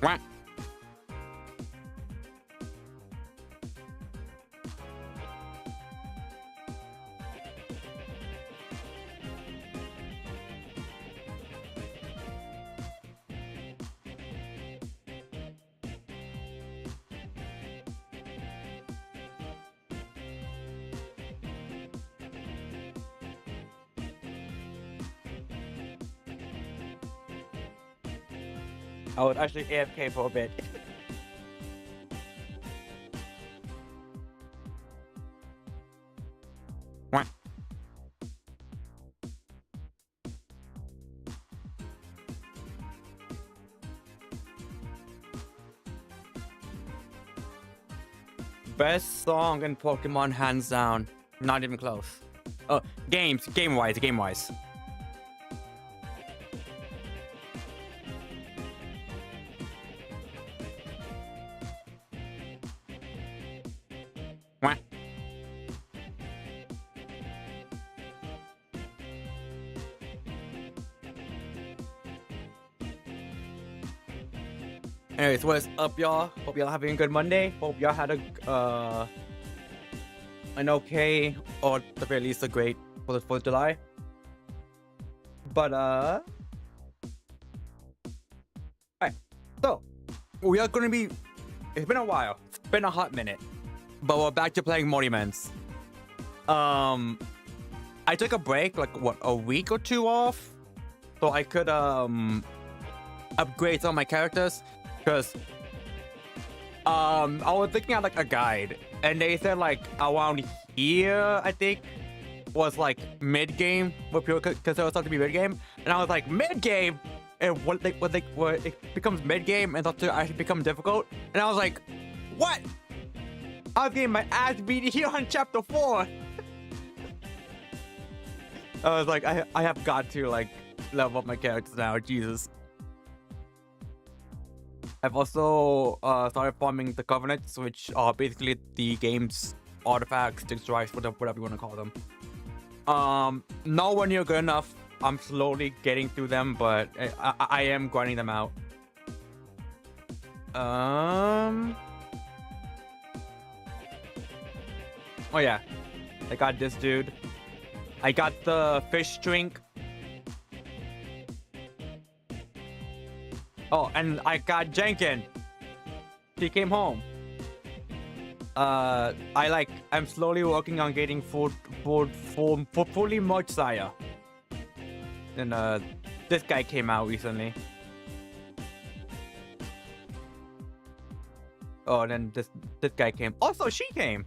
Wah. I was actually AFK for a bit. Wah. Best song in Pokemon, hands down. Not even close. Oh, game-wise. Wah. Anyways, what's up, y'all? Hope y'all having a good Monday. Hope y'all had an okay, or at the very least a great 4th of July. But alright, so we are gonna be. It's been a while. It's been a hot minute, but we're back to playing Morimens. I took a break, like what, a week or two off, so I could upgrade some of my characters. Because I was looking at like a guide, and they said like around here, I think, was like mid-game, what people consider stuff to be mid-game. And I was like, mid-game? And what it becomes mid-game and stuff to actually become difficult. And I was like, what? I was getting my ass beat here on chapter 4. I was like, I have got to like level up my characters now, Jesus. I've also started farming the Covenants, which are basically the game's artifacts, disk drives, whatever you want to call them. Nowhere near good enough. I'm slowly getting through them, but I am grinding them out. Oh yeah, I got this dude. I got the fish drink. Oh, and I got Jenkin. He came home. I'm slowly working on getting fully merged Saya. And this guy came out recently. Oh, and then this guy came. Also, she came.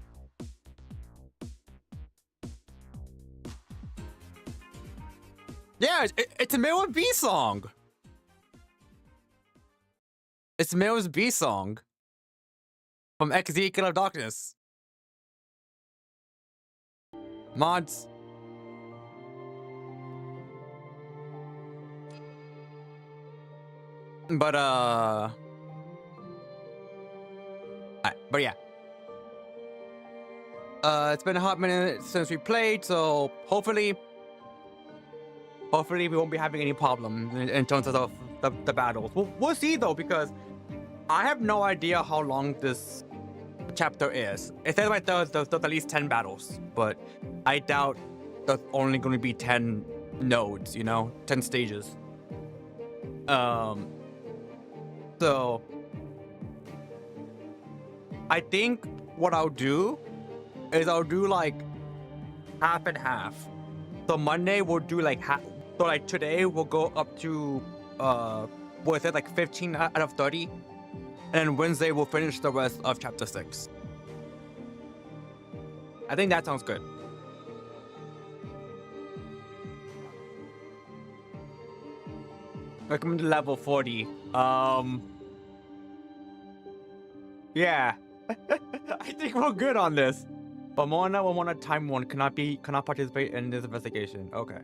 Yeah, it's a Mirror B song. It's Mirror's B song from XZ Killer of Darkness. Mods. But yeah. It's been a hot minute since we played, so hopefully we won't be having any problems in terms of the battles. We'll see though, because I have no idea how long this chapter is. It says like there's at least 10 battles, but I doubt there's only going to be 10 nodes, 10 stages. So I think what I'll do is I'll do like half and half. So Monday we'll do like half. So like today we'll go up to what is it, like 15 out of 30. And then Wednesday we'll finish the rest of chapter 6. I think that sounds good. Recommend level 40. Yeah. I think we're good on this. But Momona Time 1 cannot participate in this investigation. Okay.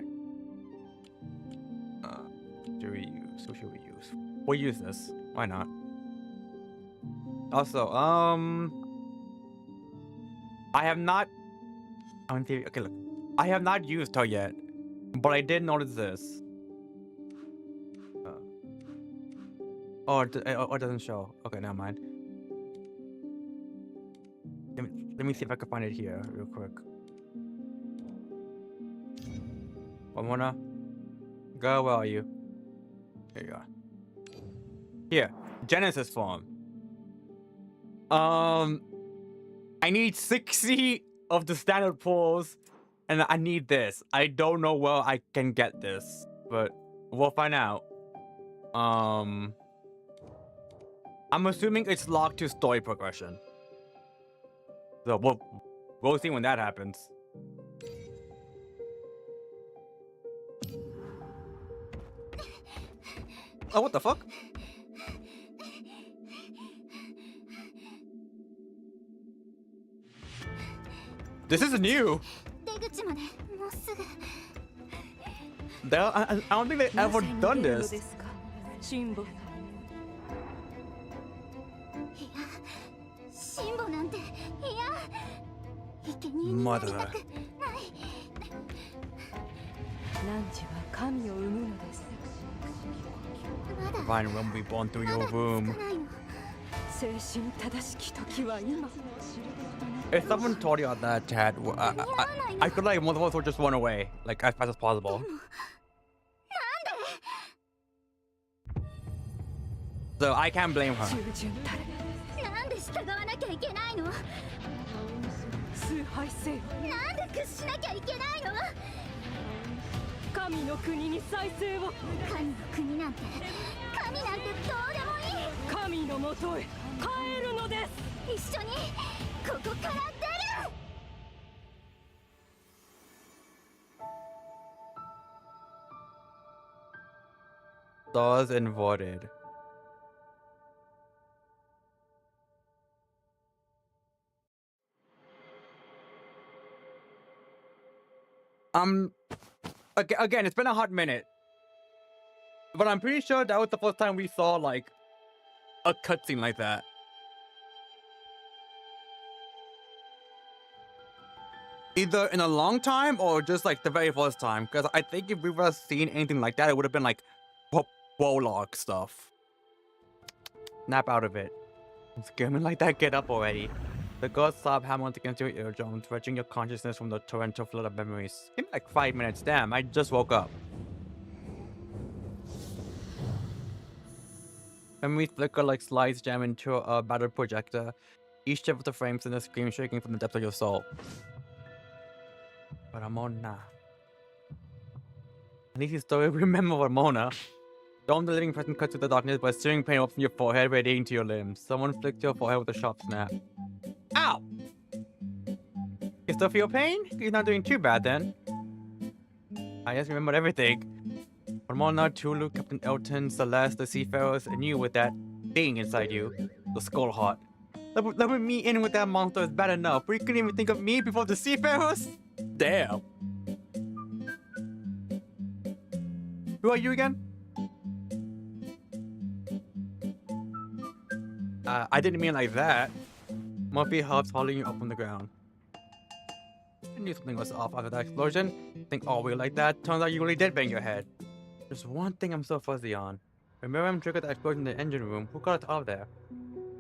Should we use? Who should we use? We'll use this. Why not? Also, I have not. Okay, look. I have not used her yet, but I did notice this. Or it doesn't show. Okay, never mind. Let me see if I can find it here real quick. Ramona, girl, where are you? Here you are. Here, Genesis form. I need 60 of the standard pulls, and I need this. I don't know where I can get this, but we'll find out. I'm assuming it's locked to story progression. So we'll see when that happens. Oh, what the fuck? This is new. I don't think they've ever done this. Mother. Divine will be born through your womb. If someone told you that, Chad, I feel like most of us would just run away, like as fast as possible. So I can't blame her. Stars inverted. Again, it's been a hot minute, but I'm pretty sure that was the first time we saw like a cutscene like that. Either in a long time or just like the very first time, because I think if we were seen anything like that, it would have been like prologue stuff. Snap out of it. I'm skimming like that. Get up already. The gods sob hammered against your eardrums, dredging your consciousness from the torrential flood of memories. Give me like 5 minutes. Damn, I just woke up. Memories flicker like slides jam into a battered projector. Each chip of the frames and the scream shaking from the depths of your soul. But Ramona. I need to still remember Ramona. Dawn the living present cuts through the darkness by searing pain up from your forehead, radiating to your limbs. Someone flicked your forehead with a sharp snap. Ow! You still feel pain? You're not doing too bad then. I just remembered everything. Ramona, Tulu, Captain Elton, Celeste, the Seafarers, and you with that thing inside you. The Skull Heart. Letting me in with that monster is bad enough, but you couldn't even think of me before the Seafarers? Damn. Who are you again? I didn't mean like that. Murphy helps hauling you up from the ground. I knew something was off after that explosion. Think all weird like that. Turns out you really did bang your head. There's one thing I'm so fuzzy on. Remember when triggered the explosion in the engine room? Who got it out of there?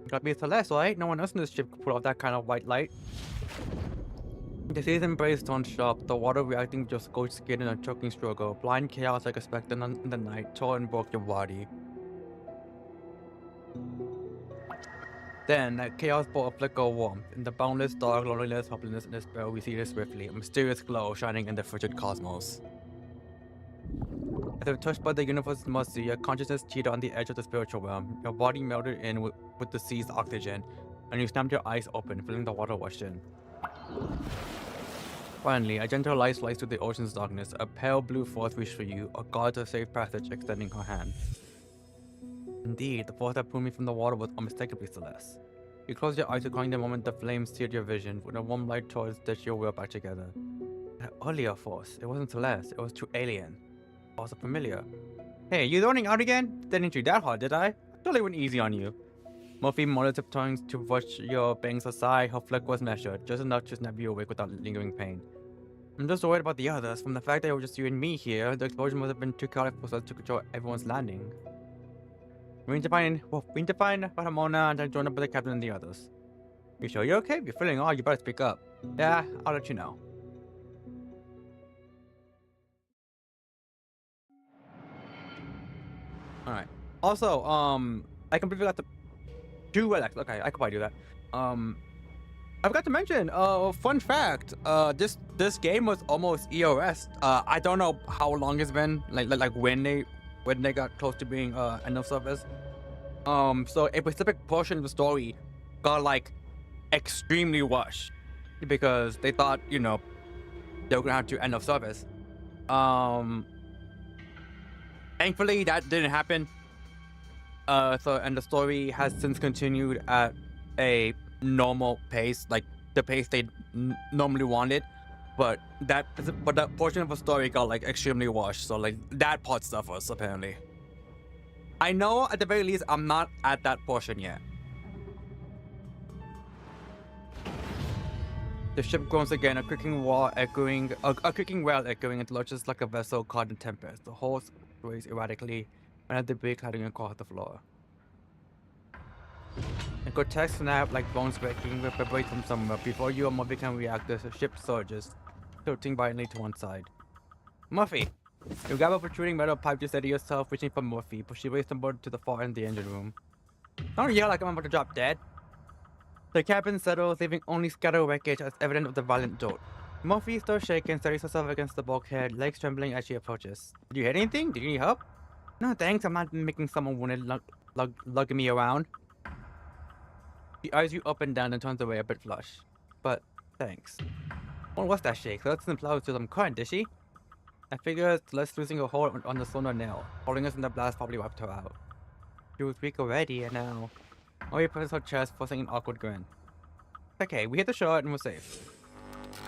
It gotta be Celeste, right? No one else in this ship could put off that kind of white light. The season breeze turned sharp, the water reacting with your scorched skin in a choking struggle. Blind chaos like a spectre in the night tore and broke your body. Then, that chaos brought a flicker of warmth. In the boundless dark, loneliness, hopelessness, and despair, we see this swiftly, a mysterious glow shining in the frigid cosmos. As if touched by the universe's mercy, your consciousness teetered on the edge of the spiritual realm. Your body melted in with the sea's oxygen, and you snapped your eyes open, feeling the water rush in. Finally, a gentle light sliced through the ocean's darkness. A pale blue force reached for you, a god of safe passage extending her hand. Indeed, the force that pulled me from the water was unmistakably Celeste. You closed your eyes, recalling the moment the flames seared your vision. When a warm light tore stitched your will back together. That earlier force, it wasn't Celeste, it was too alien. Also familiar. Hey, you zoning out again? Didn't you that hard, did I? Totally went easy on you. Murphy muttered tiptoeing to brush your bangs aside. Her flick was measured, just enough to snap you awake without lingering pain. I'm just worried about the others. From the fact that it was just you and me here, the explosion must have been too chaotic for us to control everyone's landing. We need to find Ramona and then join up with the captain and the others. You sure you're okay? If you're feeling odd, you better speak up. Yeah, I'll let you know. Alright. Also, I completely forgot to do Relax. Okay, I could probably do that. I forgot to mention, fun fact, this game was almost EOS. I don't know how long it's been, like when they got close to being end of service. So a specific portion of the story got like extremely rushed because they thought, you know, they were gonna have to end of service. Thankfully that didn't happen. And the story has since continued at a normal pace, like the pace they normally wanted. But that portion of the story got like extremely washed, so like that part suffers apparently. I know at the very least I'm not at that portion yet. The ship groans again, a creaking wall echoing, a creaking rail echoing and lurches like a vessel caught in tempest. The hull sways erratically and had debris clattering across the floor. And grotesque snap like bones breaking reverberates from somewhere. Before you or Murphy can react, the ship surges, tilting violently to one side. Murphy! You grab a protruding metal pipe to steady yourself, reaching for Murphy, but she waves the board to the far end of the engine room. Don't yell like I'm about to drop dead. The cabin settles, leaving only scattered wreckage as evidence of the violent jolt. Murphy, still shaken, steadies herself against the bulkhead, legs trembling as she approaches. Did you hit anything? Did you need help? No thanks, I'm not making someone wounded lugging me around. She eyes you up and down and turns away a bit flushed. But, thanks. What was that shake? Let's imply to some current, did she? I figure Celeste losing a hold on the sonar nail. Holding us in the blast probably wiped her out. She was weak already, and now... Ori presses her chest, forcing an awkward grin. Okay, we hit the shot and we're safe.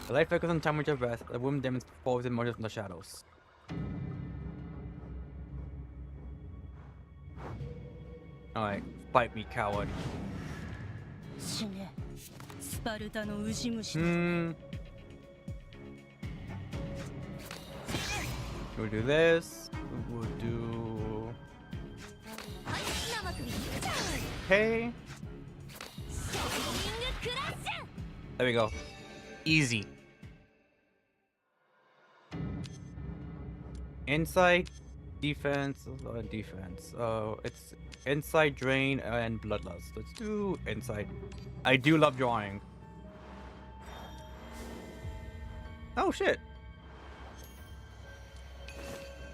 The light flickers on temperature breath, the room dims before it emerges from the shadows. Alright, fight me, coward. We'll do this. We'll do... Okay. There we go. Easy. Insight, defense, defense. It's insight, drain, and bloodlust. Let's do insight. I do love drawing. Oh shit.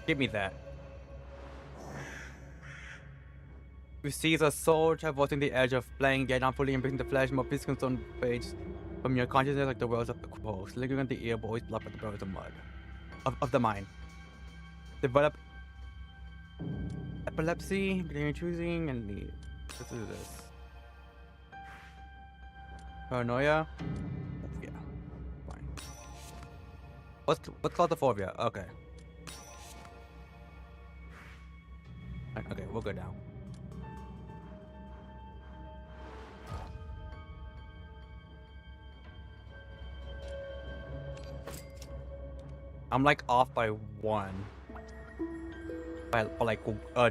Give me that. You see the soul traversing the edge of playing, yet not fully embracing the flesh. More peace concerned fades from your consciousness like the wells of the crows, lingering on the ear, but always blocked by the barrels of mud of the mind. Develop epilepsy, beginning choosing, and lead. Let's do this. Paranoia. Yeah, fine. What's claustrophobia? Okay. Okay, we'll go down. I'm like off by one. By like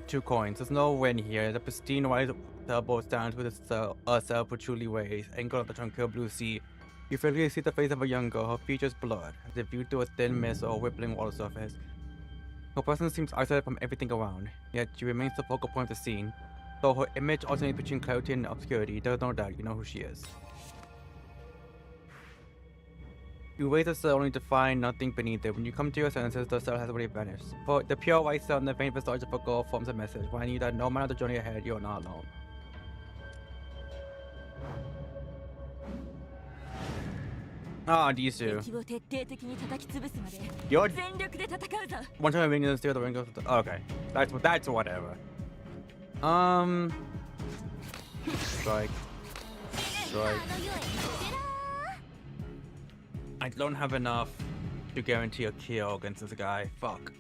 2 coins. There's no win here. The pristine white sailboat stands with its sail protrudingly raised, anchored on the tranquil blue sea. You faintly see the face of a young girl, her features blurred, as if viewed through a thin mist or a rippling water surface. Her presence seems isolated from everything around, yet she remains the focal point of the scene. Though her image alternates between clarity and obscurity, there's no doubt you know who she is. You raise the cell only to find nothing beneath it. When you come to your senses, the cell has already vanished. For the pure white cell and the faint visage of a girl forms a message, reminding you that no matter the journey ahead, you are not alone. Ah, these two. You're one time being in the steal the ring goes. Okay, that's whatever. Strike. I don't have enough to guarantee a kill against this guy. Fuck.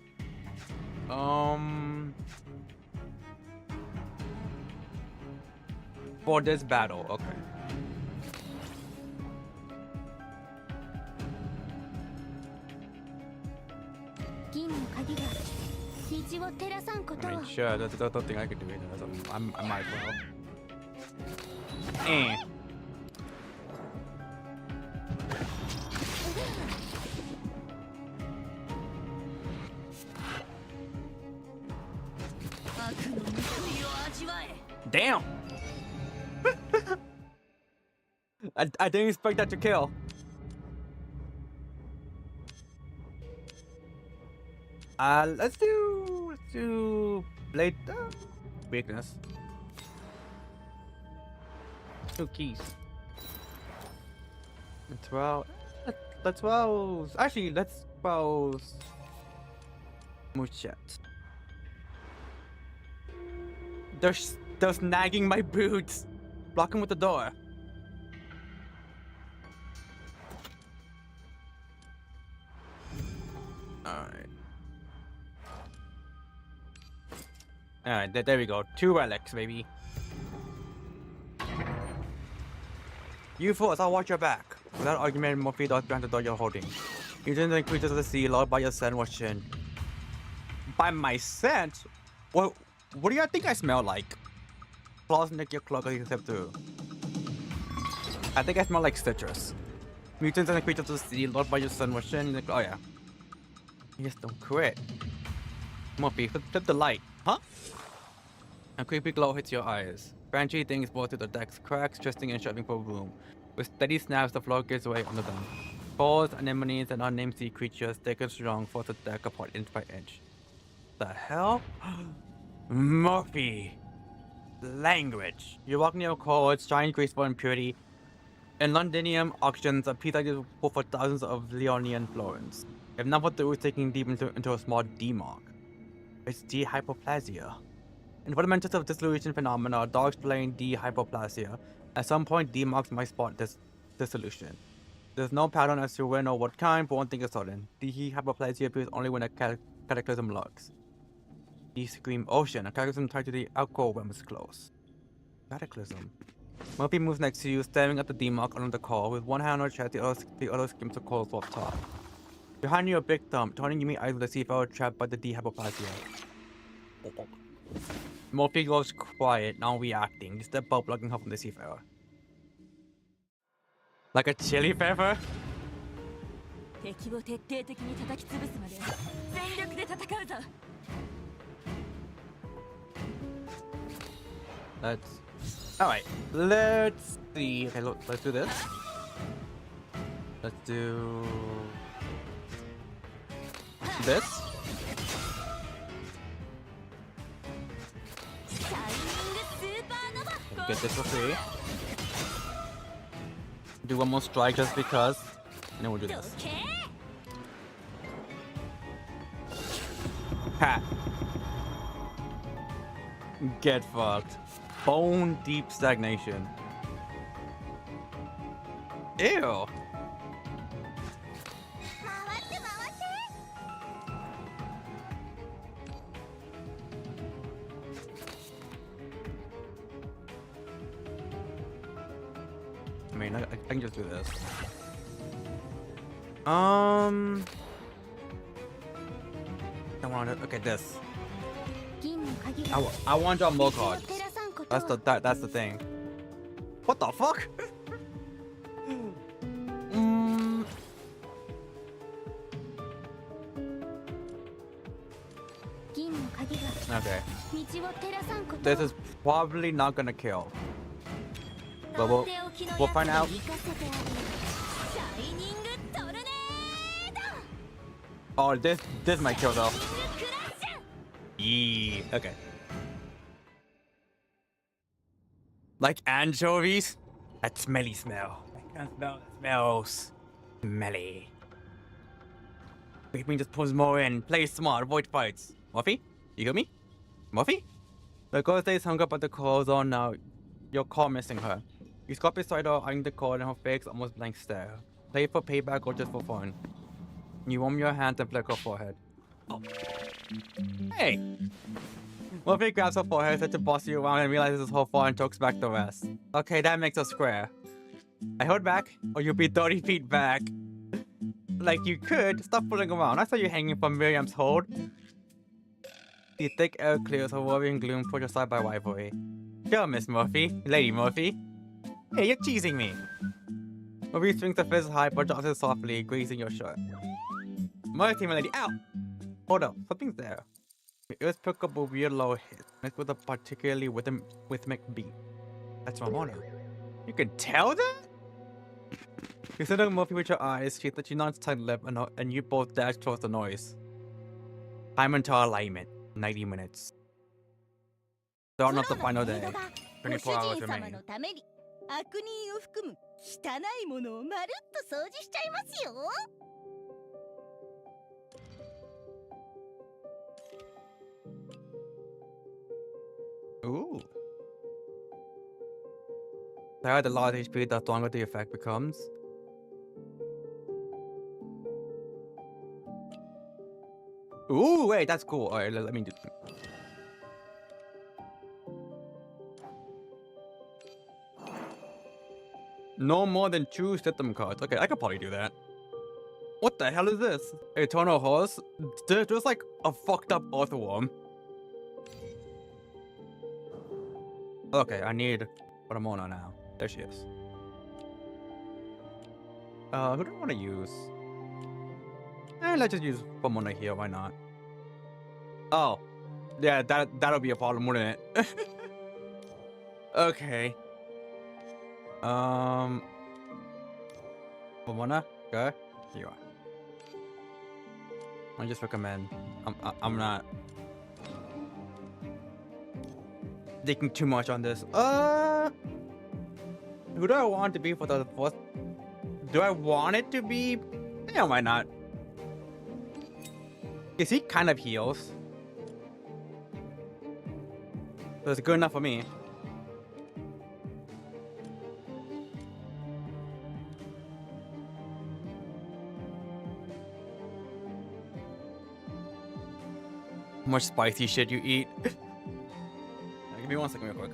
For this battle, okay. I mean, sure, that's the thing I could do it. So I might as well. Eh. Damn! I didn't expect that to kill. Let's do blade weakness. 2 keys. 12. Let's browse. Actually, let's browse Muchet. They're snagging my boots. Blocking with the door. Alright, there we go. 2 relics, baby. You fools, I'll watch your back. Without argument, Murphy does behind the door you're holding. You didn't think creatures of the sea, lulled by your scent was chin. By my scent? What do you think I smell like? Claws nick your cloak as you step through. I think I smell like citrus. Mutants and the creatures of the sea, lulled by your scent was chin. Like, oh yeah. You just don't quit. Murphy, flip the light. Huh? A creepy glow hits your eyes. Banshee things fall through the decks, cracks, twisting and shoving for room. With steady snaps, the floor gives way under them. Balls, anemones, and unnamed sea creatures, thick and strong, force the deck apart inch by inch. The hell? Murphy! Language. You walk near a chord, shine graceful and purity. In Londinium auctions, a piece like this will for thousands of Leonian florins. If not for the root taking deep into a small D mark. It's D-hypoplasia. In fundamentals of dissolution phenomena, dogs playing D-hypoplasia. At some point, D marks might spot this dissolution. There's no pattern as to when or what kind, but one thing is certain. D-hypoplasia appears only when a cataclysm lurks. D scream ocean, a cataclysm tied to the alcove when it's close. Cataclysm. Murphy moves next to you, staring at the D mark under the core. With one hand on her chest, the other skims the coils off top. Behind you, a big thump, turning you meet eyes with a seafarer trapped by the D-hypoplasia. Murphy goes quiet, now reacting. You step up, blocking her from the seafarer. Like a chili pepper? Alright, let's see. Okay, look, let's do this. Let's do this. Get this for free. Do one more strike just because. And then we'll do this. Ha! Get fucked. Bone deep stagnation. Ew! I mean, I can just do this. I want to. Okay, this. I want to draw more cards. That's the thing. What the fuck? Okay. This is probably not gonna kill. But we'll find out. Oh, this might kill though. Yeah. Okay. Like anchovies? That smelly smell. I can't smell. It smells smelly. Creeping just pulls more in. Play smart. Avoid fights. Murphy? You hear me? Murphy? The girl stays hung up at the core zone now. Your car missing her. You stop beside her, eyeing the cord, and her face almost blank stare. Play for payback or just for fun. You warm your hands and flick her forehead. Oh. Hey! Murphy grabs her forehead, starts to boss you around, and realizes it's her fault and chokes back the rest. Okay, that makes us square. I hold back, or you'll be 30 feet back. Like you could, stop fooling around. I saw you hanging from Miriam's hold. The thick air clears, her worry and gloom pushed aside by rivalry. Sure, Miss Murphy. Lady Murphy. Hey, you're teasing me. Murphy swings her fist high, but drops it softly, grazing your shirt. Murphy, my lady. Ow! Hold up, something's there. Your ears pick up a weird low hiss, mixed with a particularly rhythmic beat. That's Ramona. You can tell that? You sit at Murphy with your eyes, she nods tight lip, and you both dash towards the noise. Time until alignment. 90 minutes. Start not the final day. 24 hours remain. 悪人を含む汚いものをまるっと掃除しちゃいますよ。Ooh. I had a lot of HP, the stronger the effect becomes. Ooh, wait, that's cool. Alright, let me do. No more than 2 system cards. Okay, I could probably do that. What the hell is this? Eternal Horse? There's like a fucked up earthworm. Okay, I need Ramona now. There she is. Who do I want to use? Let's just use Ramona here, why not? Oh. Yeah, that'll be a problem, wouldn't it? Okay. Ramona, go. Here you are. I just recommend. I'm not thinking too much on this. Who do I want it to be for the first? Do I want it to be? Yeah, why not? Is he kind of heals? So it's good enough for me. How much spicy shit you eat? Give me 1 second real quick.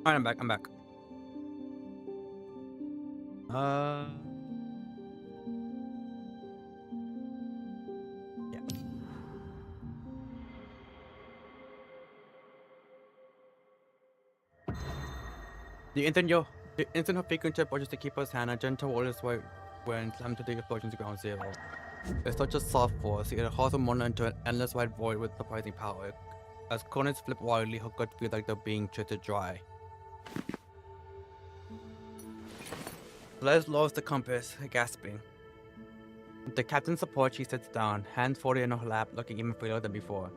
Alright, I'm back. Yeah. The instant her fingertip pushes to keep his hand, a gentle wall is when slammed to the explosion to ground zero. It's such a soft force, it hauls Ramona into an endless wide void with surprising power. As corners flip wildly, her gut feels like they're being treated dry. Les lowers the compass, gasping. With the captain's support, she sits down, hands folded in her lap, looking even freer than before.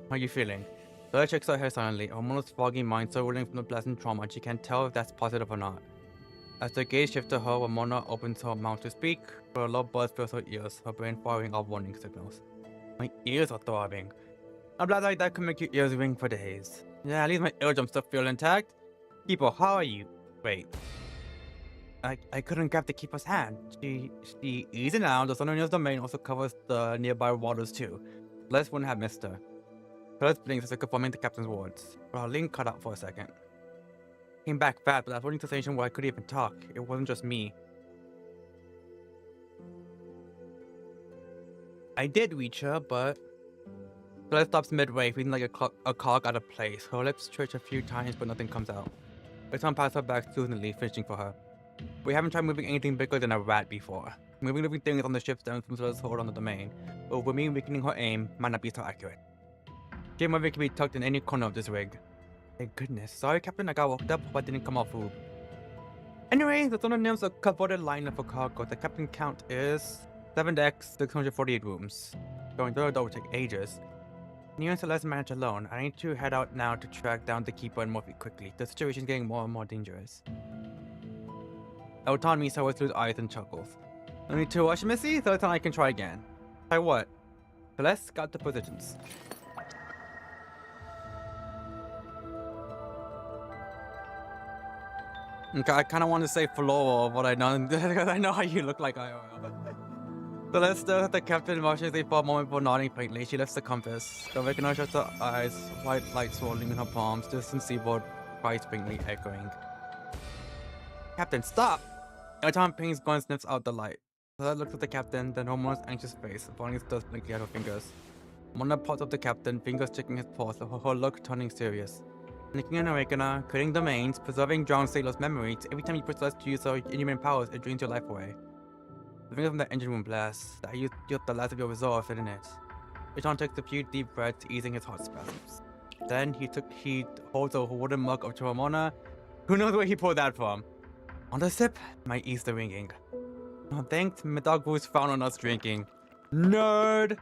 How are you feeling? Les shakes her hair silently, Ramona's foggy mind so reeling from the pleasant trauma, and she can't tell if that's positive or not. As the gaze shifts to her, Ramona opens her mouth to speak, but a low buzz fills her ears, her brain firing off warning signals. My ears are throbbing. A blast like that could make your ears ring for days. Yeah, at least my eardrums still feel intact. Keeper, how are you? Wait. I couldn't grab the Keeper's hand. She easy now. The Southern domain also covers the nearby waters too. Les wouldn't have missed her. Her blinks as if confirming the captain's words. But her link cut out for a second. Came back fast, but I was running to the station where I couldn't even talk. It wasn't just me. I did reach her, but Les stops midway, feeling like a cog out of place. Her lips twitch a few times, but nothing comes out. I turn past her back soothingly, fishing for her. We haven't tried moving anything bigger than a rat before. Moving living things on the ship stems from Zola's hold on the domain, but with me weakening her aim might not be so accurate. Jim Murphy can be tucked in any corner of this rig. Thank goodness. Sorry, Captain, I got woke up, but didn't come off food. Anyway, the Thunder names a converted lineup for cargo. The captain count is 7 decks, 648 rooms. Going through it will take ages. You and Celeste manage alone. I need to head out now to track down the Keeper and Murphy quickly. The situation is getting more and more dangerous. Autonomy sours through his eyes and chuckles. No need to rush, Missy. Third time I can try again. Try what? Celeste got the positions. Okay, I kind of want to say Flora, but I know because I know how you look like IRL. So let's stare at the captain emotionally for a moment before nodding faintly. She lifts the compass. The Reckoner shuts her eyes, white light swirling in her palms, distant seaboard cries faintly echoing. Captain, stop! Every time Ping's gun sniffs out the light. Her looks at the captain, then Homer's anxious face, falling his dust blinking at her fingers. Mona pots up the captain, fingers checking his pulse, her look turning serious. Nicking an Awakener, creating domains, preserving drowned sailors' memories. Every time you press to use your inhuman powers, it drains your life away. The fingers from the engine room blast. That used the last of your resolve fit in it. Richard takes a few deep breaths, easing his heart spasms. Then he holds a wooden mug up to Ramona. Who knows where he pulled that from? On the sip, might ease the ringing. No thanks, my dog was found on us drinking. Nerd!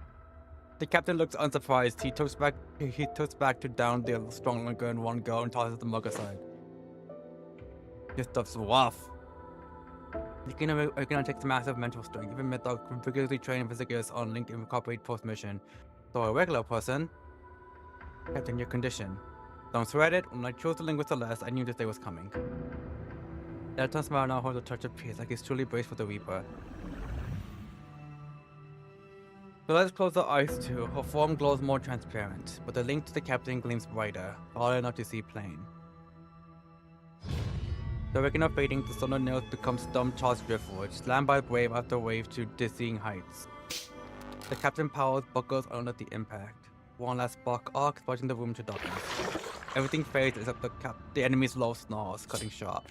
The captain looks unsurprised. He toasts back to down the strong liquor in one go and tosses the mug aside. This stuff's rough. Awakener takes massive mental strength. Even Mid-Dog rigorously trained investigators on LinkedIn incorporate post-mission. So a regular person, Captain, your condition. Don't sweat it. When I chose to link with Celeste, I knew this day was coming. Delta smile now holds a touch of peace, like he's truly braced for the Reaper. So let's close her eyes too. Her form glows more transparent, but the link to the captain gleams brighter, far enough to see plain. The Reckoner fading, the sonar nails become dumb tossed driftwood, slammed by wave after wave to dizzying heights. The captain powers buckles under the impact. One last spark arcs, splashing the room to darkness. Everything fades except the enemy's low snarls, cutting sharp.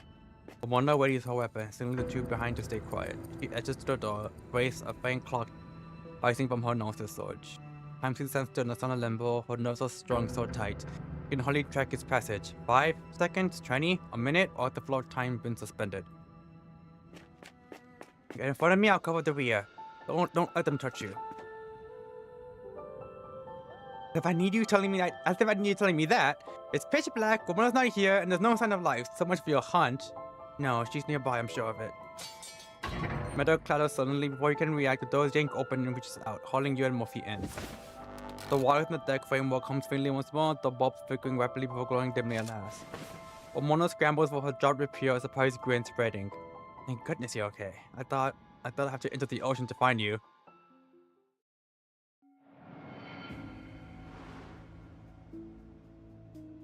Wanda readies her weapon, signaling the two behind to stay quiet. She edges to the door, brace a faint clock rising from her nose to surge. Time seems still in the sun limbo, her nerves are strung so tight. You can hardly track its passage. 5 seconds, 20, a minute, or at the floor time been suspended. Get in front of me, I'll cover the rear. Don't let them touch you. If I need you telling me that, as if I need you telling me that, it's pitch black, Gomona's not here, and there's no sign of life. So much for your hunt. No, she's nearby, I'm sure of it. Meadow clatters suddenly before you can react. The doors yank open and reaches out, hauling you and Murphy in. The wires in the deck framework comes faintly once more, the bulbs flickering rapidly before glowing dimly at last. Omona scrambles for her jaw to repair, a surprised grin spreading. Thank goodness you're okay. I thought I'd have to enter the ocean to find you.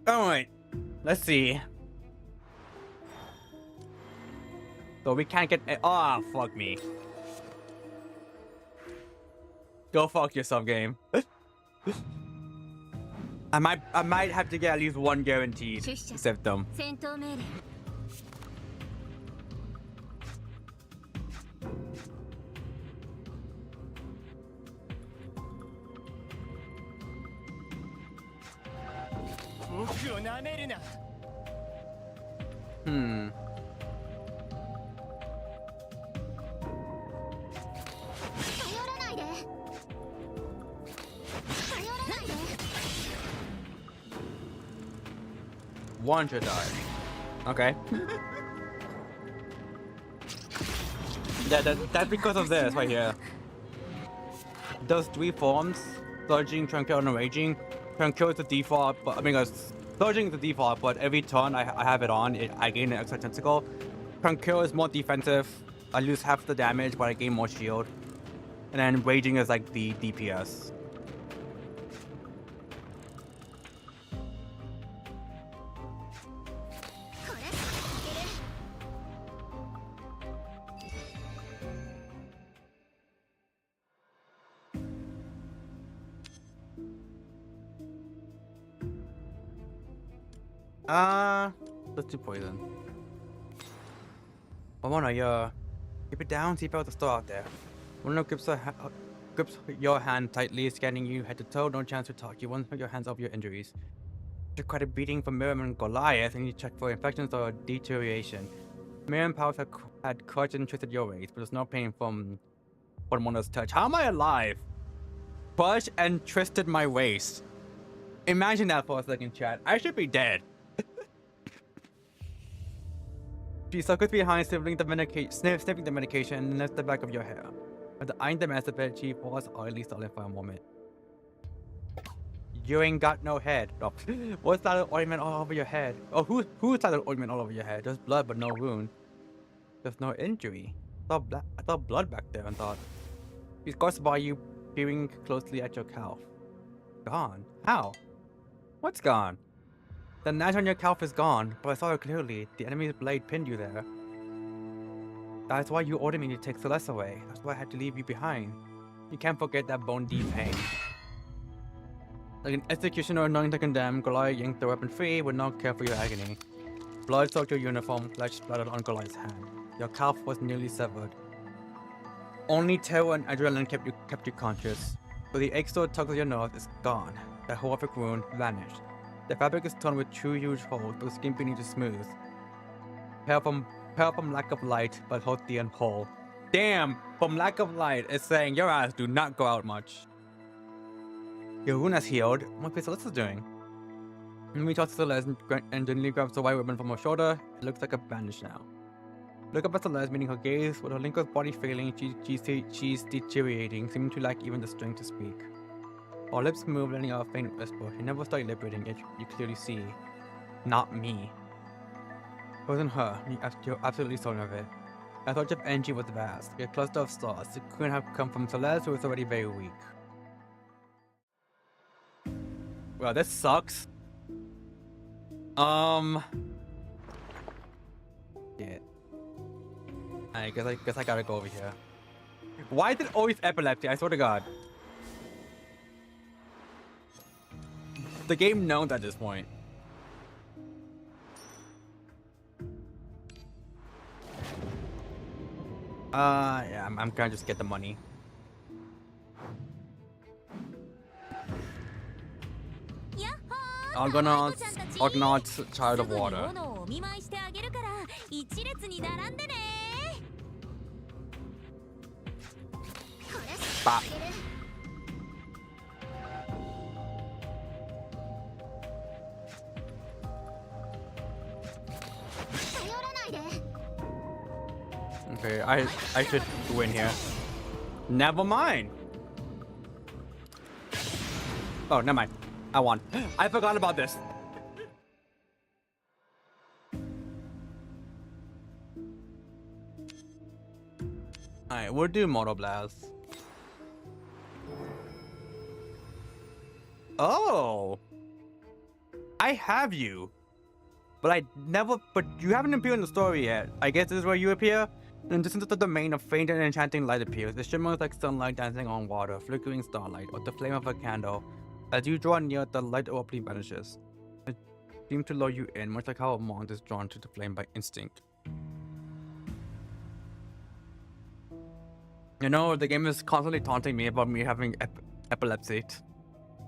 Alright, let's see. So we can't get. Ah, oh, fuck me. Go fuck yourself, game. I might have to get at least one guaranteed symptom. One should die. Okay. That's because of this right here. Those 3 forms, Surging, Tranquil, and Raging. Tranquil is the default, but I mean, Surging is the default, but every turn I have it on, I gain an extra tentacle. Tranquil is more defensive. I lose half the damage, but I gain more shield. And then Raging is like the DPS. Let's do poison. Ramona, keep it down, see if there's a store out there. Ramona grips your hand tightly, scanning you head to toe, no chance to talk. You want to put your hands over your injuries. After quite a beating from Miriam and Goliath, and you check for infections or deterioration. Miriam powers had crushed and twisted your waist, but there's no pain from Ramona's touch. How am I alive? Crushed and twisted my waist. Imagine that for a second, chat. I should be dead. She suckers behind, sniffing the medication, and lifts the back of your hair. After eyeing the master bed, she paused, oddly silent for a moment. You ain't got no head. Oh, what's that ointment all over your head? Oh, who's that ointment all over your head? There's blood, but no wound. There's no injury. I thought blood back there and thought. He's caused by you peering closely at your calf. Gone? How? What's gone? The knife on your calf is gone, but I saw it clearly. The enemy's blade pinned you there. That's why you ordered me to take Celeste away. That's why I had to leave you behind. You can't forget that bone deep pain. Like an executioner knowing to condemn, Goliath yanked the weapon free, would not care for your agony. Blood soaked your uniform, flesh splattered on Goliath's hand. Your calf was nearly severed. Only terror and adrenaline kept you conscious. But the ache still tugs at your nose is gone. That horrific wound vanished. The fabric is torn with two huge holes, but the skin beneath is smooth. Pale from lack of light, but healthy and whole. Damn! From lack of light, it's saying your eyes do not go out much. Your wound has healed. What's Celeste doing? When we toss Celeste and gently grabs the white ribbon from her shoulder, it looks like a bandage now. Look up at Celeste, meeting her gaze. With her Linko's body failing, she's deteriorating, seeming to lack even the strength to speak. Her lips move, letting out a faint whisper. You never start liberating, yet you clearly see. Not me. It wasn't her. You're absolutely certain of it. I thought your energy was vast. A cluster of stars. It couldn't have come from Celeste, who was already very weak. Well, this sucks. Yeah. I guess I gotta go over here. Why is it always epilepsy? I swear to God. The game knows at this point. Yeah, I'm gonna just get the money. Argonauts, child of water. Bop. Okay, I should win here. Never mind. Oh, never mind. I won. I forgot about this. Alright, we'll do Moto Blast. Oh! I have you. But you haven't appeared in the story yet. I guess this is where you appear? In the distance of the domain, a faint and enchanting light appears. The shimmer is like sunlight dancing on water, flickering starlight, or the flame of a candle. As you draw near, the light abruptly vanishes. It seems to lure you in, much like how a moth is drawn to the flame by instinct. You know, the game is constantly taunting me about me having epilepsy.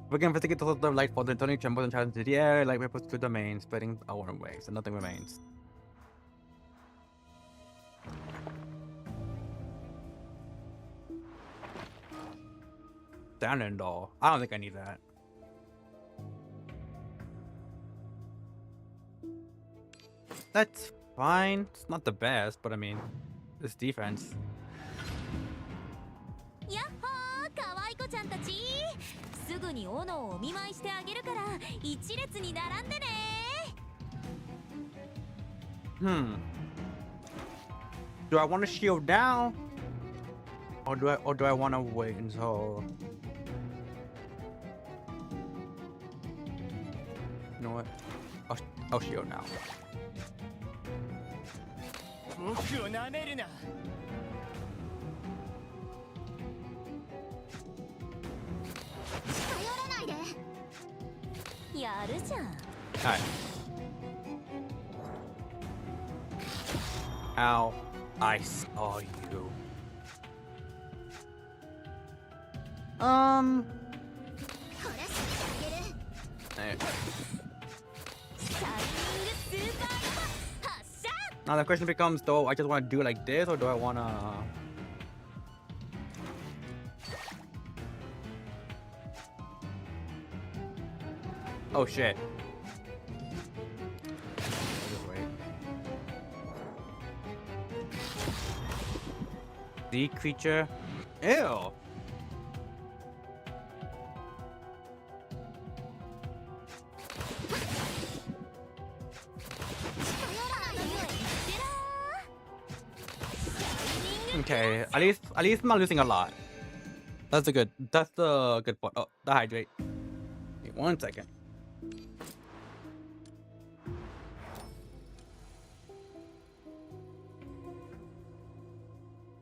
We can investigate the light for the turning trembles and shadows into the air, light ripples through the domain, spreading our waves, and nothing remains. Standing door. I don't think I need that. That's fine. It's not the best, but I mean, it's defense. Do I want to shield down? Or do I want to wait until... You know what? I'll shield now. Alright. Ow. I saw you. Now the question becomes, though, I just want to do it like this, or do I want to... Oh shit. The creature. Ew. Okay, at least I'm not losing a lot. That's the good point. Oh, the hydrate. Wait 1 second.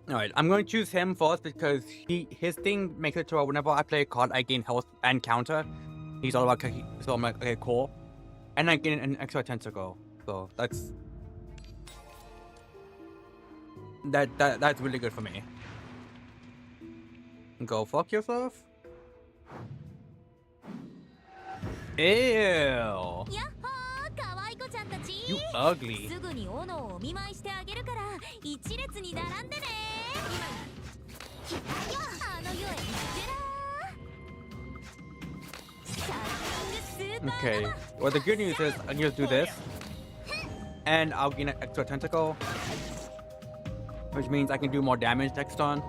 Alright, I'm going to choose him first because his thing makes it to where whenever I play a card, I gain health and counter. He's all about, so I'm like, okay, cool. And I gain an extra tentacle. So that's really good for me. Go fuck yourself. Ew. You ugly. Okay. Well, the good news is I can just do this, and I'll gain an extra tentacle, which means I can do more damage next turn.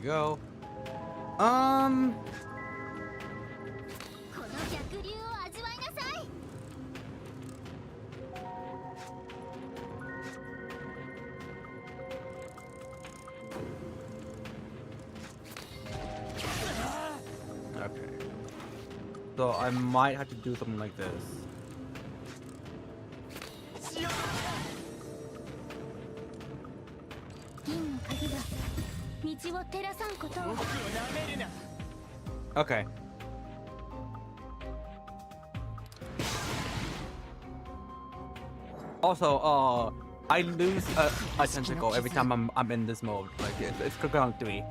There we go. Okay. So I might have to do something like this. Okay. Also, I lose a tentacle every time I'm in this mode. Like it's click on 3.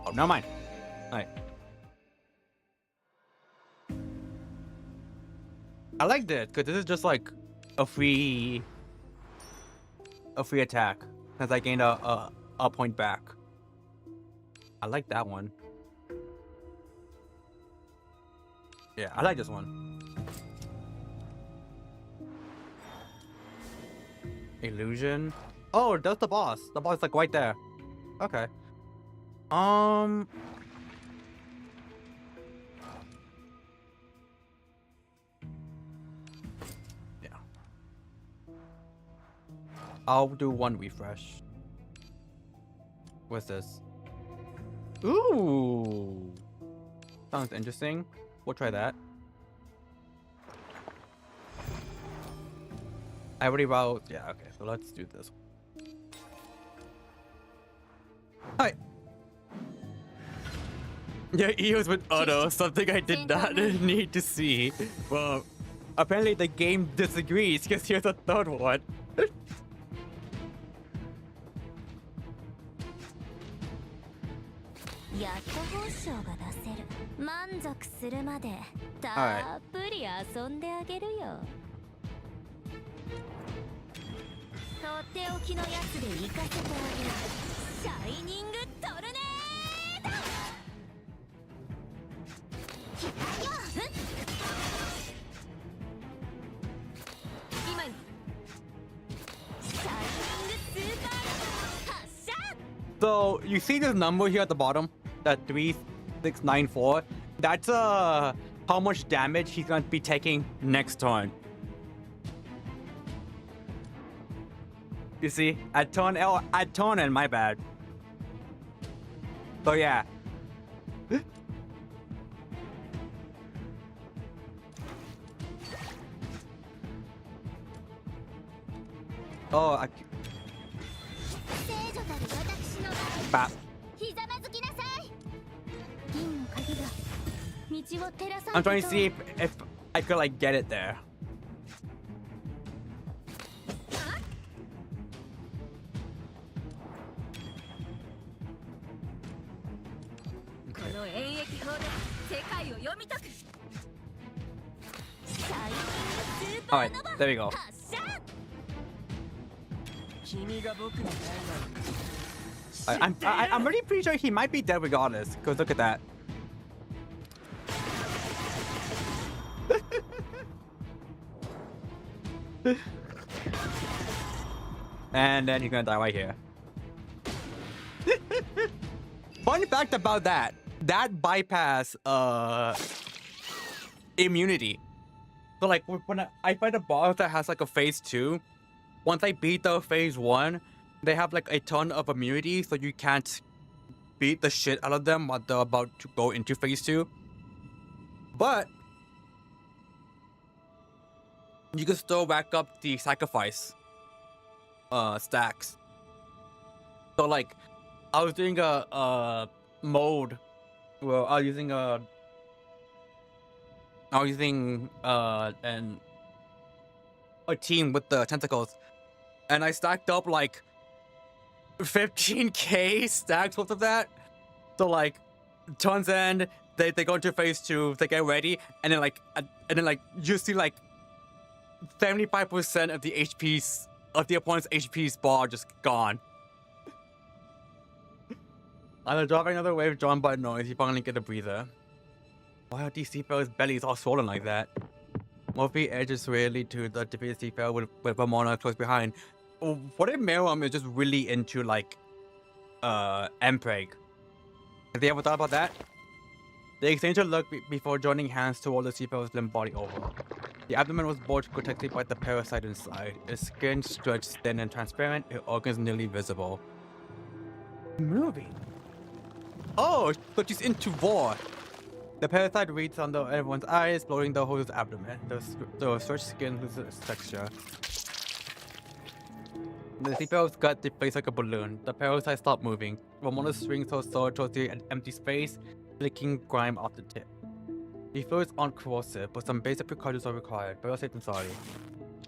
Oh, never mind. Alright. I like this because this is just like a free attack because I gained a point back. I like that one. Yeah, I like this one. Illusion. Oh, that's the boss. The boss is like right there. Okay. Yeah. I'll do 1 refresh. What's this? Ooh. Sounds interesting. We'll try that. I already wrote. Yeah, okay. So let's do this. Hi. Yeah, EOS with auto, something I did not need to see. Well, apparently the game disagrees because here's a third one. So you see this number here at the bottom, that 3694. That's how much damage he's going to be taking next turn. You see, at turn N, my bad. So yeah. Oh, Bap. I'm trying to see if I could like get it there. Alright, there we go. I'm really pretty sure he might be dead regardless, because look at that. And then he's gonna die right here. Fun fact about that bypass immunity. So like when I fight a boss that has like a phase 2, once I beat the phase 1, they have like a ton of immunity, so you can't beat the shit out of them while they're about to go into phase 2. But you can still rack up the sacrifice stacks. So like I was doing a mode where I was using a team with the tentacles, and I stacked up like 15k stacks worth of that. So like turns end, they go into phase 2, they get ready, and then like you see like 75% of the HP's of the opponent's HP's bar just gone. Either dropping another wave drawn by noise, you finally get a breather. Why are these seafarers' bellies all swollen like that? Murphy edges rarely to the defeated seafarer with Ramona close behind. What if Miriam is just really into like Mpreg? Have they ever thought about that? They exchanged a look before joining hands toward the seafarer's limp body over. The abdomen was bulged protected by the parasite inside. Its skin stretched thin and transparent, its organs nearly visible. Moving. Oh, so she's into war. The parasite reads under everyone's eyes, blowing the hole's abdomen. The stretched skin loses its texture. The seafarer's gut deflates like a balloon. The parasite stopped moving. Ramona swings her sword towards the empty space, flicking grime off the tip. The fluids aren't corrosive, but some basic precautions are required. Better safe than sorry.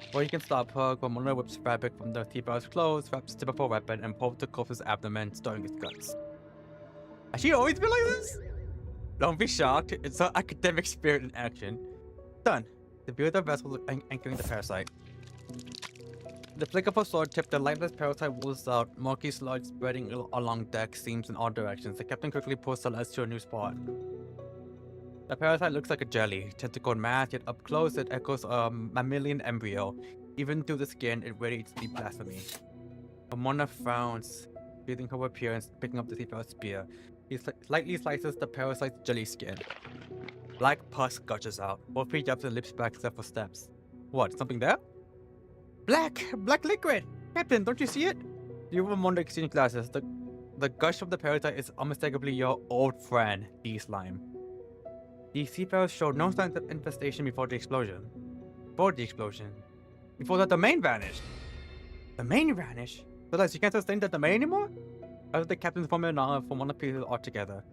Before you can stop her, Ramona whips fabric from the seafarer's clothes, wraps the tip of her weapon, and pulls the corpse's abdomen, stirring its guts. Has she always been like this? Don't be shocked. It's her academic spirit in action. Done. The view of the vessel anchoring the parasite. The flick of her sword tip, the lifeless parasite wheels out, murky sludge spreading along deck, seams in all directions. The captain quickly pulls Celeste to a new spot. The parasite looks like a jelly, tentacled mass, yet up close it echoes a mammalian embryo. Even through the skin, it radiates deep blasphemy. Ramona frowns, feeling her appearance, picking up the seafarer's spear. He slightly slices the parasite's jelly skin. Black pus gushes out. Both feet jumps and lips back except for steps. What, something there? Black liquid! Captain, don't you see it? You Ramona exchange glasses. The gush of the parasite is unmistakably your old friend, D-Slime. The seafarers showed no signs of infestation before the explosion. Before the domain vanished. The domain vanished? So that you can't sustain the domain anymore? As the captain's formula from one of the pieces altogether.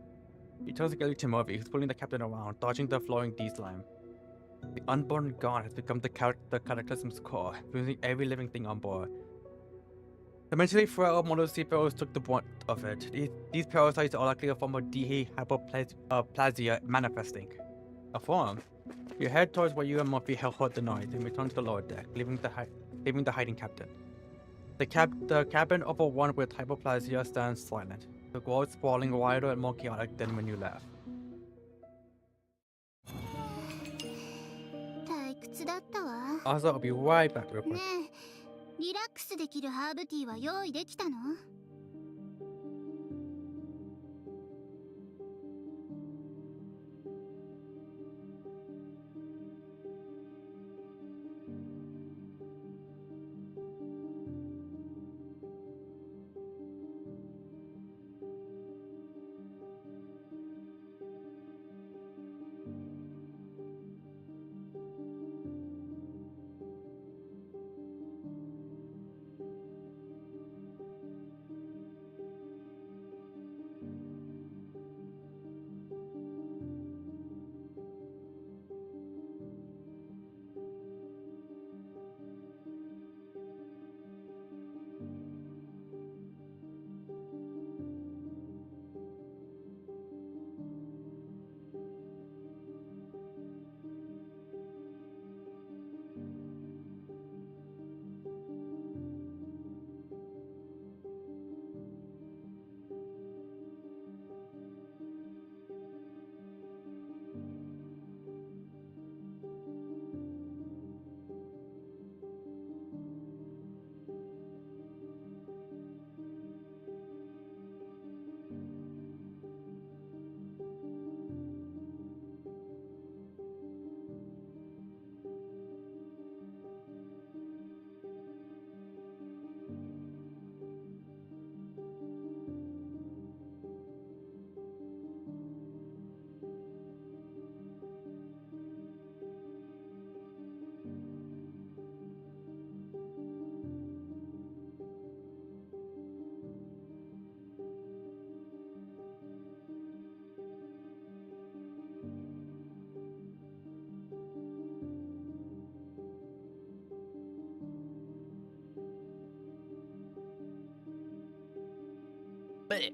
He turns again to Murphy, who's pulling the captain around, dodging the flowing D-Slime. The unborn god has become the cataclysm's core, losing every living thing on board. The mentally frail model seafarers took the brunt of it. These parasites are likely a form of hyperplasia manifesting. A form? You head towards where you and Murphy heard the noise and return to the lower deck, leaving the hiding captain. The cabin overrun with hyperplasia stands silent. The world sprawling wider and more chaotic than when you left. 退屈だったわ。 Also, I'll be right back real quick. ねえ、リラックスできるハーブティーは用意できたの？ Bleh.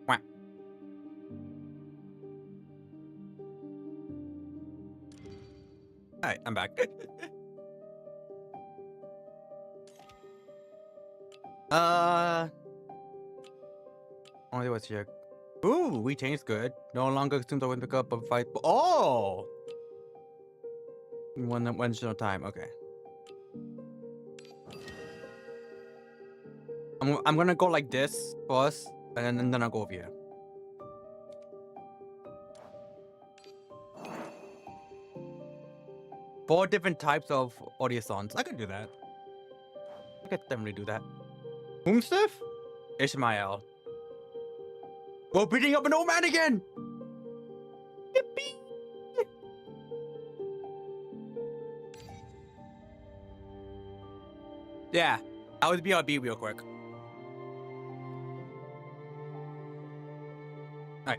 Wah. Alright, I'm back. Only what's here. Ooh, we changed good. No longer assume the win pick up but fight. Oh! One additional time, okay. I'm gonna go like this first, and then I'll go over here. Four different types of audio songs. I could do that. I could definitely do that. Boomstiff? Ishmael. We're beating up an old man again! Yippee! Yeah, I was B.I.V real quick. Alright.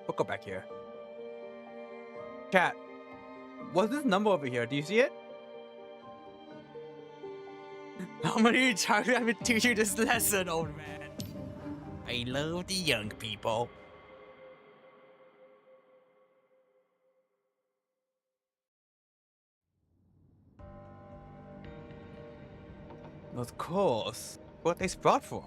We'll go back here. Chat. What's this number over here? Do you see it? How many times have I been teaching you this lesson, old man? I love the young people. Of course. What they sprout from?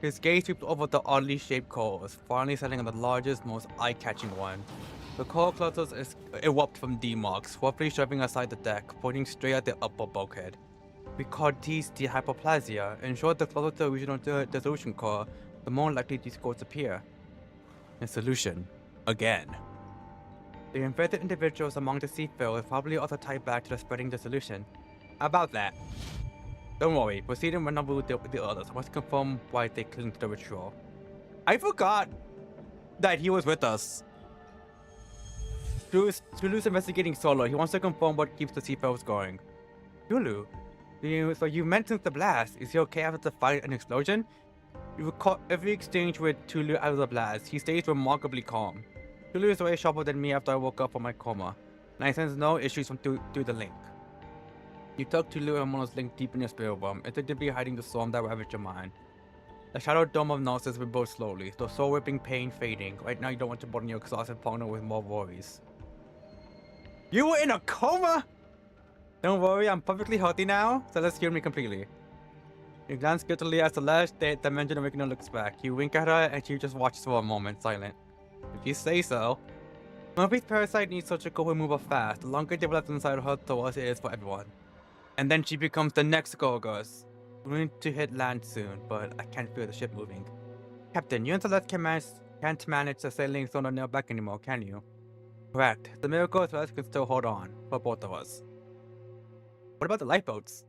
His gaze sweeps over the oddly shaped cores, finally settling on the largest, most eye-catching one. The core clusters erupt from D-marks, swiftly shoving aside the deck, pointing straight at the upper bulkhead. We call these the hyperplasia. In short, the closer to the original dissolution core, the more likely these cores appear. In solution. Again. The infected individuals among the Seafield probably also tied back to the spreading dissolution. About that. Don't worry, proceeding when number with the others. I must confirm why they cling to the ritual. I forgot that he was with us. Tulu's investigating solo. He wants to confirm what keeps the Seafields going. Tulu? So you mentioned the blast. Is he okay after the fight and explosion? You recall every exchange with Tulu after the blast. He stays remarkably calm. Tulu is way sharper than me after I woke up from my coma, and I sense no issues through the link. You tucked Tulu and Mono's link deep in your spirit realm, instinctively hiding the storm that ravaged your mind. The shadow dome of Gnosis rebuilds slowly, the soul-ripping pain fading. Right now you don't want to burden your exhausted partner with more worries. You were in a coma? Don't worry, I'm perfectly healthy now. Celeste healed me completely. You glance guiltily as the last dimension awakener looks back. You wink at her and she just watches for a moment, silent. If you say so. Murphy's parasite needs surgical removal fast. The longer it develops inside her, the worse it is for everyone. And then she becomes the next Gorgos. We're going to hit land soon, but I can't feel the ship moving. Captain, you and Celeste can't manage the sailing sonar nail back anymore, can you? Correct. The miracle is Celeste can still hold on, for both of us. What about the lifeboats?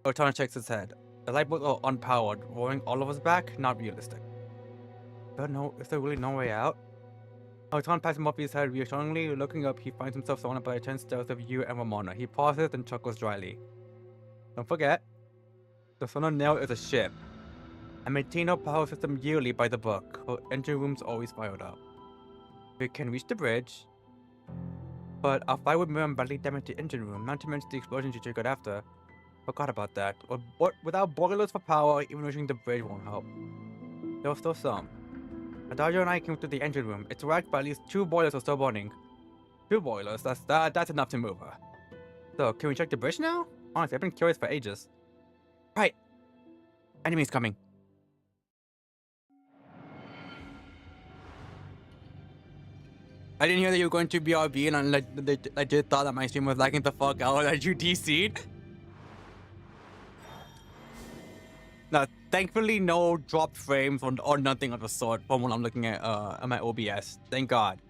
Otana shakes his head. The lifeboats are unpowered, rowing all of us back? Not realistic. Is there really no way out? Otana passes Murphy's head reassuringly. Looking up, he finds himself surrounded by a tense stealth of you and Ramona. He pauses and chuckles dryly. Don't forget, the sonar nail is a ship. I maintain our power system yearly by the book. Her engine room's always fired up. We can reach the bridge, but our fire would Miriam badly damage the engine room, not to mention the explosion she triggered after. Forgot about that. Without boilers for power, even reaching the bridge won't help. There's still some. Adagio and I came to the engine room. It's racked, but at least 2 boilers are still burning. 2 boilers, that's enough to move her. So, can we check the bridge now? Honestly, I've been curious for ages. Right. Enemies coming. I didn't hear that you were going to BRB and I just thought that my stream was lagging the fuck out that you DC'd. No, thankfully no dropped frames or nothing of the sort from when I'm looking at my OBS. Thank God.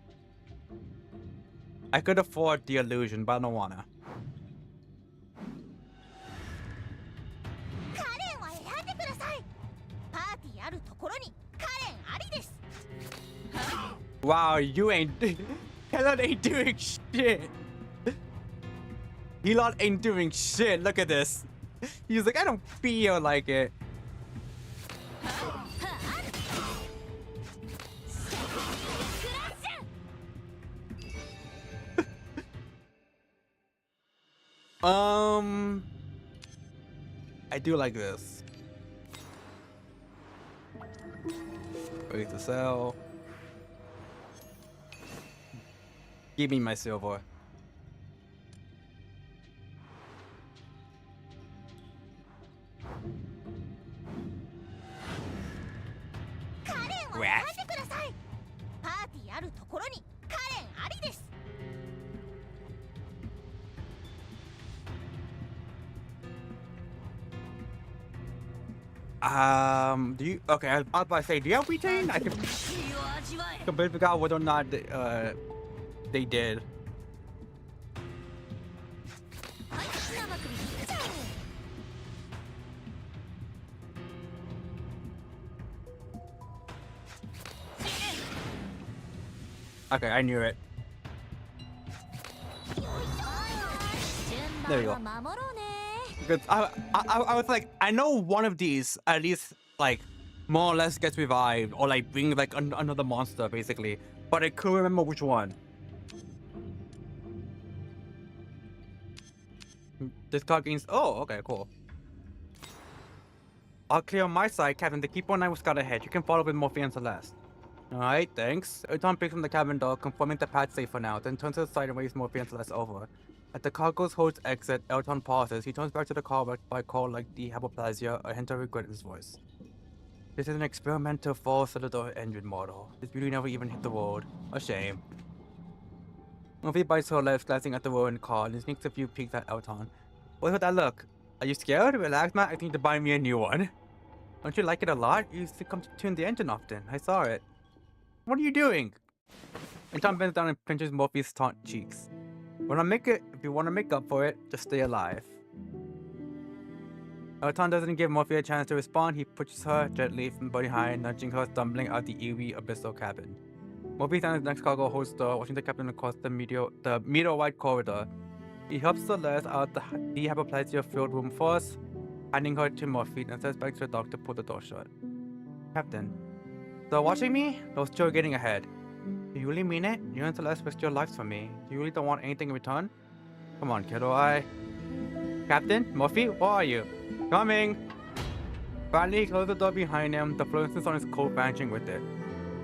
I could afford the illusion, but I don't wanna. Wow, you ain't... Helot ain't doing shit. Helot ain't doing shit. Look at this. He's like, I don't feel like it. I do like this. Ready to sell. Give me my silver. Do you? Okay, I was about to say, do you have retain? I completely forgot whether or not they did. Okay, I knew it. There we go. Because I was like, I know one of these at least like more or less gets revived or like bring like another monster basically, but I couldn't remember which one. This card gains. Oh, okay, cool. I'll clear on my side, Captain. The keeper and I was got ahead. You can follow with Morphe and Celeste. Alright, thanks. Uton picks from the cabin door, confirming the pad's safe for now, then turns to the side and waves Morphe and Celeste over. At the cargo's holds exit, Elton pauses. He turns back to the car by call like the hypoplasia, a hint of regret in his voice. This is an experimental four-cylinder engine model. This beauty never even hit the road. A shame. Morphe bites her lips, glancing at the ruined car, and sneaks a few peeks at Elton. What's with that look? Are you scared? Relax, Matt. I think to buy me a new one. Don't you like it a lot? You used to come to tune the engine often. I saw it. What are you doing? And Tom bends down and pinches Morphe's taut cheeks. If you want to make up for it, just stay alive. Tom doesn't give Morphe a chance to respond. He pushes her gently from behind, nudging her, stumbling out the eerie abyssal cabin. Morphe stands next cargo holds door, watching the captain across the meter-wide corridor. He helps Celeste out the hypoplasia-filled room first, handing her to Morphe and says back to the dog to pull the door shut. Captain. So watching me? Or still getting ahead? Do you really mean it? You and Celeste risked your lives for me. Do you really don't want anything in return? Come on, kiddo, Captain? Morphe? Where are you? Coming! Finally, he closed the door behind him, the fluorescence on his coat vanishing with it.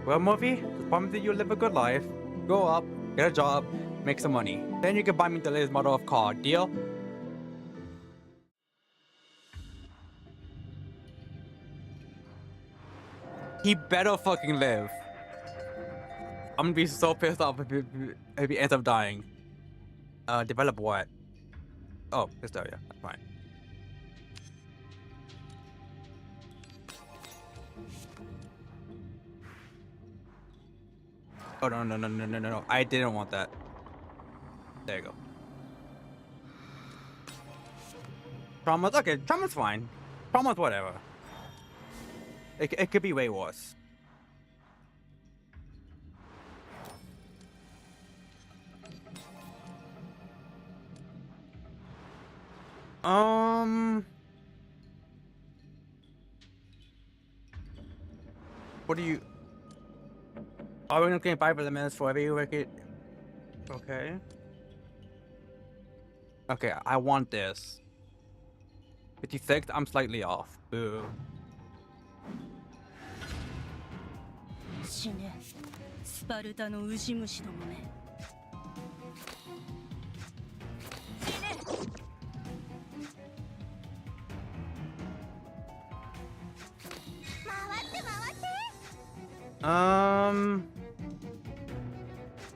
Well, Morphe, just promise that you'll live a good life. Grow up, get a job, make some money. Then you can buy me the latest model of car. Deal? He better fucking live. I'm gonna be so pissed off if he ends up dying. Develop what? Oh, hysteria. That's fine. Oh, no. I didn't want that. There you go. Trauma's okay. Trauma's fine. Trauma's whatever. It could be way worse. What do you? Are we looking at 5 elements for every wicked? Okay. Okay, I want this. 56, I'm slightly off. Boo. 死ね、スパルタのウジ虫どもめ。死ね。回って回って。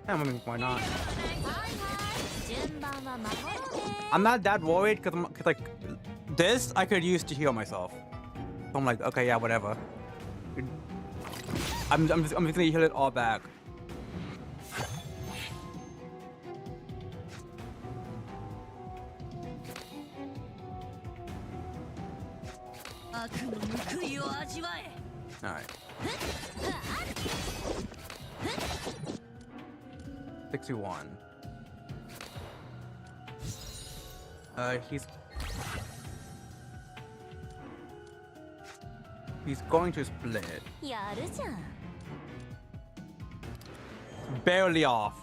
I mean, why not? I'm not that worried because like this I could use to heal myself. So I'm like, okay, yeah, whatever. I'm just gonna heal it all back. Alright. 61. He's going to split. Barely off.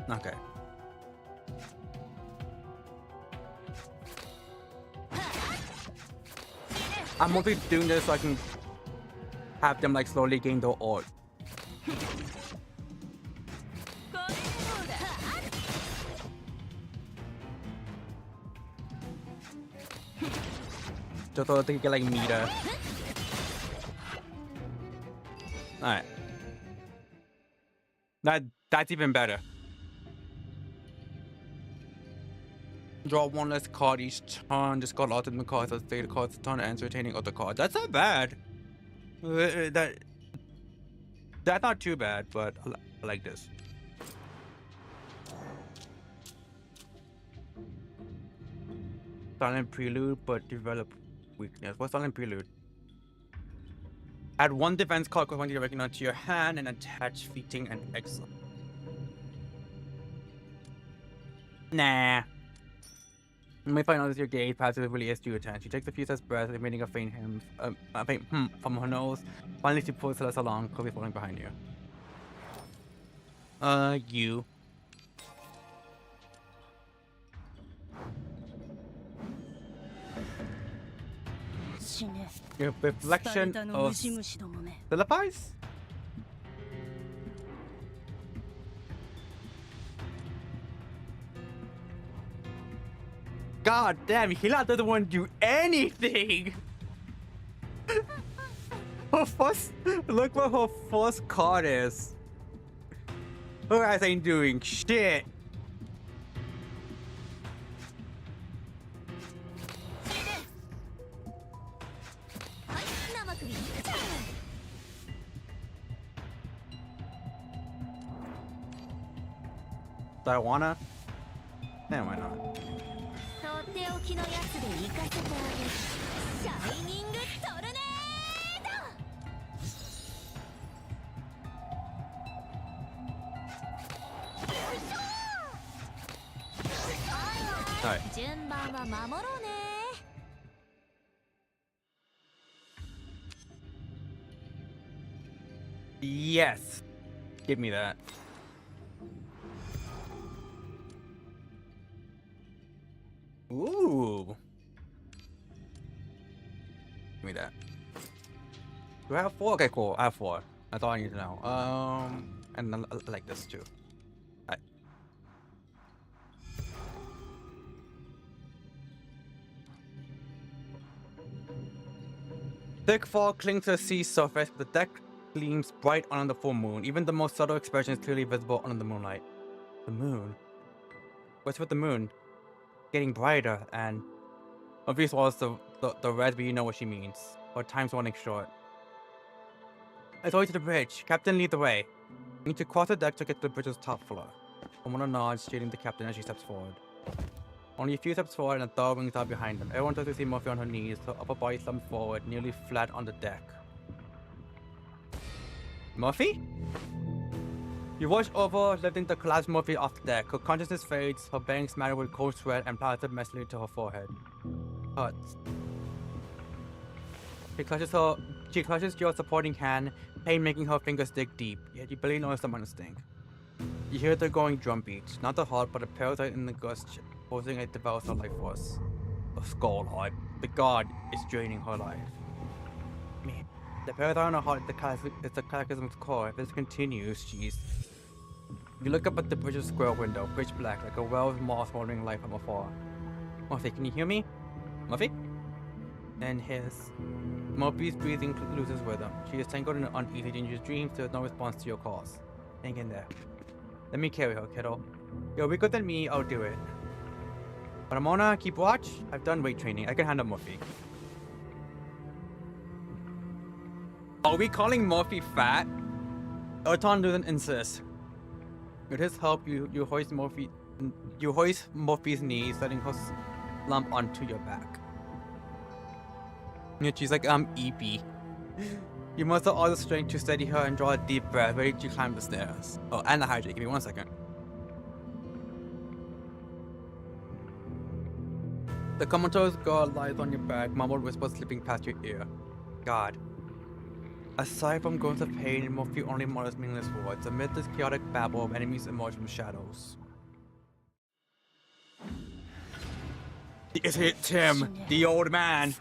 Okay. I'm mostly doing this so I can have them like slowly gain their ult. Just so they can get like meter. Alright. That's even better. Draw one less card each turn. Discard ultimate cards as data cards turn and retaining other cards. That's not bad. That's not too bad, but I like this. Silent Prelude, but develop weakness. What's Silent Prelude? Add one defense card corresponding directly onto your hand and attach Fleeting and Exile. Nah. You may find out that your gaze passes really is due attention. She takes a few steps breath, emitting a faint from her nose. Finally, she pulls Celeste along, quickly falling behind you. You. Your reflection of Philippi's? God damn, Hila doesn't want to do anything! Her first, look what her first card is. Her ass ain't doing shit. Do I wanna? Nah, why not? Alright. Yes. Give me that. Ooh. Give me that. Do I have 4? Okay, cool. I have 4. That's all I need to know. And I like this too. Alright. Thick fog clings to the sea surface, but the deck gleams bright under the full moon. Even the most subtle expression is clearly visible under the moonlight. The moon? What's with the moon? Getting brighter, and obviously was the red, but you know what she means. Or time's running short. It's always to the bridge. Captain, lead the way. You need to cross the deck to get to the bridge's top floor. Someone nods, shading the captain as she steps forward. Only a few steps forward and a dog rings out behind them. Everyone does see Murphy on her knees, her upper body slumped forward, nearly flat on the deck. Murphy? You watch over, lifting the collapsed Murphy off the deck. Her consciousness fades, her bangs smattered with cold sweat and plastered messily to her forehead. Hurts. She clutches your supporting hand, pain making her fingers dig deep, yet you barely notice them on the sting. You hear the going drum beats, not the heart, but a parasite in the gust, posing a devours her life force. A skull heart. The god is draining her life. Man, the parasite on her heart is the cataclysm's core. If this continues, she's... You look up at the bridge's square window, pitch black, like a well of moss moldering life from afar. Murphy, can you hear me? Murphy? And his... Murphy's breathing loses rhythm. She is tangled in uneasy, dangerous dreams. There is no response to your calls. Hang in there. Let me carry her, kiddo. You're weaker than me, I'll do it. But Ramona, keep watch. I've done weight training. I can handle Murphy. Are we calling Murphy fat? Erton doesn't insist. With his help, you hoist Murphy's knees, letting her slump onto your back. Yeah, she's like, EP. You muster all the strength to steady her and draw a deep breath, ready to climb the stairs. Oh, and the hydrate. Give me 1 second. The comatose girl lies on your back, mumbled whispers slipping past your ear. God. Aside from grunts of pain, Morphe only mutters meaningless words amid this chaotic babble of enemies emerge from shadows. Is it Tim, the old man?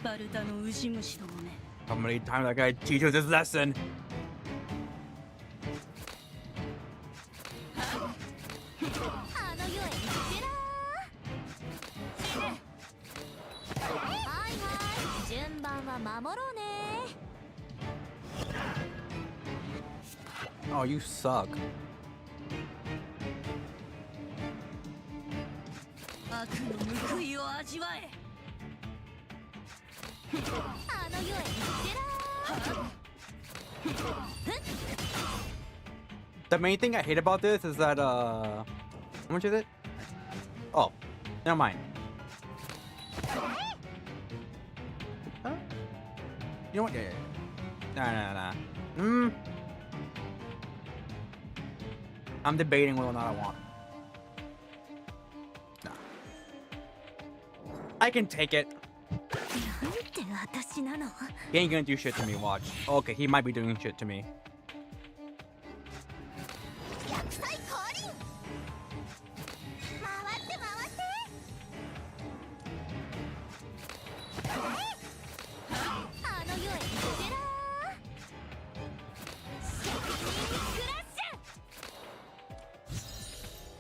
How many times I gotta teach you this lesson? Oh, you suck. The main thing I hate about this is that, how much is it? Oh, never mind. Huh? You know what? Yeah. Nah. I'm debating whether or not I want. Nah. I can take it. He ain't gonna do shit to me, watch. Okay, he might be doing shit to me.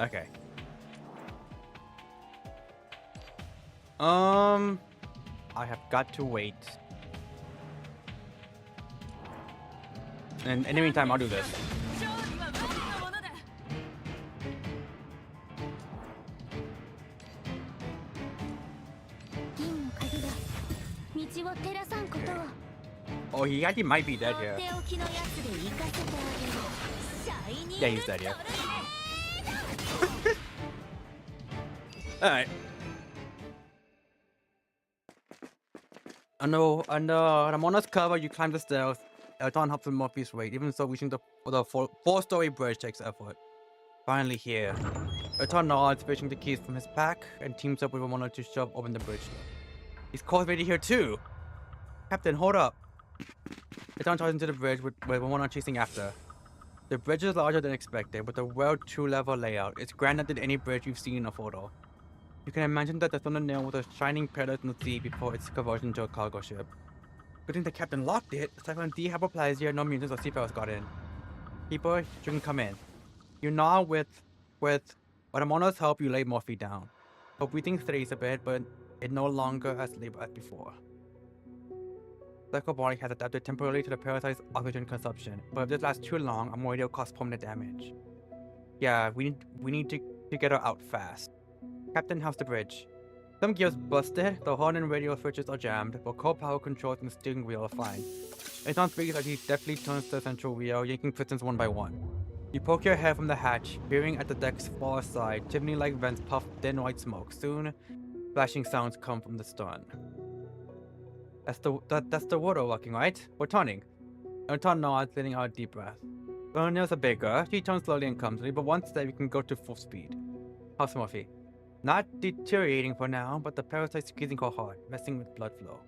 Okay. I have got to wait. And in the meantime, I'll do this. Oh, he actually might be dead here. Yeah, he's dead here. Alright. On Ramona's cover, you climb the stairs. Elton helps with Morphe's weight, even so reaching the four-story bridge takes effort. Finally here. Elton nods, fishing the keys from his pack, and teams up with Ramona to shove open the bridge. He's cultivated here too! Captain, hold up! Elton charges into the bridge with Ramona chasing after. The bridge is larger than expected, with a well-two-level layout. It's grander than any bridge you've seen in a photo. You can imagine that the Thundernail was a shining paradise in the sea before its conversion into a cargo ship. Good thing the captain locked it. Cyclone D hyperplasia, no mutants or seafarers got in. People, you can come in. You nod with Ramona's help, you lay Morphe down. Her breathing steadies a bit, but it no longer as labor as before. Psycho body has adapted temporarily to the parasite's oxygen consumption, but if this lasts too long, I'm worried it'll cause permanent damage. Yeah, we need to get her out fast. Captain, how's the bridge? Some gears busted, the horn and radio switches are jammed, but core power controls and the steering wheel are fine. It sounds big as he deftly turns the central wheel, yanking pistons one by one. You poke your head from the hatch, peering at the deck's far side. Chimney-like vents puff thin white smoke. Soon, flashing sounds come from the stern. That's the water working, right? We're turning. Elton nods, letting out a deep breath. Nails are bigger. She turns slowly and clumsily, but once there, we can go to full speed. How's Morphe? Not deteriorating for now, but the parasite's squeezing her hard, messing with blood flow.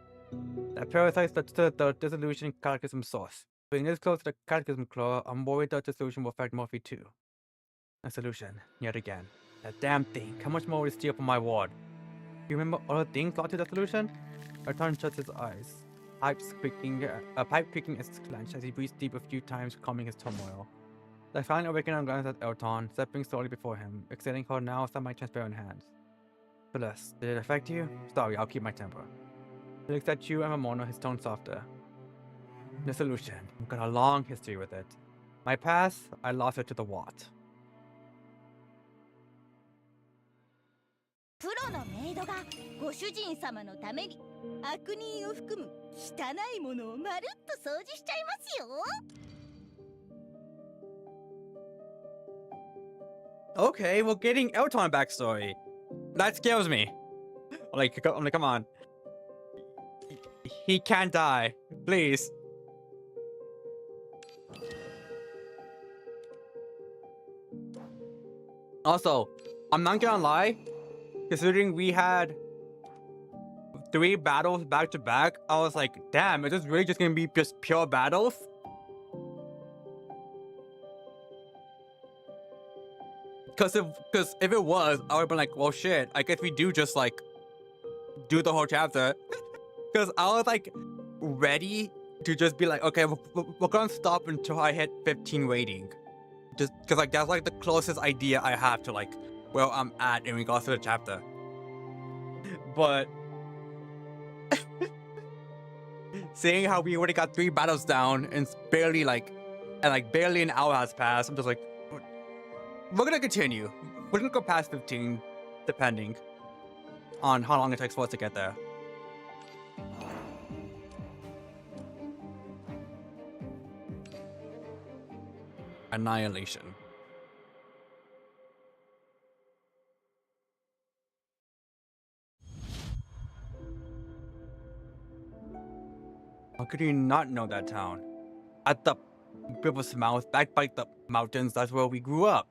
That parasite's the dissolution cataclysm source. Being this close to the cataclysm claw, I'm worried that the solution will affect Morphe too. A solution, yet again. That damn thing. How much more will it steal from my ward? You remember all the things locked to the solution? Elton shuts his eyes. Pipe creaking as clenched as he breathes deep a few times, calming his turmoil. I finally awaken and glance at Elton, stepping slowly before him, extending her now semi-transparent hands. Celeste, did it affect you? Sorry, I'll keep my temper. He looks at you and Ramona, his tone softer. The solution. I've got a long history with it. My past, I lost it to the Watt. プロのメイドがご主人様のために悪人を含む汚いものをまるっと掃除しちゃいますよ。Okay, we're getting Elton backstory. That scares me. Like, come on. He can't die. Please. Also, I'm not gonna lie. Considering we had 3 battles back to back, I was like, damn, is this really just gonna be just pure battles? Because if it was, I would have been like, well, shit. I guess we do just like do the whole chapter. Because I was like ready to just be like, okay, we're gonna stop until I hit 15 rating. Just because like that's like the closest idea I have to like where I'm at in regards to the chapter. But seeing how we already got 3 battles down and barely an hour has passed, I'm just like, we're gonna continue. We're gonna go past 15, depending on how long it takes for us to get there. Annihilation. How could you not know that town? At the river's mouth, back by the mountains, that's where we grew up.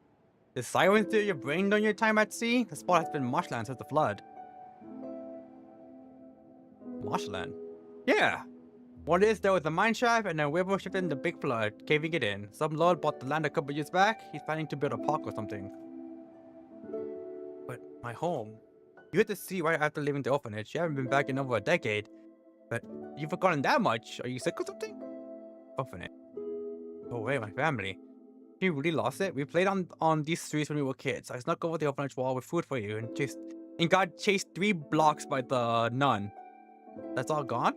The sirens through your brain during your time at sea? The spot has been marshland since the flood. Marshland? Yeah. What is there was a mine shaft and a river shifted in the big flood, caving it in. Some lord bought the land a couple years back. He's planning to build a park or something. But my home? You hit the sea right after leaving the orphanage. You haven't been back in over a decade. But you've forgotten that much. Are you sick or something? Orphanage. Oh wait, my family. You really lost it? We played on these streets when we were kids. I snuck over the orphanage wall with food for you and got chased 3 blocks by the nun. That's all gone?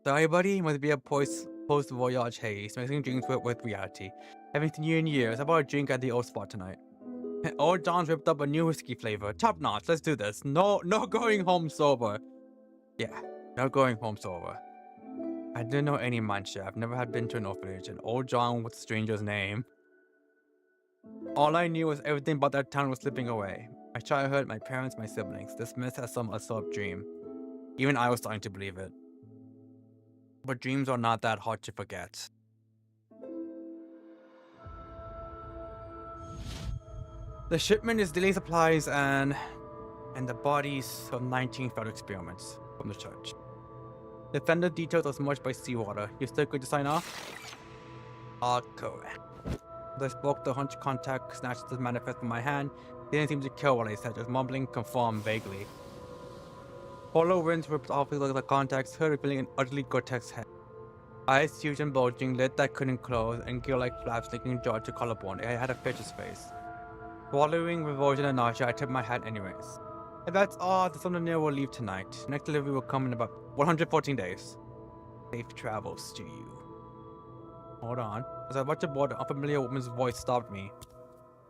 Sorry, buddy. Must be a post-voyage haze. Mixing drinks with reality. Haven't seen you in years. How about a drink at the old spot tonight? Old John's whipped up a new whiskey flavor. Top notch. Let's do this. No going home sober. Yeah, no going home sober. I didn't know any mineshaft. Never had been to an orphanage. And old John was a stranger's name. All I knew was everything about that town was slipping away. My childhood, my parents, my siblings. Dismissed as some absurd dream. Even I was starting to believe it. But dreams are not that hard to forget. The shipment is delayed supplies and the bodies of 19 failed experiments from the church. The offender details as much by seawater. You still good to sign off? Correct. As I spoke, the hunch contact snatched the manifest from my hand. He didn't seem to care what I said, just mumbling confirm vaguely. Hollow winds ripped off the contacts, her revealing an utterly grotesque head. Eyes huge and bulging, lid that couldn't close, and gill-like flaps linking jaw to collarbone. It had a pitcher's face. Swallowing revulsion and nausea, I tipped my hat anyways. If that's all, the Son of Neil will leave tonight. Next delivery will come in about 114 days. Safe travels to you. Hold on. As I watched aboard, an unfamiliar woman's voice stopped me.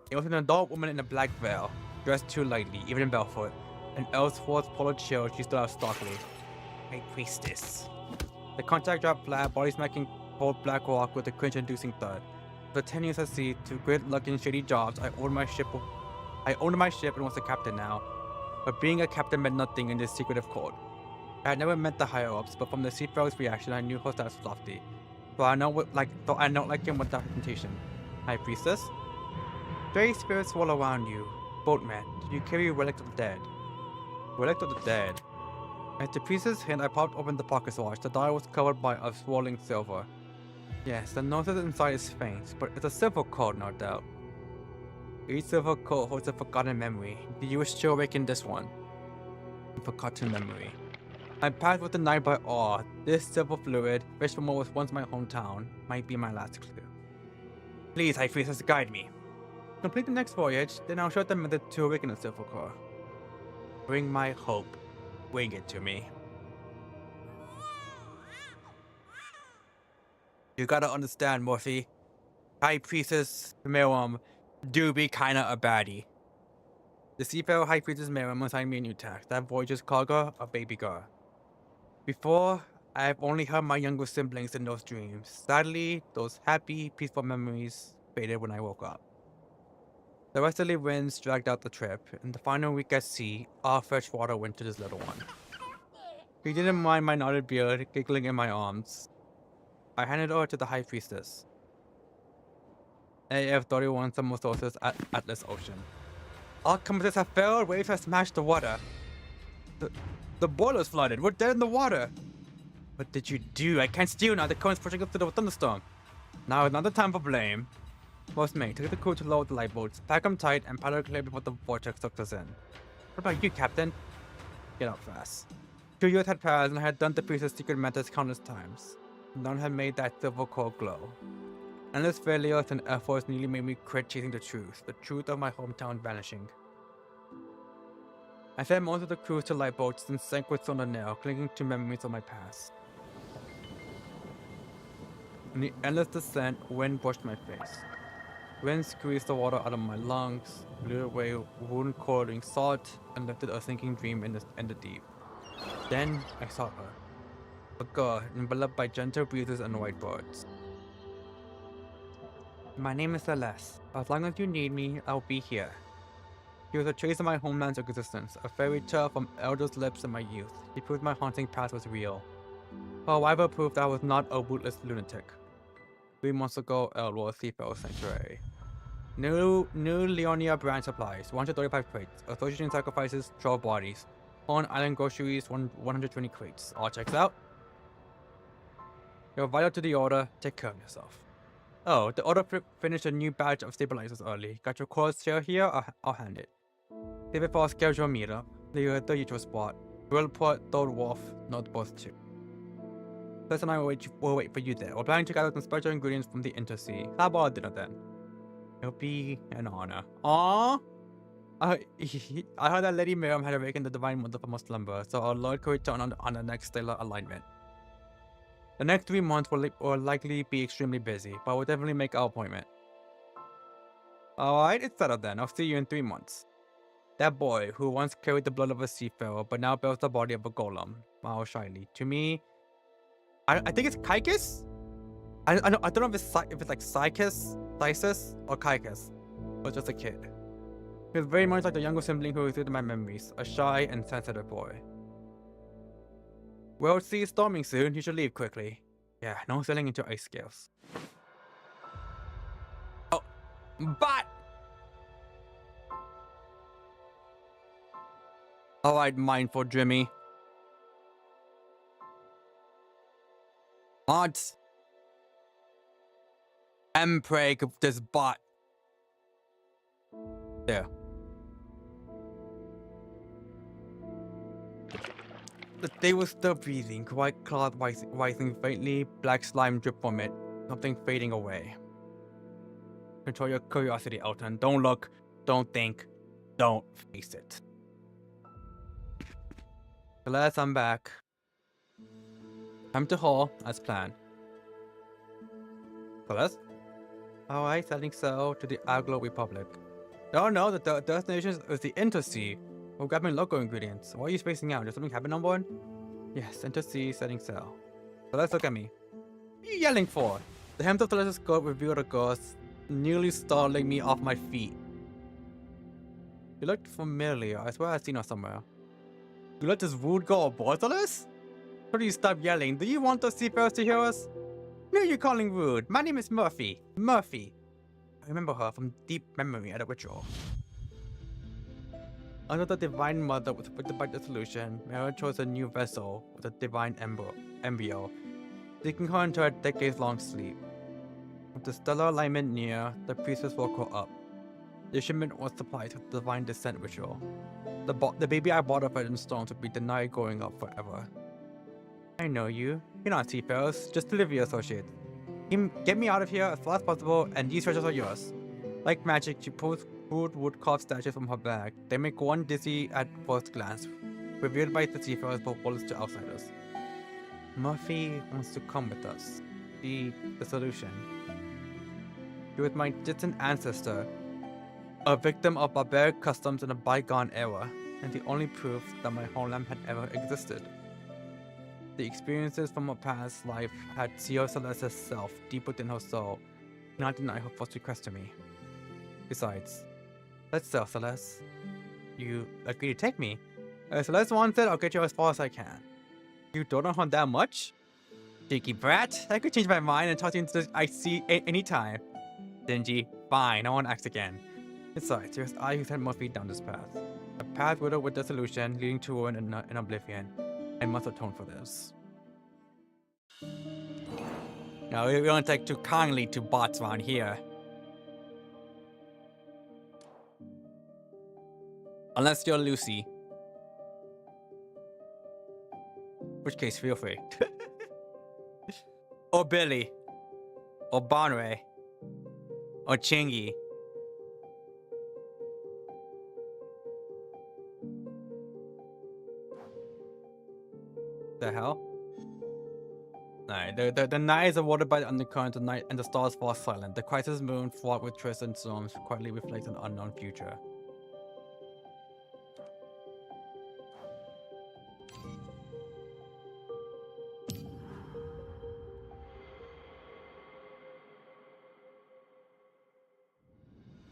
It was an adult woman in a black veil, dressed too lightly, even barefoot. An Ellsworth polo shield, she stood out starkly. High Priestess. The contact dropped flat, body smacking cold black rock with a cringe-inducing thud. After 10 years at sea, to great luck in shady jobs, I owned my ship and was a captain now. But being a captain meant nothing in this secretive code. I had never met the higher-ups, but from the seafarer's reaction, I knew her status was lofty. So I don't like him with that reputation. High Priestess? Stray spirits swirl around you. Boatman, did you carry a relic of the dead? Relic of the dead? At the priestess' hint, I popped open the pocket watch. The dial was covered by a swirling silver. Yes, the notice inside is faint, but it's a silver code, no doubt. Each silver code holds a forgotten memory. Do you wish to awaken this one? Forgotten memory. I passed with the night by awe. This silver fluid, rich from what was once my hometown, might be my last clue. Please, High Priestess, guide me. Complete the next voyage, then I'll show the method to awaken the silver core. Bring my hope. Bring it to me. You gotta understand, Morphe. High Priestess Miriam do be kinda a baddie. The seafarer High Priestess Miriam assigned me a new task. That voyage's cargo, a baby girl. Before, I have only heard my younger siblings in those dreams. Sadly, those happy, peaceful memories faded when I woke up. The westerly winds dragged out the trip. In the final week at sea, all fresh water went to this little one. He didn't mind my knotted beard giggling in my arms. I handed her to the High Priestess. AF-31 Summer Solstice at Atlas Ocean. All compasses have failed, waves have smashed the water. The boiler's flooded, we're dead in the water. What did you do? I can't steal now, the current's pushing us to the thunderstorm. Now is not the time for blame. Most mate, take the crew to load the lifeboats, pack them tight, and paddle clear before the vortex sucks us in. What about you, Captain? Get out fast. 2 years had passed, and I had done the priest's secret methods countless times. None had made that silver core glow. Endless failures and efforts nearly made me quit chasing the truth of my hometown vanishing. I fed most of the crews to lifeboats and sank with on the nail, clinging to memories of my past. In the endless descent, wind brushed my face. Wind squeezed the water out of my lungs, blew away wound-cording salt, and lifted a sinking dream in the deep. Then I saw her. A girl enveloped by gentle breezes and white birds. My name is Celeste. As long as you need me, I'll be here. She was a trace of my homeland's existence, a fairy tale from elders' lips in my youth. She proved my haunting past was real. Her arrival proved I was not a rootless lunatic. 3 months ago, El Seafowl Sanctuary. New Leonia brand supplies, 135 crates, association sacrifices, 12 bodies. On island groceries, 120 crates. All checks out. You're vital to the order, take care of yourself. Oh, the order finished a new batch of stabilizers early. Got your core share here? I'll hand it. Save it for our scheduled meetup. The usual spot. Willport, Third Wharf, Northboth 2. Plus and I will wait for you there. We're planning to gather some special ingredients from the Intersea. How about dinner then? It'll be an honor. Aww! I heard that Lady Miriam had awakened the Divine Mother from her slumber, so our Lord could return on the next stellar alignment. The next 3 months will likely be extremely busy, but we'll definitely make our appointment. Alright, it's settled then. I'll see you in 3 months. That boy, who once carried the blood of a seafarer, but now bears the body of a golem. Wow, shyly. To me, I think it's Kaikus? I don't know if it's like Psychus, Thysis, or Kaikus. But just a kid. He was very much like the younger sibling who existed in my memories, a shy and sensitive boy. Well, see, it's storming soon. You should leave quickly. Yeah, no sailing into ice scales. Oh, but! Alright, mindful Jimmy. Aunt. Empreg of this bot. There. The day was still breathing, white cloud rising faintly, black slime drip from it, something fading away. Control your curiosity, Elton. Don't look, don't think, don't face it. Celeste, I'm back. Time to haul, as planned. Celeste? Alright, sending sail to the Aglo Republic. Oh no, the destination is the Intersea. We're grabbing local ingredients. Why are you spacing out? Did something happen on board? Yes, Intersea, setting sail. So let's look at me. What are you yelling for? The hem of Celeste's skirt revealed a ghost, nearly startling me off my feet. You looked familiar. I swear I've seen her somewhere. You let this rude girl aboard, Celeste? How do you stop yelling? Do you want those seafarers to hear us? Who are you calling rude? My name is Murphy. Murphy. I remember her from deep memory at a ritual. Under the Divine Mother was afflicted by dissolution, Mara chose a new vessel with a divine embryo, taking her into a decades-long sleep. With the stellar alignment near, the priestess woke her up. The shipment was supplied with the divine descent ritual. The baby I bought of her in stones would be denied growing up forever. I know you. You're not seafarers, just delivery associates. Get me out of here as fast as possible, and these treasures are yours. Like magic, she pulls crude wood-carved statues from her bag. They make one dizzy at first glance, revealed by the seafarers but worthless to outsiders. Murphy wants to come with us. The solution. He was my distant ancestor, a victim of barbaric customs in a bygone era, and the only proof that my homeland had ever existed. The experiences from her past life had sealed Celeste's self deep within her soul, not deny her first request to me. Besides, let's sail, Celeste. You agree to take me? If Celeste wants it, I'll get you as far as I can. You don't know her that much? Cheeky brat, I could change my mind and toss you into the IC anytime. Dingy, fine, I won't ask again. Besides, it was I who sent Murphy down this path. A path riddled with dissolution, leading to ruin and oblivion. I must atone for this. No, we don't take too kindly to bots around here. Unless you're Lucy. In which case, feel free. Or Billy. Or Bonray. Or Chingy. The hell? No, the night is awarded by the undercurrent, the night and the stars fall silent. The crisis moon, fraught with twists and storms, quietly reflects an unknown future.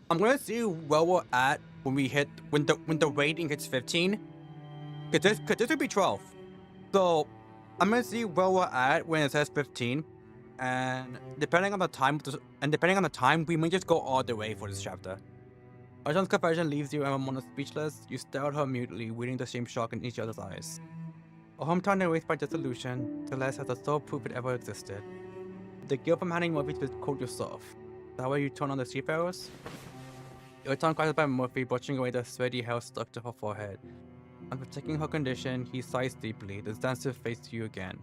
I'm gonna see where we're at when the rating hits 15. Cause this would be 12. So I'm gonna see where we're at when it says 15. And depending on the time, we may just go all the way for this chapter. Arjan's confession leaves you and Ramona speechless. You stare at her mutely, reading the same shock in each other's eyes. A hometown erased by dissolution, Celeste has a sole proof it ever existed. The guilt from handing Murphy to quote yourself. Is that why you turn on the seafarers? Your tongue cries by Murphy, brushing away the sweaty hair stuck to her forehead. After checking her condition, he sighs deeply, then stands to face you again.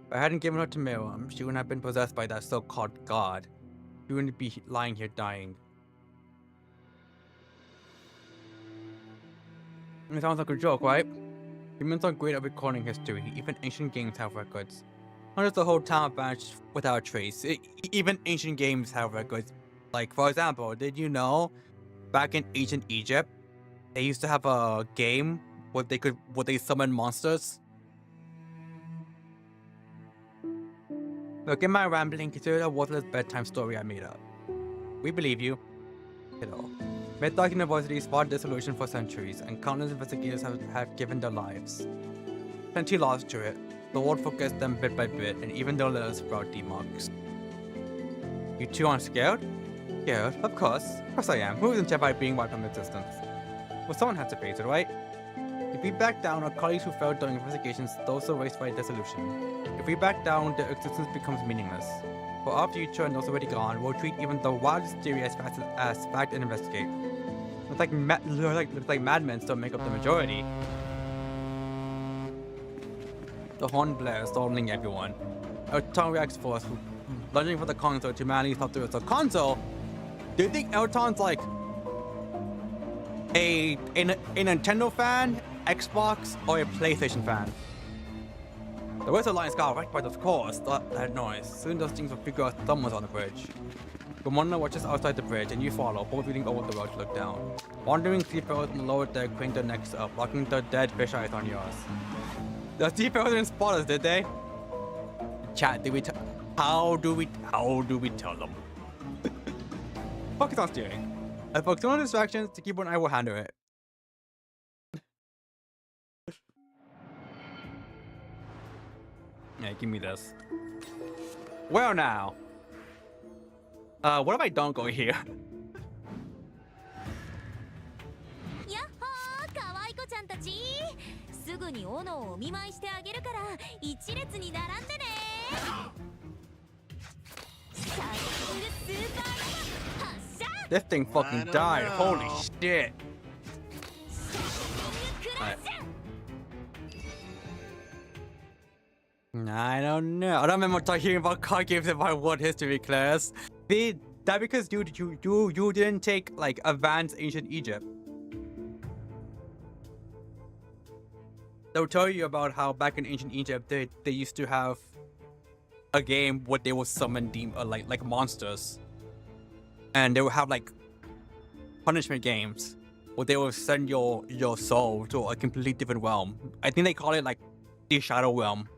If I hadn't given her to Miriam, she wouldn't have been possessed by that so-called god. She wouldn't be lying here dying. It sounds like a joke, right? Humans are great at recording history. Even ancient games have records. Not just the whole town vanished without a trace. Even ancient games have records. Like, for example, did you know back in ancient Egypt, they used to have a game where they summon monsters? Look, in my rambling, consider it a worthless bedtime story I made up. We believe you. Kiddo. Mid-Dark University's fought dissolution for centuries, and countless investigators have given their lives. Plenty lost to it. The world forgets them bit by bit, and even their letters sprout demarks. You two aren't scared? Scared? Of course I am. Who isn't terrified being wiped from existence? Well, someone has to face it, right? If we back down, our colleagues who failed during investigations, those erased by dissolution. If we back down, their existence becomes meaningless. For our future and those already gone, we'll treat even the wildest theory as fact and investigate. Looks like madmen still make up the majority. The horn blares, startling everyone. Our tongue reacts for us, lunging for the console to manly stop to us. The console? Do you think Elton's like a Nintendo fan, Xbox, or a PlayStation fan? The Wizard Lions got right by the course. That noise. Soon those things will figure out someone's on the bridge. Ramona watches outside the bridge, and you follow, both leaning over the road to look down. Wandering seafarers on the lower deck craned their necks up, locking their dead fish eyes on yours. The seafarers didn't spot us, did they? Chat, how do we tell them? Focus on steering. I focus on distractions, the keyboard and I will handle it. Yeah, give me this. Well now. What if I don't go here? This thing fucking died. Holy shit. Right. I don't know. I don't remember hearing about card games in my world history class. That because you didn't take like advanced ancient Egypt. They'll tell you about how back in ancient Egypt they used to have a game where they would summon like monsters, and they would have like punishment games where they would send your soul to a completely different realm. I think they call it like the Shadow Realm.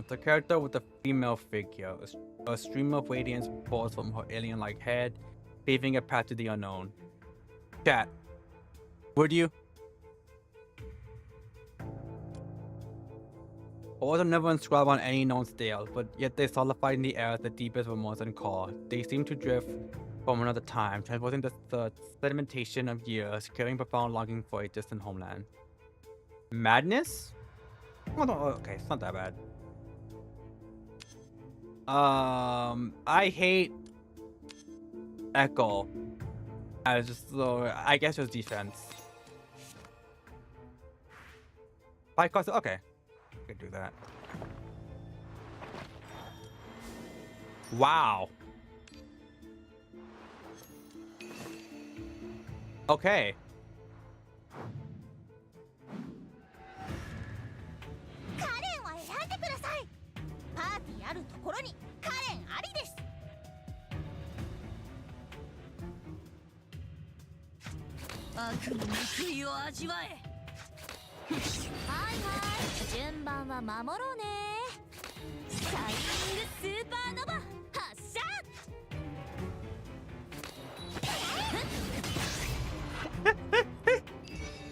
The character with the female figure, a stream of radiance pours from her alien-like head, paving a path to the unknown. Chat, would you? Ores are never inscribed on any known stele, but yet they solidify in the air the deepest remorse and call. They seem to drift from another time, transporting the sedimentation of years, carrying profound longing for a distant homeland. Madness? Oh, no, okay, it's not that bad. I hate Echo. I just so I guess just defense. Fight cost. Okay, I can do that. Wow. Okay. カレンは選んでください。パーティーあるところにカレンありです。悪の報いを味わえ。はいはい、順番は守ろうね。シャイニングスーパーノヴァ発射。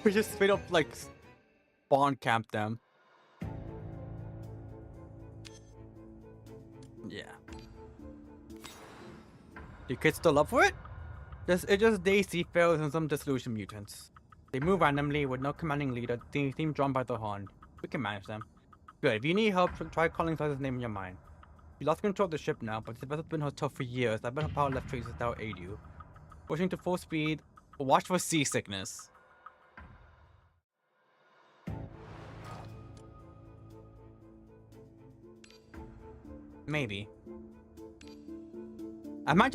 We just straight up like spawn camp them. Yeah. You kids still up for it? It's just day seafarers and some disillusioned mutants. They move randomly with no commanding leader, theme drawn by the horn. We can manage them. Good, if you need help, try calling Silas's name in your mind. You lost control of the ship now, but the vessel's been hostile for years. I bet her power left traces that will aid you. Pushing to full speed, watch for seasickness. Maybe. I might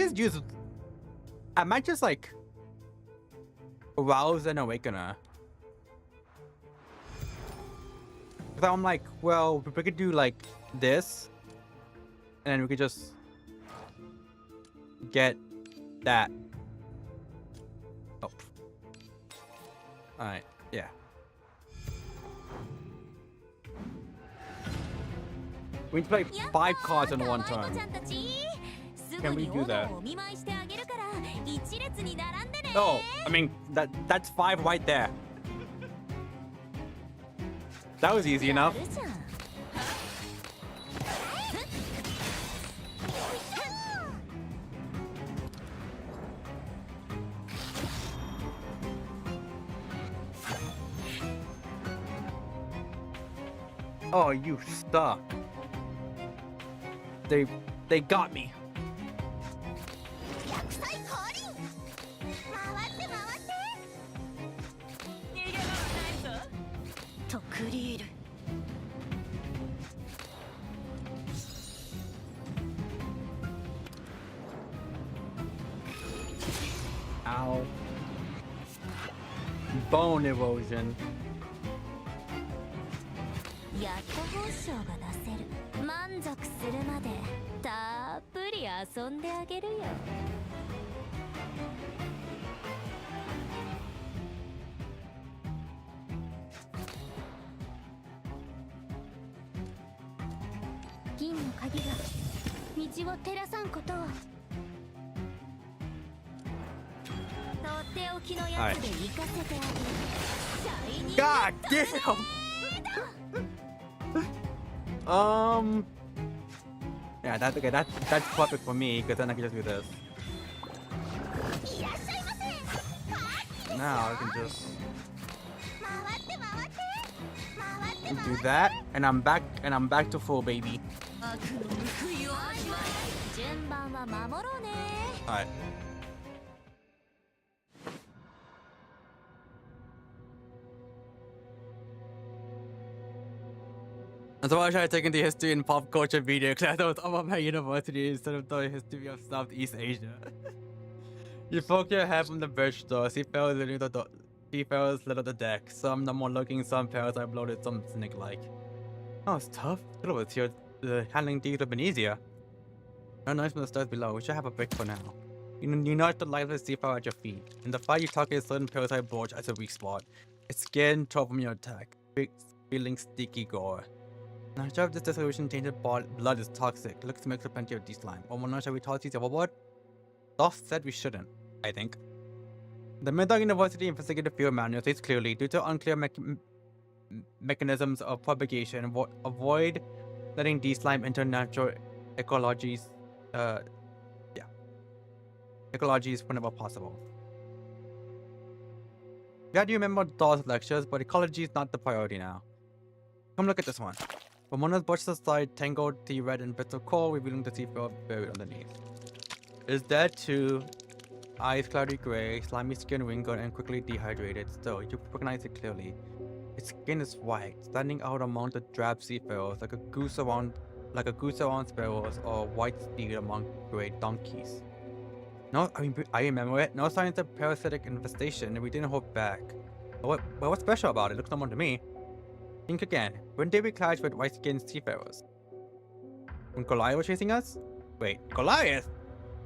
just like arouse and awaken her. Because I'm like, well, we could do like this, and then we could just get that. Oh. Alright, yeah. We need to play 5 cards in one turn. Can we do that? Oh, I mean, that's 5 right there. That was easy enough. Oh, you suck. They got me. Ow. Bone erosion. やっと報酬が出せる。満足するまでたっぷり遊んであげるよ。銀の鍵が道を照らさんことを。とっておきのやつで行かせてあげる。シャイニング God damn. Yeah, that's okay. That's perfect for me because then I can just do this. Now I can just do that, and I'm back to full, baby. Alright. And so I tried taking the history and pop culture video class that was about my university instead of the history of Southeast Asia. You poke your head from the bridge door, seafarers lit up the deck. Some normal looking, some pairs I bloated, some snake-like. Oh, it's tough. It was here. Handling these would have been easier. No noise from the stairs below. We should have a break for now. You notice the lifeless seafarer at your feet. In the fight, you target a certain parasite bulge as a weak spot. Its skin tore from your attack, feeling sticky gore. Now, sure if this dissolution tainted blood is toxic. It looks to mix with plenty of D-slime. Or not, shall we toss these overboard? Doff said we shouldn't, I think. The Middag University investigative field manual states clearly, due to unclear mechanisms of propagation, avoid letting D-slime enter natural ecologies. Yeah. ecologies whenever possible. Glad you remember those lectures, but ecology is not the priority now. Come look at this one. Ramona's bushes aside, tangled the red and bits of coal, revealing the seafloor buried underneath. It is dead too. Eyes cloudy gray, slimy skin wrinkled and quickly dehydrated. Still, you recognize it clearly. Its skin is white, standing out among the drab seafarers, like a goose around sparrows, or a white steed among gray donkeys. No, I remember it. No signs of parasitic infestation, and we didn't hold back. But what's special about it? Looks normal to me. Think again. When did we clash with white-skinned seafarers? When Goliath was chasing us? Wait, Goliath?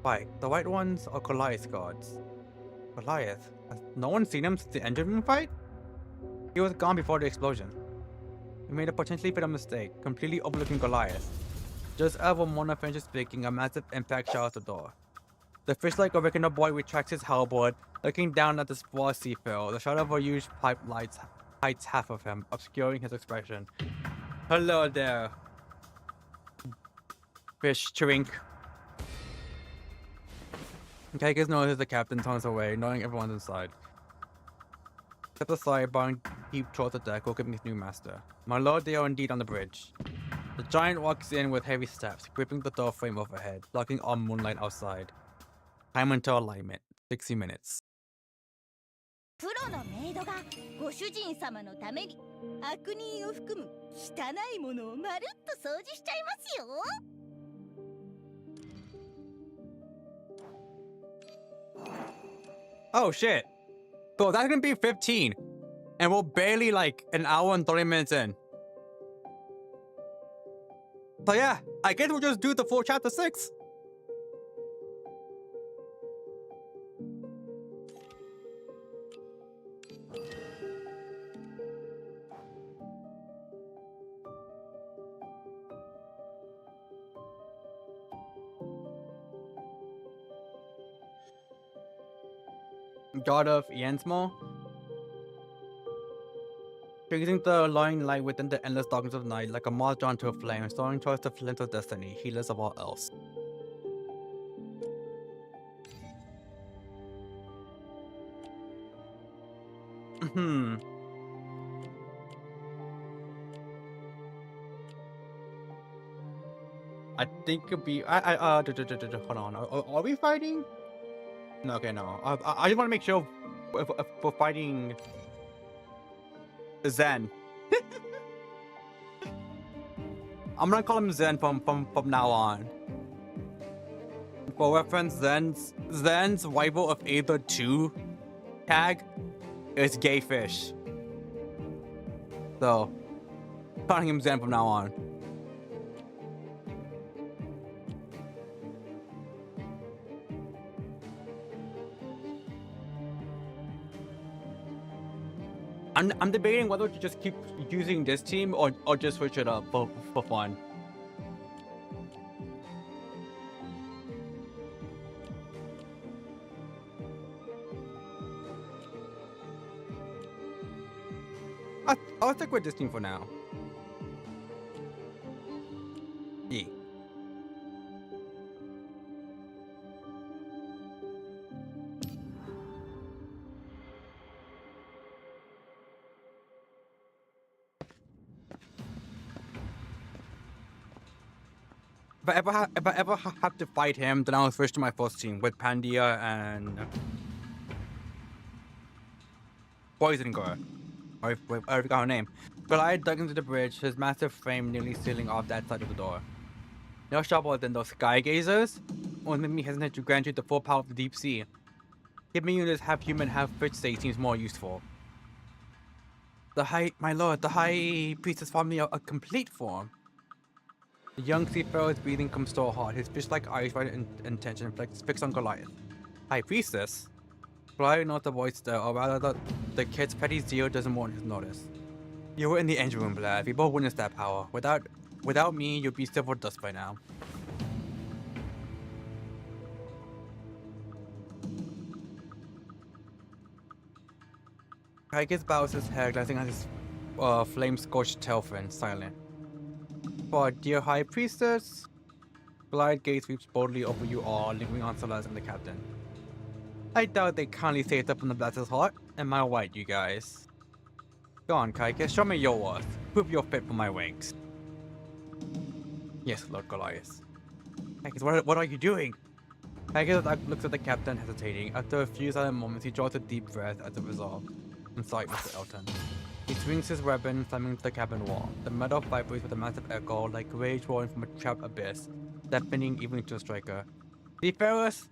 Right, the white ones are Goliath's gods. Goliath? Has no one seen him since the engine room fight? He was gone before the explosion. We made a potentially fatal mistake, completely overlooking Goliath. Just as Ramona finishes speaking, a massive impact showers the door. The fish-like original boy retracts his halberd, looking down at the sprawled seafarer. The shadow of a huge pipe hides half of him, obscuring his expression. Hello there, fish drink. Kagas notices the captain turns away, knowing everyone's inside. Steps aside, bowing deep towards the deck, welcoming his new master. My lord, they are indeed on the bridge. The giant walks in with heavy steps, gripping the door frame overhead, blocking all moonlight outside. Time until alignment. 60 minutes. プロのメイドがご主人様のために悪人を含む汚いものをまるっと掃除しちゃいますよ。Oh shit. Bro, that's gonna be 15. And we're barely like an hour and 30 minutes in. So yeah, I guess we'll just do the full chapter 6. God of Yansmo. Chasing the glowing light within the endless darkness of night, like a moth drawn to a flame, soaring towards the flint of destiny, heedless of all else. I think it'd be. Hold on. Are we fighting? No, okay, no. I just want to make sure if we're fighting Zen. I'm gonna call him Zen from now on. For reference, Zen's rival of Aether 2 tag is Gay Fish. So, calling him Zen from now on. I'm debating whether to just keep using this team or just switch it up for fun. I'll stick with this team for now. Yeah. If I ever have to fight him, then I'll switch to my first team with Pandia and Poison Girl. I forgot her name. Goliath dug into the bridge, his massive frame nearly sealing off that side of the door. No sharper than those sky gazers, only made me hesitant to grant you the full power of the deep sea. Giving you this half-human, half-fish state seems more useful. My lord, the high priest has formed me a complete form. The young seafarer's breathing comes so hard, his fish-like eyes right in intention fixed on Goliath. High priestess? Goliath knows the voice there, or rather the kid's petty zeal doesn't want his notice. You were in the engine room, B.I.A.V. We both witnessed that power. Without me, you'd be silver dust by now. Kaigas bows his head, glancing at his flame-scorched tail fin, silent. For dear High Priestess, Goliath's gaze sweeps boldly over you all, lingering on Celeste and the captain. I doubt they kindly saved up from the Bless's heart. Am I right, you guys? Go on, Kaikus, show me your worth. Prove you're fit for my wings. Yes, Lord Goliath. Kaikus, what are you doing? Kaikus looks at the captain, hesitating. After a few silent moments, he draws a deep breath as a resolve. I'm sorry, Mr. Elton. He swings his weapon, slamming into the cabin wall. The metal vibrates with a massive echo, like rage roaring from a trapped abyss, deafening even to a striker. Seafarers,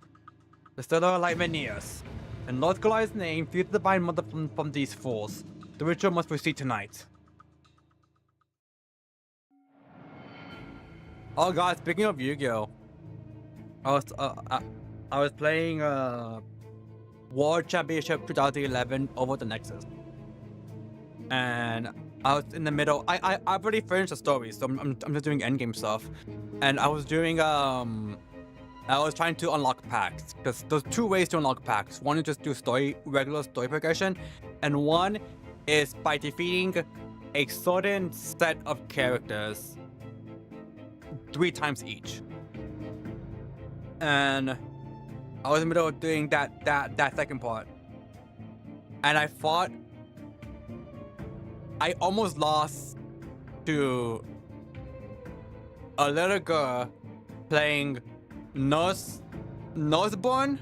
the stellar lightning nears. In Lord Goliath's name, free the divine mother from these fools. The ritual must proceed tonight. Oh god, speaking of Yu-Gi-Oh! I was playing World Championship 2011 over the Nexus. And I was in the middle. I've already finished the story, so I'm just doing endgame stuff. And I was doing I was trying to unlock packs, because there's two ways to unlock packs. One is just do regular story progression, and one is by defeating a certain set of characters 3 times each. And I was in the middle of doing that second part, and I almost lost to a little girl playing Nursborn.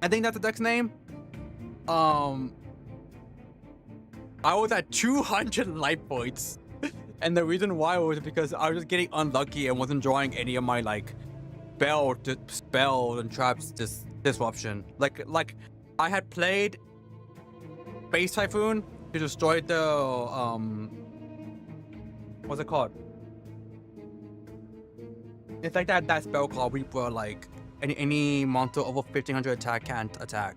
I think that's the deck's name. I was at 200 life points. And the reason why was because I was just getting unlucky and wasn't drawing any of my like spells and traps disruption. Like I had played Base Typhoon to destroy the what's it called? It's like that spell called Reaper, like any monster over 1500 attack can't attack.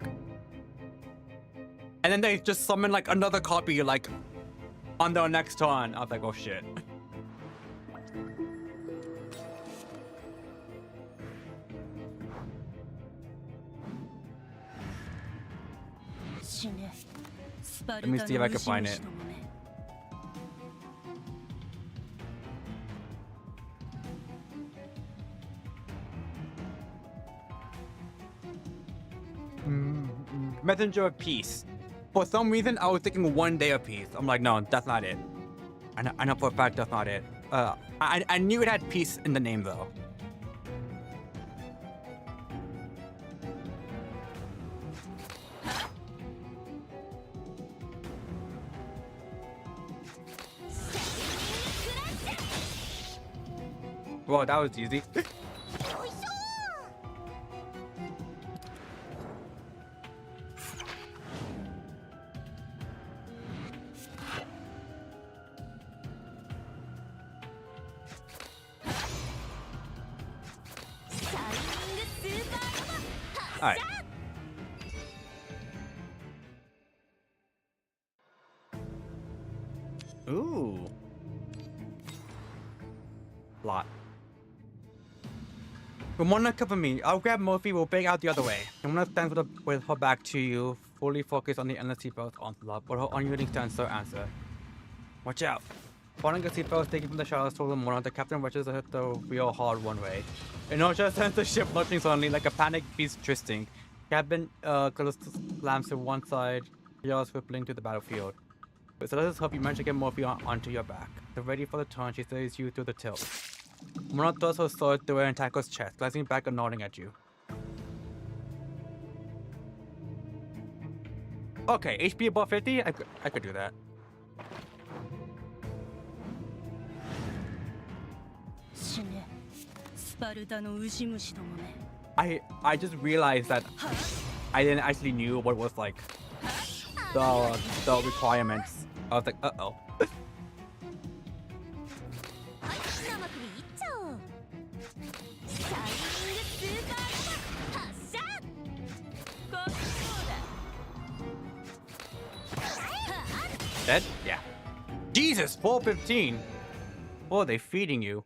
And then they just summon like another copy like on their next turn. I was like, oh shit. Let me see if I can find it. Messenger of Peace. For some reason, I was thinking 1 day of peace. I'm like, no, that's not it. I know for a fact that's not it. I knew it had peace in the name though. Whoa, that was easy. Alright. Ooh. Lot. Ramona, cover me. I'll grab Murphy. We'll bang out the other way. Ramona stands with her back to you, fully focused on the endless seatbelt onslaught, but her unyielding stance so answer. Watch out. Falling a seatbelt taken from the shadows towards Ramona, the captain rushes to hit the wheel hard one way. Inertia sends the ship lurching suddenly like a panicked beast twisting. Cabin slams to one side, yells rippling to the battlefield. With Celeste's help, you manage to get Murphy onto your back. So ready for the turn, she steadies you through the tilt. Ramona thrusts her sword through and tackles chest, glancing back and nodding at you. Okay, HP above 50? I could do that. I just realized that I didn't actually knew what was like the requirements. I was like, uh-oh. Dead? Yeah. Jesus, 415. What are they feeding you?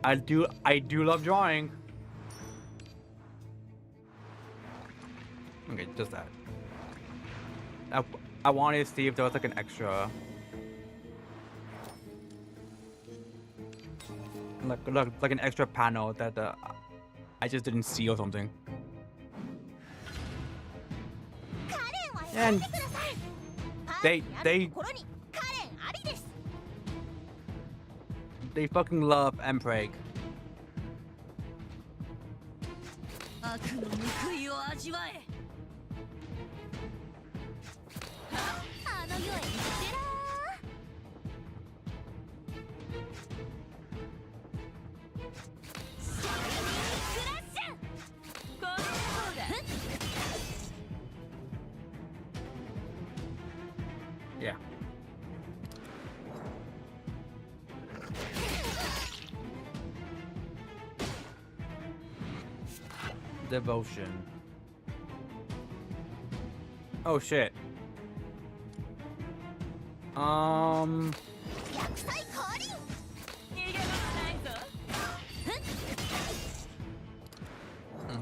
I do love drawing. Okay, just that. I wanted to see if there was like an extra. like an extra panel that I just didn't see or something. And they fucking love Empreg. 悪の報いを味わえ。あの世へ行ってら。シャイニングクラッシュ。この方が。Yeah. Devotion. Oh shit. 薬剤降臨。逃げ場ないぞ。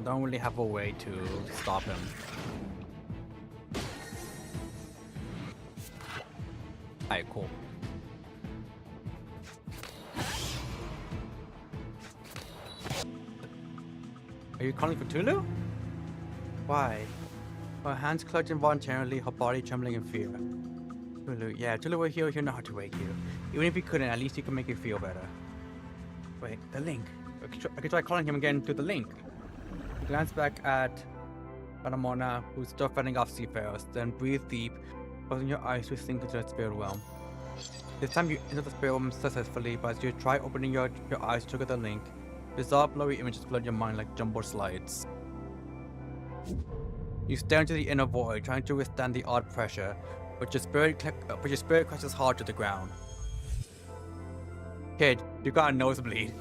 Don't really have a way to stop him. Alright, cool. Are you calling for Tulu? Why? Her hands clutched involuntarily, her body trembling in fear. Tulu, yeah, Tulu will heal, he'll know how to wake you. Even if he couldn't, at least he can make you feel better. Wait, the link. I could try calling him again through the link. Glance back at Panamona, who's still fending off seafarers, then breathe deep, closing your eyes to sink into the spirit realm. This time you enter the spirit realm successfully, but as you try opening your eyes to trigger the link, bizarre blurry images flood your mind like jumbo slides. You stare into the inner void, trying to withstand the odd pressure, but your spirit crashes hard to the ground. Kid, you got a nosebleed.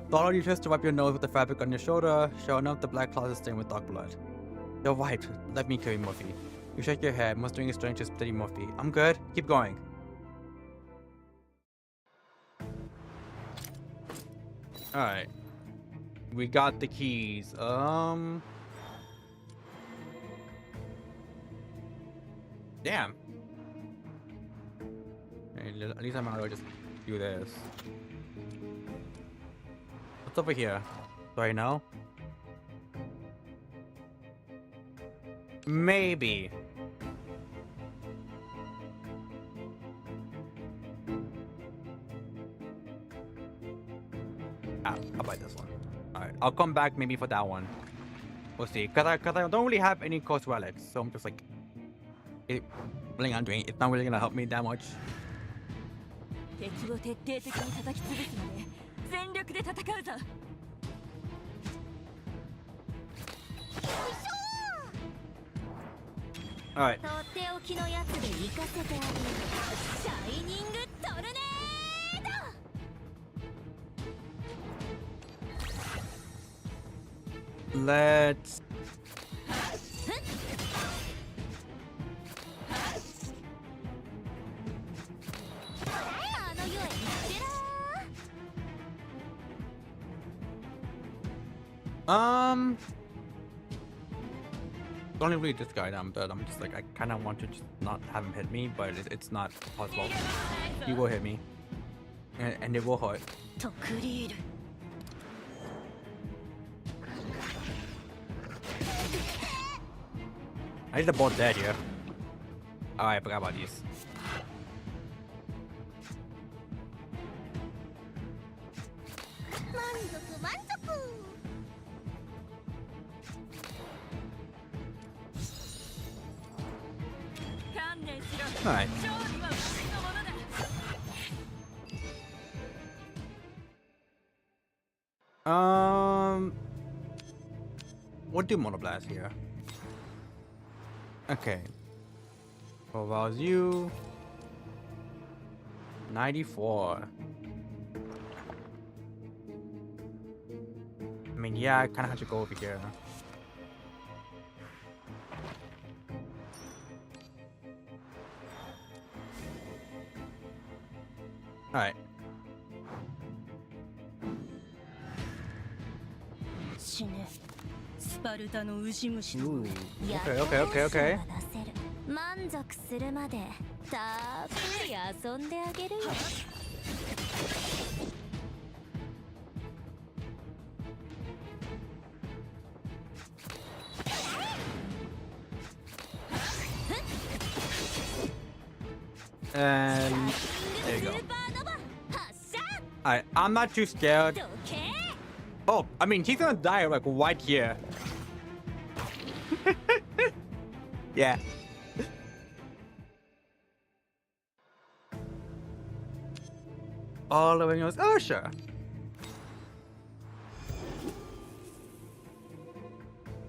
Thought you just to wipe your nose with the fabric on your shoulder, sure enough the black cloth is stained with dark blood. You're wiped. Let me carry Murphy. You shake your head, mustering your strength to steady Murphy. I'm good. Keep going. Alright. We got the keys. Damn. At least I might as well just do this. What's over here? Do I know? Maybe. I'll buy this one. Alright, I'll come back maybe for that one. We'll see. Cause I don't really have any coast relics, so I'm just like, bling on doing. It's not really gonna help me that much. 敵を徹底的に叩き潰すまで全力で戦うぞ。 Alright. とっておきのやつで行かせてあげる。シャイニングトルネード。 Let's. Don't really this guy down, but I'm just like I kind of want to just not have him hit me, but it's not possible. He will hit me, and it will hurt. I need the ball dead here. Oh, I forgot about these. Alright. We'll do Monoblast here. Okay. Profiles you. 94. I mean, yeah, I kind of have to go over here. Alright. Ooh. Okay. 満足するまでたっぷり遊んであげるよ。And there you go. Alright, I'm not too scared. Oh, I mean, he's gonna die like right here. Yeah. All of it goes, oh sure.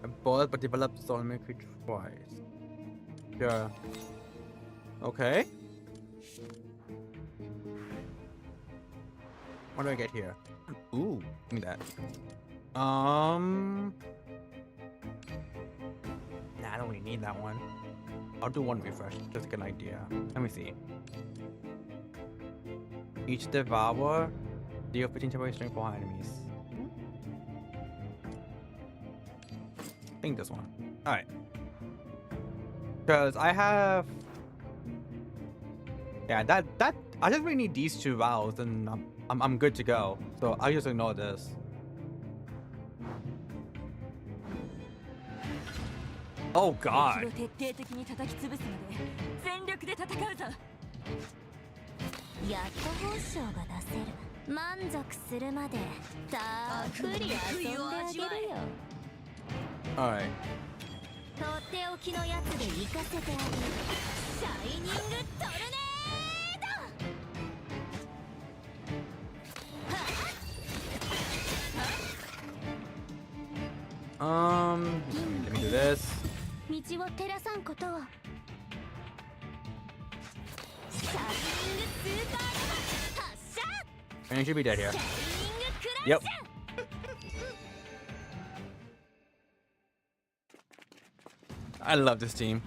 A board but developed solid twice. Sure. Okay. What do I get here? Ooh, give me that. Nah, I don't really need that one. I'll do one refresh, just to get an idea. Let me see. Each devour deal 15 temporary strength for enemies. I think this one. Alright. Because I have... Yeah, that I just really need these two vows and I'm good to go. So I'll just ignore this. Oh god. Alright. Let me do this. And you should be dead here. Yep. I love this team.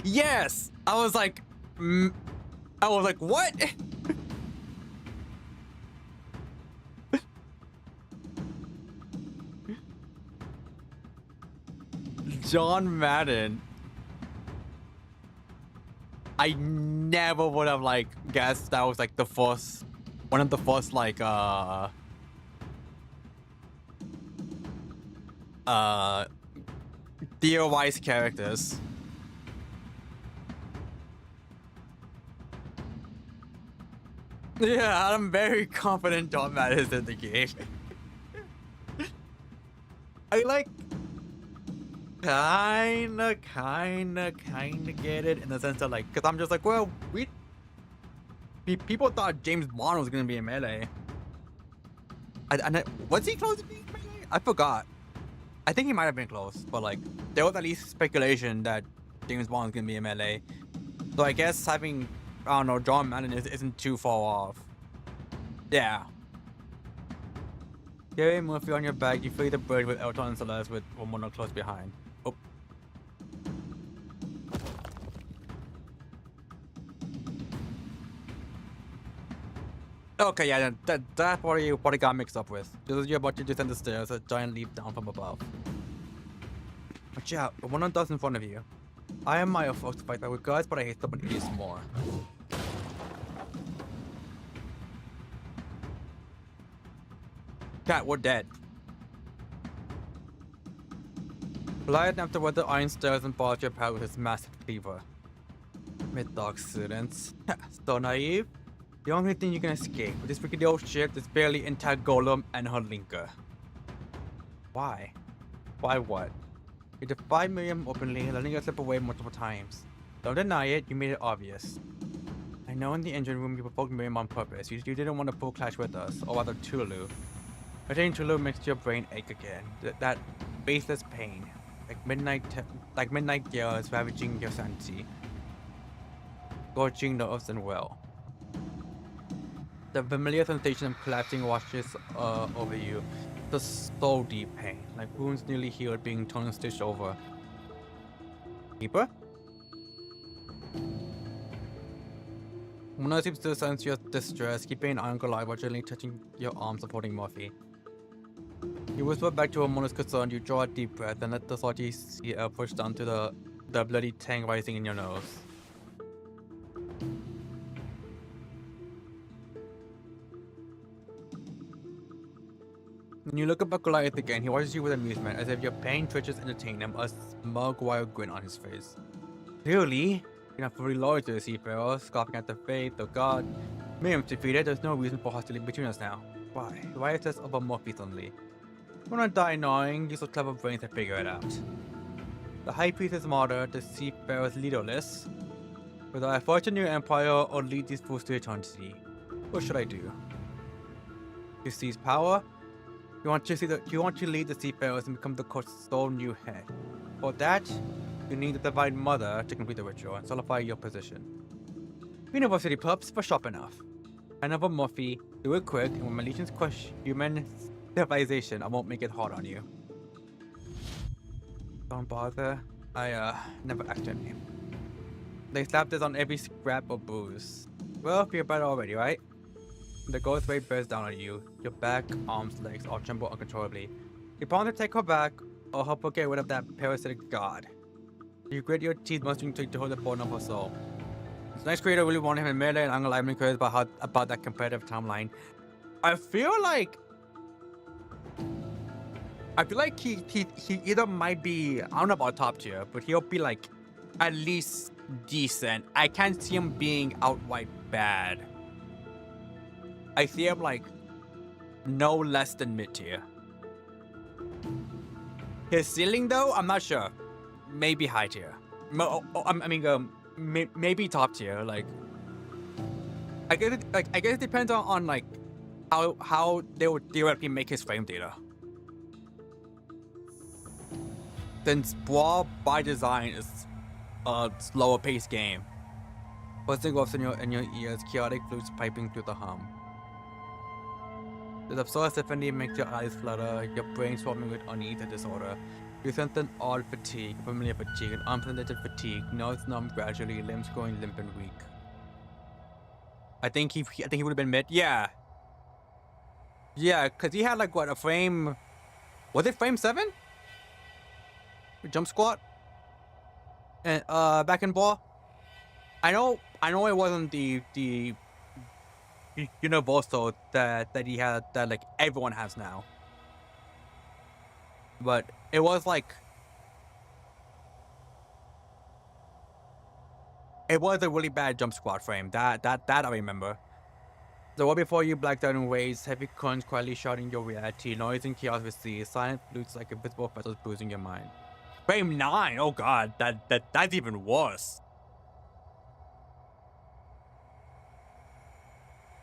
Yes! I was like, what? John Madden. I never would have like guessed that was like the first, one of the first like Theo-wise characters. Yeah, I'm very confident John Madden is in the game. I like kinda get it in the sense that like, cause I'm just like, well, people thought James Bond was gonna be in Melee. Was he close to being Melee? I forgot. I think he might have been close, but like, there was at least speculation that James Bond was gonna be in Melee. So I guess having, I don't know, John Madden isn't too far off. Yeah. Gary Murphy on your back, you free the bird with Elton and Celeste with one more close behind. Oh. Okay, yeah, that's what you got mixed up with. Just as you're about to descend the stairs, a giant leap down from above. Watch out, the one on dust in front of you. I admire folks to fight back with guys, but I hate somebody else more. Cat, we're dead. Goliath after the iron stairs and bars your power with his massive cleaver. Mid-dog students. So naive. The only thing you can escape with this freaking old ship is barely intact Golem and her linker. Why? Why what? You defied Miriam openly, letting her slip away multiple times. Don't deny it, you made it obvious. I know in the engine room you provoked Miriam on purpose. You didn't want a full clash with us, or rather Tulu. Attaining Tulu makes your brain ache again. That baseless pain. Like midnight gales ravaging your sanity. Scorching nerves and will. The familiar sensation of collapsing washes over you. The so deep pain, like wounds nearly healed being torn and stitched over. Keeper? Mona seems to sense your distress, keeping an eye on Goliath while gently touching your arm supporting Murphy. You whisper back to Mona's concern, you draw a deep breath and let the salty sea air push down to the bloody tang rising in your nose. When you look up at Goliath again, he watches you with amusement, as if your pain twitches entertain him, a smug wild grin on his face. Really? You're not fully loyal to the Seafarers, scoffing at the faith of God. Miriam's defeated, there's no reason for hostility between us now. Why? Why is this over more recently? When I die gnawing, use your clever brains to figure it out. The High Priest is martyred, the Seafarers leaderless. Whether I forge a new empire or lead these fools to eternity. What should I do? To seize power? You want to lead the Seafarers and become the court's sole new head. For that, you need the Divine Mother to complete the ritual and solidify your position. University pups were sharp enough. Another Murphy, do it quick, and when my legions crush human civilization, I won't make it hard on you. Don't bother. I never asked your name. They slapped this on every scrap of booze. Well, you're better already, right? The ghost wave bears down on you. Your back, arms, legs all tremble uncontrollably. You plan to take her back, or help her get rid of that parasitic god. You grit your teeth, mustering to hold the bone of her soul. This next creator really wanted him in melee, and I'm lively curious about that competitive timeline. I feel like he either might be, I don't know about top tier, but he'll be like at least decent. I can't see him being outright bad. I see him like no less than mid tier. His ceiling though, I'm not sure. Maybe high tier. Maybe top tier. Like, I guess it depends on like how they would theoretically make his frame data. Since B.I.A.V by design is a slower paced game. Buzzing off in your ears, chaotic flutes piping through the hum. The absurd symphony makes your eyes flutter, your brain swarming with unease and disorder. You sense an odd fatigue, familiar fatigue, an unprecedented fatigue, nerves numb gradually, limbs growing limp and weak. I think he would have been mid. Yeah. Yeah, cause he had like what, a frame, was it frame 7? Jump squat? And back in ball. I know it wasn't the universal that he had, that like everyone has now. But it was like, it was a really bad jump squat frame. That I remember. The one before you blacked out in waves, heavy currents quietly shouting your reality, noise and chaos receives, silent flutes like invisible vessels bruising your mind. Frame 9, oh god, that's even worse.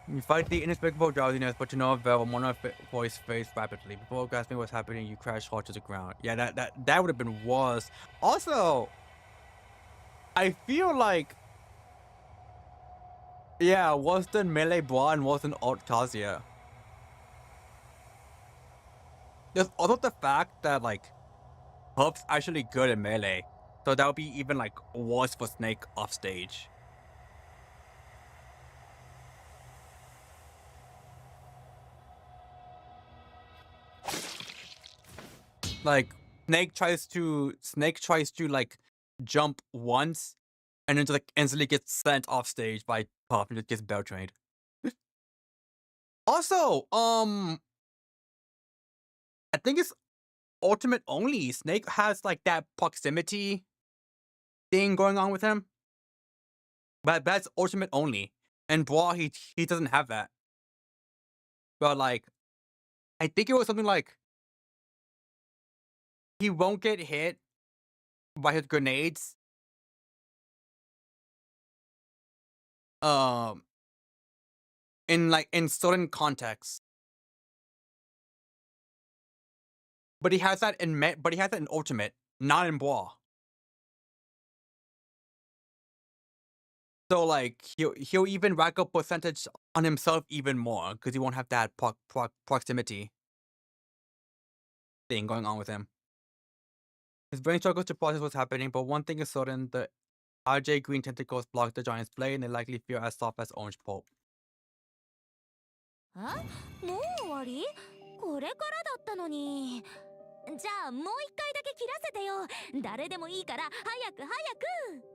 You fight the inexplicable drowsiness, but to no avail, a monotone voice fades rapidly. Before grasping what's happening, you crash hard to the ground. Yeah, that would have been worse. Also, I feel like, yeah, worse than Melee Bra and worse than Alt Kazuya. There's also the fact that, like, Hub's actually good at Melee. So that would be even, like, worse for Snake off stage. Like, Snake tries to like jump once and then just like instantly gets sent off stage by Puff and just gets bell trained. Also, I think it's ultimate only. Snake has like that proximity thing going on with him. But that's ultimate only. And Brawl, he doesn't have that. But like, I think it was something like he won't get hit by his grenades. In certain contexts. But he has that in ultimate, not in Brawl. So like he'll even rack up percentage on himself even more because he won't have that proximity thing going on with him. His brain struggles to process what's happening, but one thing is certain: the RJ green tentacles block the giant's blade, and they likely feel as soft as orange pulp. もう終わり？これからだったのに。じゃあもう一回だけ切らせてよ。誰でもいいから早く早く。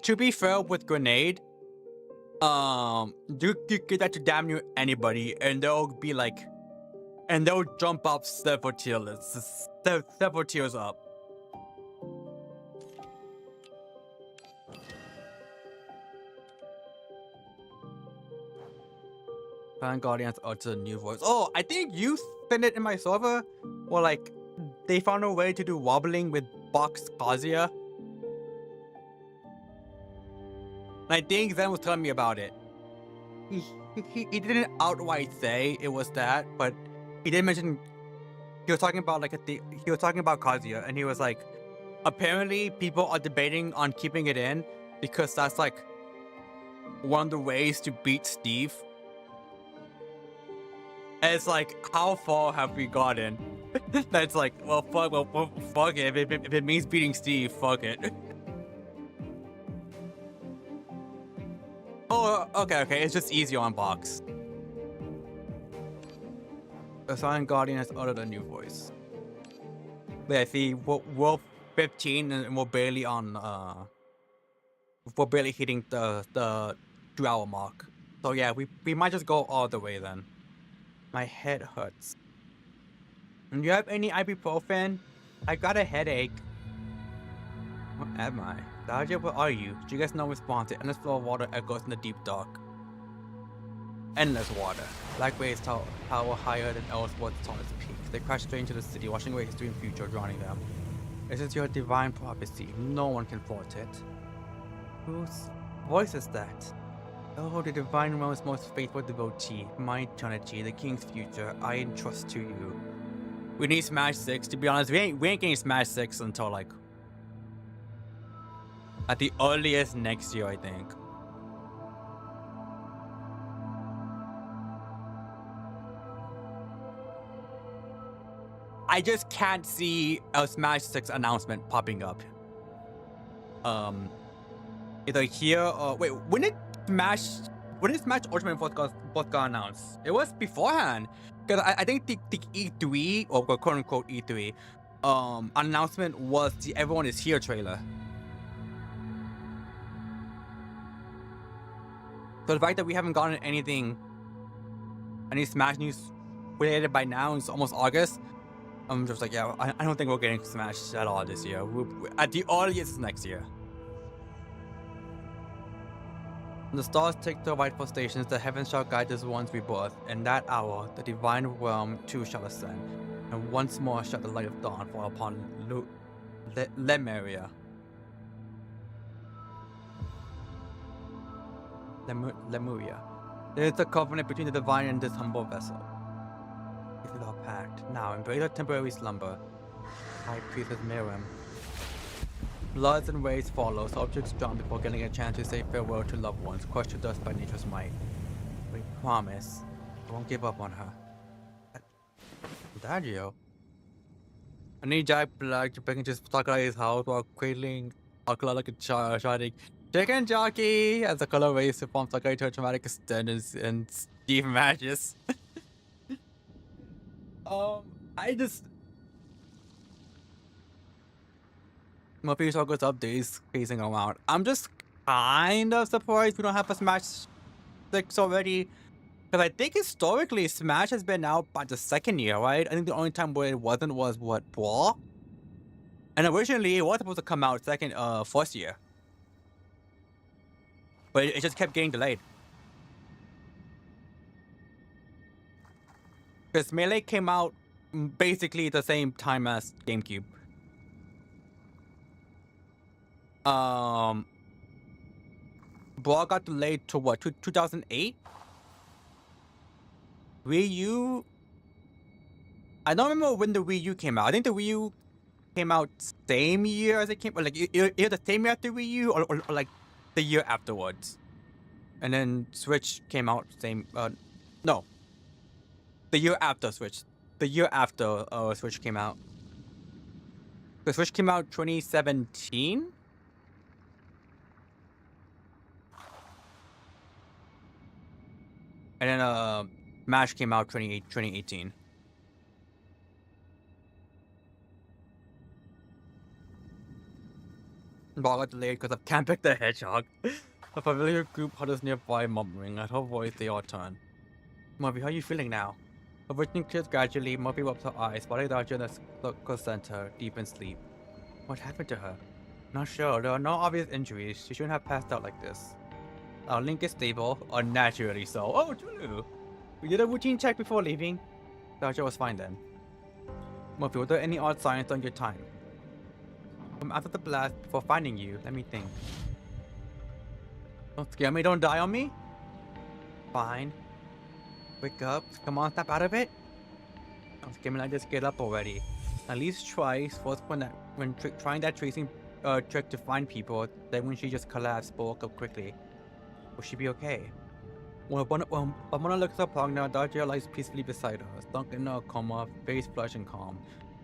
To be fair with grenade, you get that to damn near anybody, and they'll be like and they'll jump up several tiers up. Fan Guardians utter a new voice. Oh, I think you sent it in my server. Or like, they found a way to do wobbling with Box Kazuya. And I think Zen was telling me about it. He didn't outright say it was that, but he did mention he was talking about he was talking about Kazuya, and he was like, apparently people are debating on keeping it in because that's like one of the ways to beat Steve. And it's like, how far have we gotten? That's like, well, fuck it. If it means beating Steve, fuck it. Oh, okay. It's just easier on box. The Silent Guardian has uttered a new voice. Yeah, see, we're 15 and we're barely on, we're barely hitting the 2-hour mark. So yeah, we might just go all the way then. My head hurts. Do you have any ibuprofen? I got a headache. What am I? Daria, where are you? Do you guys know response? The endless flow of water echoes in the deep dark. Endless water. Black waves tower higher than Ellsworth's tallest peak. They crash straight into the city, washing away history and future, drowning them. This is your divine prophecy. No one can thwart it. Whose voice is that? Oh, the divine realm's most faithful devotee, my eternity, the king's future, I entrust to you. We need Smash 6. To be honest, we ain't getting Smash 6 until like at the earliest next year, I think. I just can't see a Smash 6 announcement popping up. Either here or wait, when did Smash Ultimate first got announced? It was beforehand. Because I think the E3 or quote unquote E3 announcement was the Everyone is Here trailer. So the fact that we haven't gotten any Smash news related by now, it's almost August. I'm just like, yeah, I don't think we're getting Smash at all this year. At the earliest next year. When the stars take their rightful stations, the heavens shall guide this one's rebirth. In that hour, the divine realm too shall ascend, and once more shall the light of dawn fall upon Lemuria. Lemuria. There is a covenant between the divine and this humble vessel. This is our pact. Now, embrace our temporary slumber. High Priestess Morimens. Bloods and waves follow, subjects drown before getting a chance to say farewell to loved ones, crushed to dust by nature's might. We promise, I won't give up on her. Dario? I need Jack Black to bring his stuck at his house while cradling Akala like a child, shouting, "Chicken jockey!" as the color waves to form Sakai to a dramatic extent and Steve matches. Murphy Soccer's updates phasing around. I'm just kind of surprised we don't have a Smash 6 already. Because I think historically Smash has been out by the second year, right? I think the only time where it wasn't was what, Brawl? And originally it was supposed to come out first year. But it just kept getting delayed. Because Melee came out basically the same time as GameCube. Brawl got delayed to what, 2008? Wii U? I don't remember when the Wii U came out. I think the Wii U came out same year as it came, or like either the same year after Wii U or like the year afterwards. And then Switch came out same, no. The year after Switch. The year after Switch came out. The Switch came out 2017? And then MASH came out 2018. Ball got delayed because of Campek the Hedgehog. A familiar group huddles nearby, mumbling. At her voice, they all turn. Marvy, how are you feeling now? Her vision clears gradually. Murphy rubs her eyes, spotting Dodger in the circle center, deep in sleep. What happened to her? Not sure. There are no obvious injuries. She shouldn't have passed out like this. Our link is stable, unnaturally so. Oh, true. We did a routine check before leaving. Dodger was fine then. Murphy, were there any odd signs on your time? From after the blast, before finding you, let me think. Don't scare me, don't die on me. Fine. Wake up. Come on, snap out of it. Don't scare me like this, get up already. At least twice. First when trying that tracing trick to find people, then when she just collapsed, but woke up quickly. Will she be okay? When Mona looks up now, Dodger lies peacefully beside her, sunk in a coma, face flushed and calm,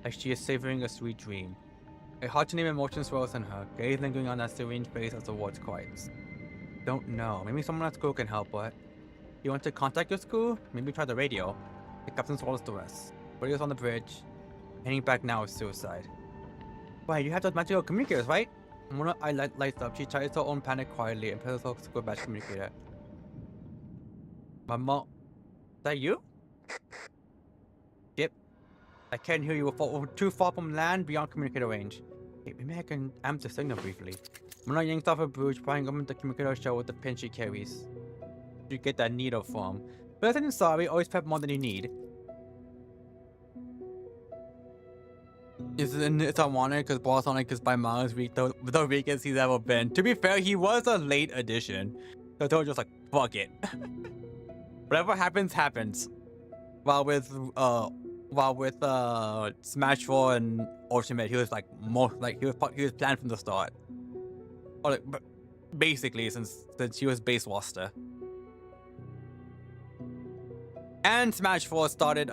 like she is savoring a sweet dream. A hard-to-name emotion swirls in her, gaze lingering on that serene face as the words quiets. Don't know. Maybe someone at school can help, but... You want to contact your school? Maybe try the radio. The captain swallows the rest. Radio's on the bridge. Heading back now is suicide. Wait, you have those magical communicators, right? Mona eye lights up. She tries her own panic quietly and presses her school badge communicator. Mama, is that you? Yep. I can't hear you. We're too far from land beyond communicator range. Hey, maybe I can amp the signal briefly. Mona yanks off her brooch, prying open the communicator shell with the pin she carries. You get that needle from. But I'm sorry, always prep more than you need. It's ironic because Bosonic is by miles the weakest he's ever been. To be fair, he was a late addition. So they were just like, fuck it. Whatever happens, happens. While with Smash 4 and Ultimate, he was like he was planned from the start. Or like, basically since he was base roster. And Smash 4 started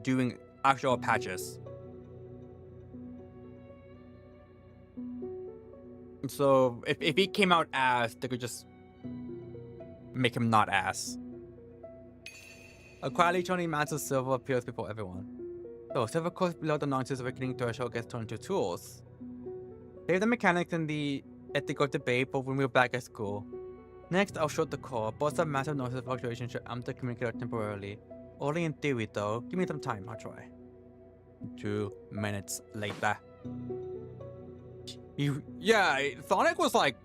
doing actual patches. So if he came out ass, they could just make him not ass. A quietly turning mass of silver appears before everyone. So silver course below the nonsense awakening threshold gets turned into tools. Save the mechanics and the ethical debate, but when we're back at school. Next, I'll short the core. Bursts of massive noise fluctuation should amp the communicator temporarily. Only in theory though. Give me some time, I'll try. 2 minutes later. Yeah, Sonic was like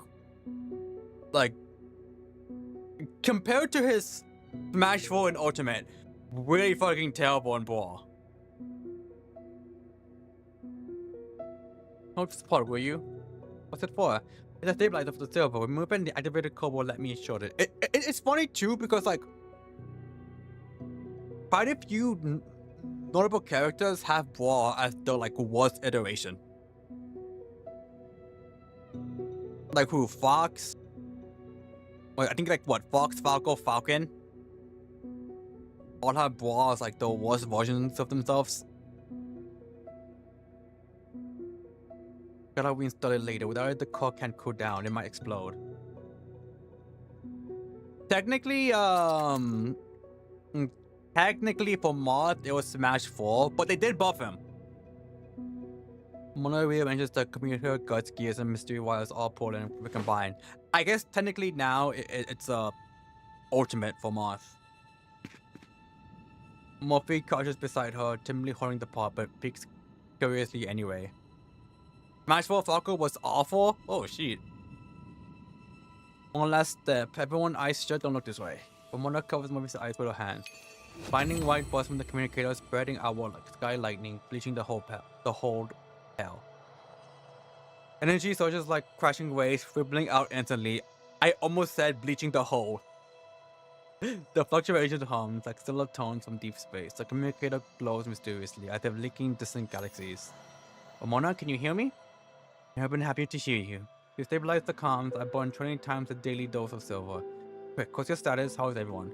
compared to his Smash 4 and Ultimate, really fucking terrible in Brawl. Hold this part, will you? What's it for? It's a stabilizer for the silver. Removing the activated core will let me short it. It's funny too because like quite a few notable characters have Brawl as the like worst iteration. Like who? Fox? Wait, I think like what? Fox, Falco, Falcon? All have Brawl as like the worst versions of themselves. Gotta reinstall it later. Without it, the core can't cool down. It might explode. Technically, for mod, it was Smash 4, but they did buff him. Mono rearranges the computer, guts, gears, and mystery wires all pulled and recombined. I guess technically now it's ultimate for Moth. Murphy crouches beside her, timidly holding the pot, but peeks curiously anyway. Smash 4 Falco was awful? Oh shit. One last step. Everyone eyes shut, don't look this way. Ramona covers Murphy's eyes with her hands. Finding white buzz from the communicator, spreading outward like sky lightning, bleaching the whole hell. Energy surges like crashing waves, rippling out instantly. I almost said bleaching the whole. The fluctuation hums like stellar tones from deep space. The communicator glows mysteriously as if linking distant galaxies. Ramona, can you hear me? I've been happy to hear you. You stabilize the comms. I burn 20 times the daily dose of silver. Quick, what's your status? How is everyone?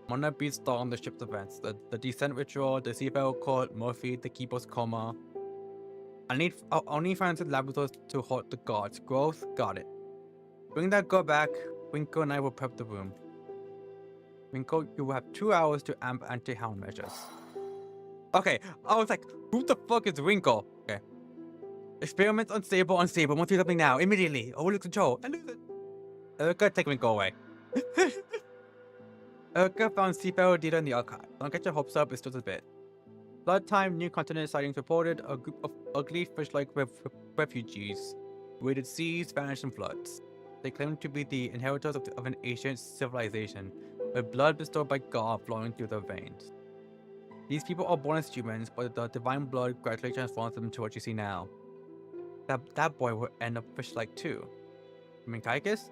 Mona beats star on the ship's events. The descent ritual, the seafarer court, Murphy, the keeper's coma. I'll need Francis laboratories to halt the guards. Growth, got it. Bring that girl back. Winkle and I will prep the room. Winkle, you will have 2 hours to amp anti-hound measures. Okay, I was like, who the fuck is Winkle? Okay. Experiments unstable. Must do something now, immediately. Overlook control. I lose it. Erica, take Winkle away. Urka found seafarer data in the archive. Don't get your hopes up, it's just a bit. Blood time, new continent sightings reported. A group of ugly fish-like refugees waded seas, vanished in floods. They claim to be the inheritors of an ancient civilization, with blood bestowed by God flowing through their veins. These people are born as humans, but the divine blood gradually transforms them to what you see now. That boy will end up fish-like too. I mean, Kaikis?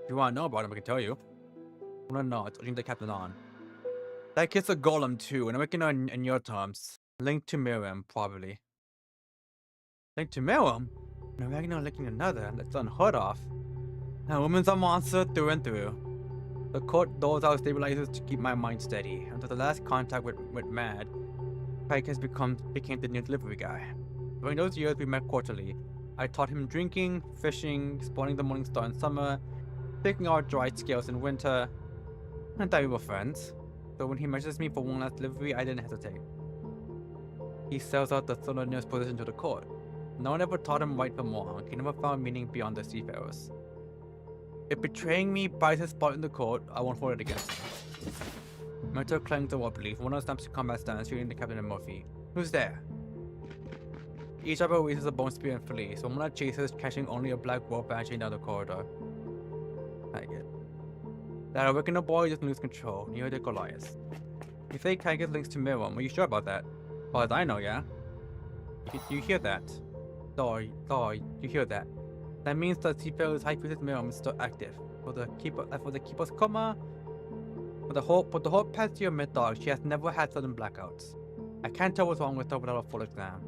If you want to know about him, I can tell you. I want to know, it's urging the captain on. That kid's a golem too, and I'm working on in your terms. Linked to Miriam, probably. Linked to Miriam? And I'm working on linking another, that's unheard of. That woman's a monster through and through. The court doles out stabilizers to keep my mind steady. Until the last contact with Mad, Pike has became the new delivery guy. During those years we met quarterly. I taught him drinking, fishing, spawning the morning star in summer, taking our dried scales in winter. I thought we were friends. So when he measures me for one last delivery, I didn't hesitate. He sells out the nearest position to the court. No one ever taught him right from wrong. He never found meaning beyond the seafarers. If betraying me buys his spot in the court, I won't hold it against him. Mentor clings to what belief. One of us snaps to combat stance, shooting the captain and Murphy. Who's there? Each other raises a bone spear and flee, so one that chases, catching only a black wolf vanishing down the corridor. I get. That awakened boy just lose control, near the Goliath. You say Kaiget links to Miriam, are you sure about that? Well, as I know, yeah? You hear that? Thor, you hear that? That means the Seafarer's High Priestess Miriam is still active. For the Keeper's coma, for the whole past year mid-dog, she has never had sudden blackouts. I can't tell what's wrong with her without a full exam.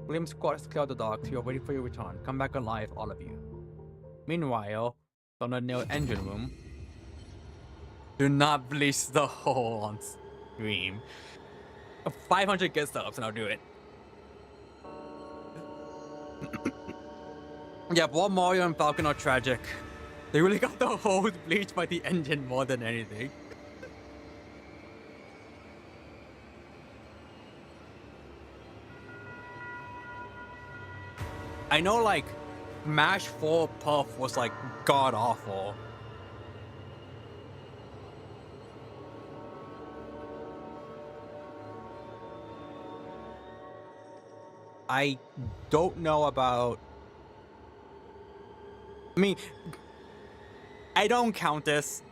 William squats clear the dogs, we are waiting for your return. Come back alive, all of you. Meanwhile, from the new engine room, do not bleach the hole on stream. 500 get subs and I'll do it. Yeah, both Mario and Falcon are tragic. They really got the hose bleached by the engine more than anything. I know, like, Mash 4 Puff was, like, god-awful. I don't know about... I mean, I don't count this,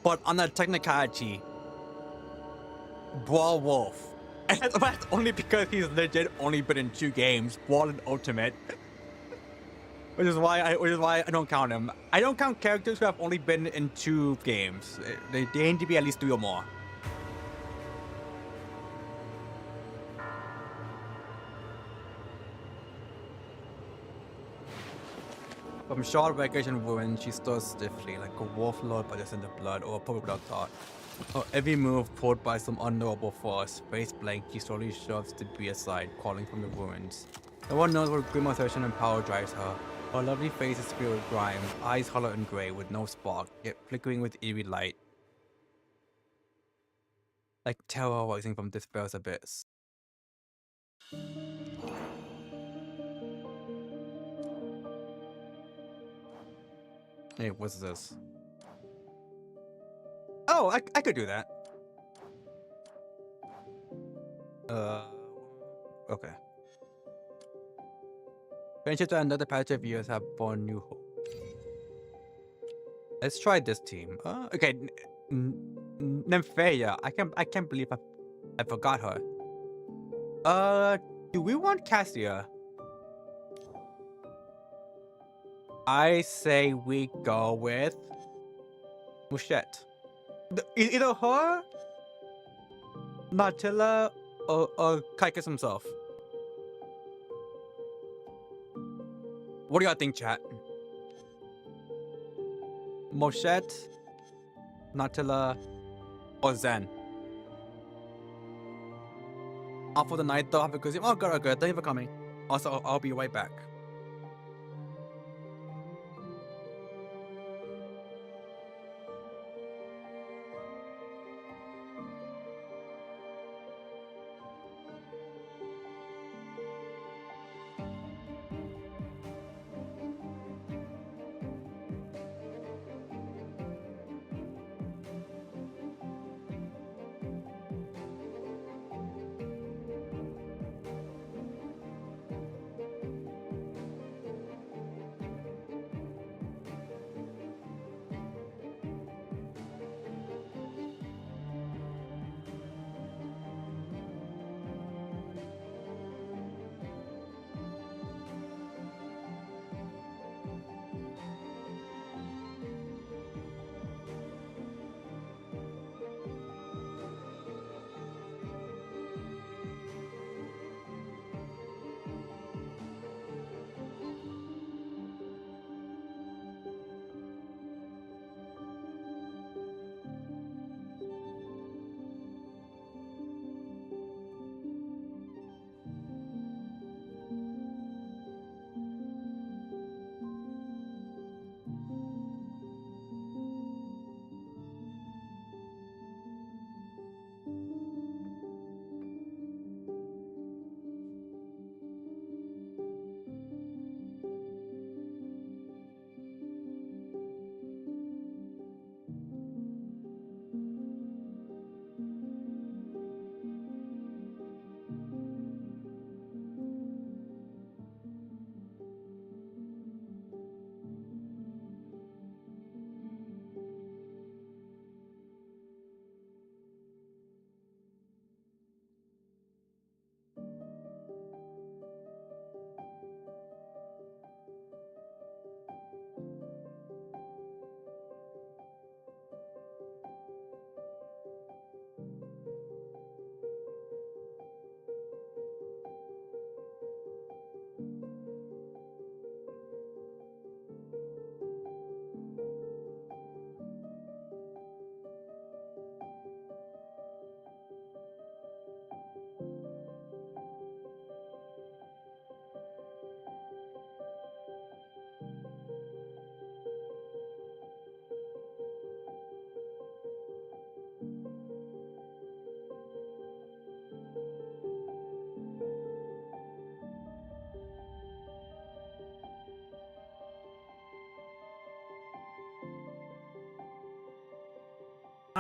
but on the technicality, Brawl Wolf. And that's only because he's legit only been in 2 games, Brawl and Ultimate. Which is why I don't count him. I don't count characters who have only been in 2 games. They need to be at least 3 or more. From short vacation ruin, she stood stiffly, like a wolf lured by the scent of blood or a puppet without thought. Her every move pulled by some unknowable force. Face blank, she slowly shoves debris aside, crawling from the ruins. No one knows what grim assertion and power drives her. Her lovely face is filled with grime, eyes hollow and grey with no spark, yet flickering with eerie light. Like terror rising from despair's abyss. Hey, what's this? Oh, I could do that. Okay. Friendships and another patch of years have born new hope. Let's try this team. Okay, Nymphaea. I can't believe I forgot her. Do we want Cassia? I say we go with Mouchette. Either her, Martilla, or Kaikus himself. What do y'all think, chat? Mouchette, Natilla, or Zen? Off for the night though, because oh good, thank you for coming. Also, I'll be right back.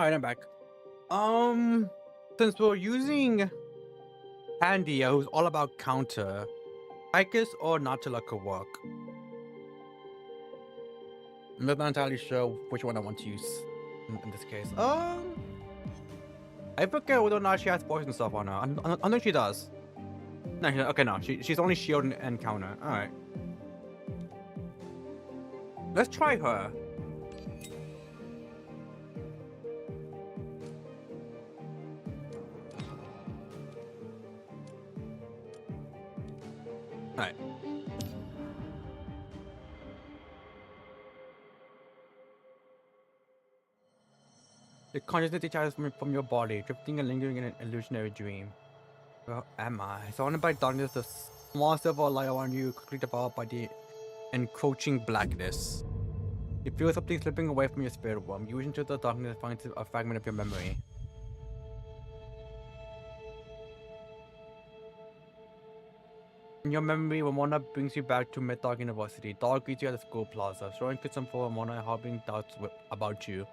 Alright, I'm back. Since we're using Pandia, who's all about counter, Icus or Natula could work. I'm not entirely sure which one I want to use in this case. I forget whether or not she has poison stuff on her. I know she does. No, okay, no. She's only shield and counter. Alright. Let's try her. Alright. The consciousness detaches from your body, drifting and lingering in an illusionary dream. Where am I? Surrounded by darkness, the small silver light around you quickly devoured by the encroaching blackness. You feel something slipping away from your spirit worm. You reach into the darkness and find a fragment of your memory. In your memory, Ramona brings you back to Mid-Dark University. Dog greets you at the school plaza, showing kisses for Ramona and harboring doubts about you.